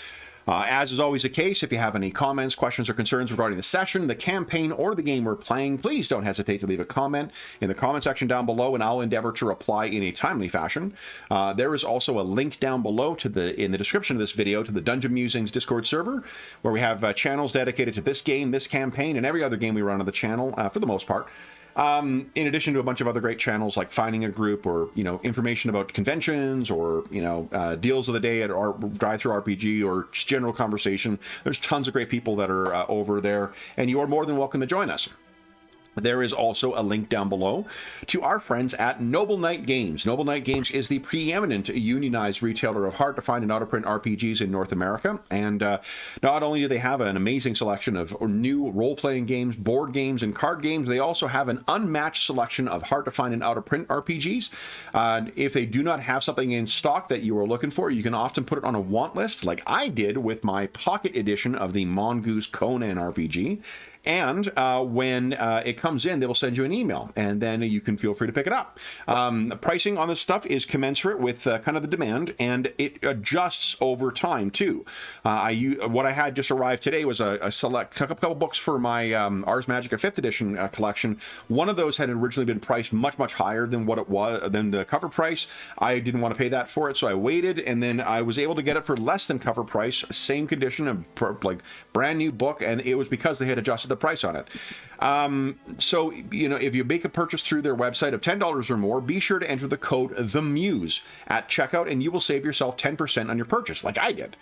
As is always the case, if you have any comments, questions, or concerns regarding the session, the campaign, or the game we're playing, please don't hesitate to leave a comment in the comment section down below, and I'll endeavor to reply in a timely fashion. There is also a link down below in the description of this video to the Dungeon Musings Discord server, where we have channels dedicated to this game, this campaign, and every other game we run on the channel, for the most part. In addition to a bunch of other great channels like Finding a Group, or information about conventions, or deals of the day at our Drive-Thru RPG, or just general conversation. There's tons of great people that are over there, and you are more than welcome to join us. There is also a link down below to our friends at Noble Knight Games. Noble Knight Games is the preeminent unionized retailer of hard-to-find and out-of-print RPGs in North America. And not only do they have an amazing selection of new role-playing games, board games, and card games, they also have an unmatched selection of hard-to-find and out-of-print RPGs. If they do not have something in stock that you are looking for, you can often put it on a want list, like I did with my pocket edition of the Mongoose Conan RPG. And when it comes in, they will send you an email, and then you can feel free to pick it up. Pricing on this stuff is commensurate with kind of the demand, and it adjusts over time too. What I had just arrived today was a couple books for my Ars Magica 5th edition collection. One of those had originally been priced much higher than what it was, than the cover price. I didn't want to pay that for it, so I waited, and then I was able to get it for less than cover price, same condition, like brand new book, and it was because they had adjusted the price on it. So, if you make a purchase through their website of $10 or more, be sure to enter the code THEMUSE at checkout, and you will save yourself 10% on your purchase, like I did.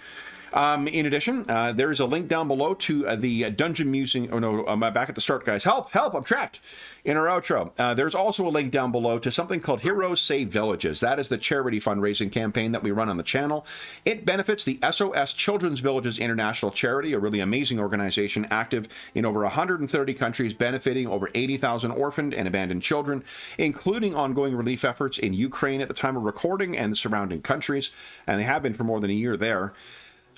In addition, there is a link down below to the Dungeon Musing. Oh no, I'm back at the start, guys. Help! I'm trapped in our outro. There's also a link down below to something called Heroes Save Villages. That is the charity fundraising campaign that we run on the channel. It benefits the SOS Children's Villages International Charity, a really amazing organization active in over 130 countries, benefiting over 80,000 orphaned and abandoned children, including ongoing relief efforts in Ukraine at the time of recording and the surrounding countries, and they have been for more than a year there.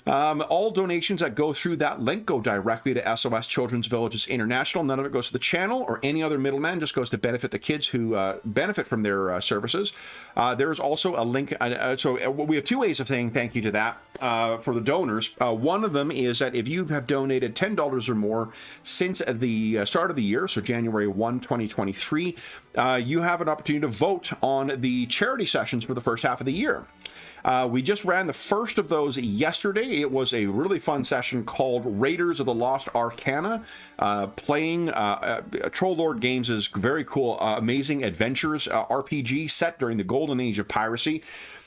All donations that go through that link go directly to SOS Children's Villages International. None of it goes to the channel or any other middleman, just goes to benefit the kids who benefit from their services. There's also a link. So we have two ways of saying thank you to that for the donors. One of them is that if you have donated $10 or more since the start of the year, so January 1, 2023, you have an opportunity to vote on the charity sessions for the first half of the year. We just ran the first of those yesterday. It was a really fun session called Raiders of the Lost Arcana, playing Troll Lord Games' very cool, amazing adventures RPG set during the golden age of piracy.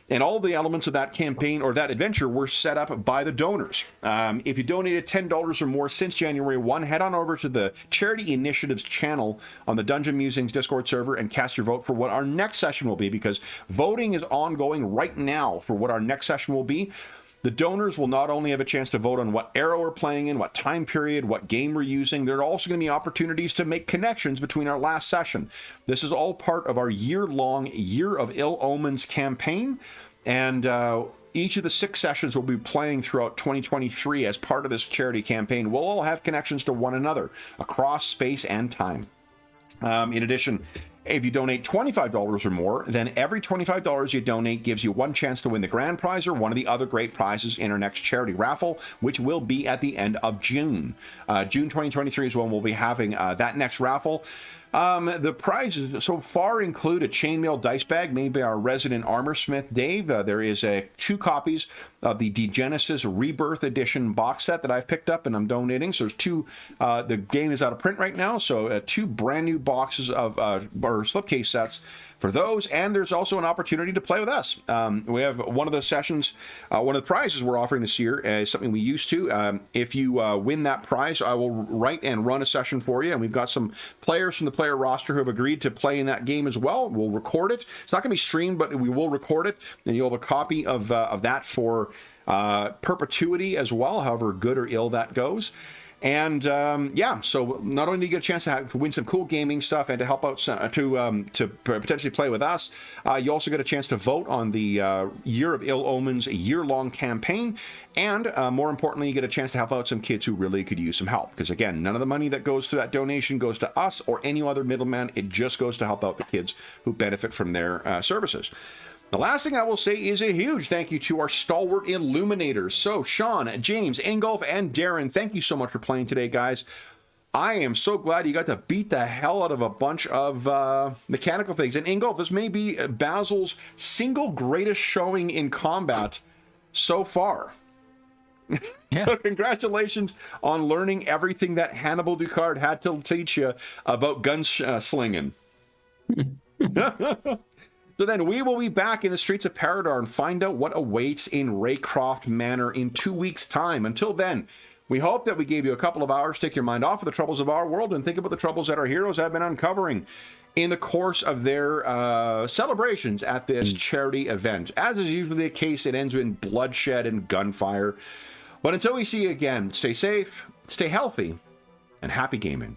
And all the elements of that campaign or that adventure were set up by the donors. If you donated $10 or more since January 1, head on over to the Charity Initiatives channel on the Dungeon Musings Discord server and cast your vote for what our next session will be, because voting is ongoing right now for what our next session will be. The donors will not only have a chance to vote on what era we're playing in, what time period, what game we're using, there are also going to be opportunities to make connections between our last session. This is all part of our year-long Year of Ill Omens campaign, and each of the 6 sessions we'll be playing throughout 2023 as part of this charity campaign will all have connections to one another across space and time. In addition, if you donate $25 or more, then every $25 you donate gives you one chance to win the grand prize or one of the other great prizes in our next charity raffle, which will be at the end of June. June 2023 is when we'll be having that next raffle. The prizes so far include a chainmail dice bag made by our resident armor smith, Dave. There is 2 copies of the Degenesis Rebirth Edition box set that I've picked up and I'm donating. So there's 2, the game is out of print right now, so 2 brand new boxes of or slipcase sets for those, and there's also an opportunity to play with us. We have one of the sessions, one of the prizes we're offering this year is something we used to. If you win that prize, I will write and run a session for you, and we've got some players from the player roster who have agreed to play in that game as well. We'll record it. It's not going to be streamed, but we will record it, and you'll have a copy of that for perpetuity as well, however good or ill that goes. And yeah, so not only do you get a chance to win some cool gaming stuff and to help out to potentially play with us, you also get a chance to vote on the Year of Ill Omens year-long campaign, and more importantly, you get a chance to help out some kids who really could use some help. Because again, none of the money that goes to that donation goes to us or any other middleman. It just goes to help out the kids who benefit from their services. The last thing I will say is a huge thank you to our stalwart illuminators. So, Sean, James, Ingolf, and Darren, thank you so much for playing today, guys. I am so glad you got to beat the hell out of a bunch of mechanical things. And Ingolf, this may be Basil's single greatest showing in combat so far. Yeah. So congratulations on learning everything that Hannibal Ducard had to teach you about gunslinging. So then we will be back in the streets of Paridar and find out what awaits in Raycroft Manor in 2 weeks' time. Until then, we hope that we gave you a couple of hours to take your mind off of the troubles of our world and think about the troubles that our heroes have been uncovering in the course of their celebrations at this charity event. As is usually the case, it ends in bloodshed and gunfire. But until we see you again, stay safe, stay healthy, and happy gaming.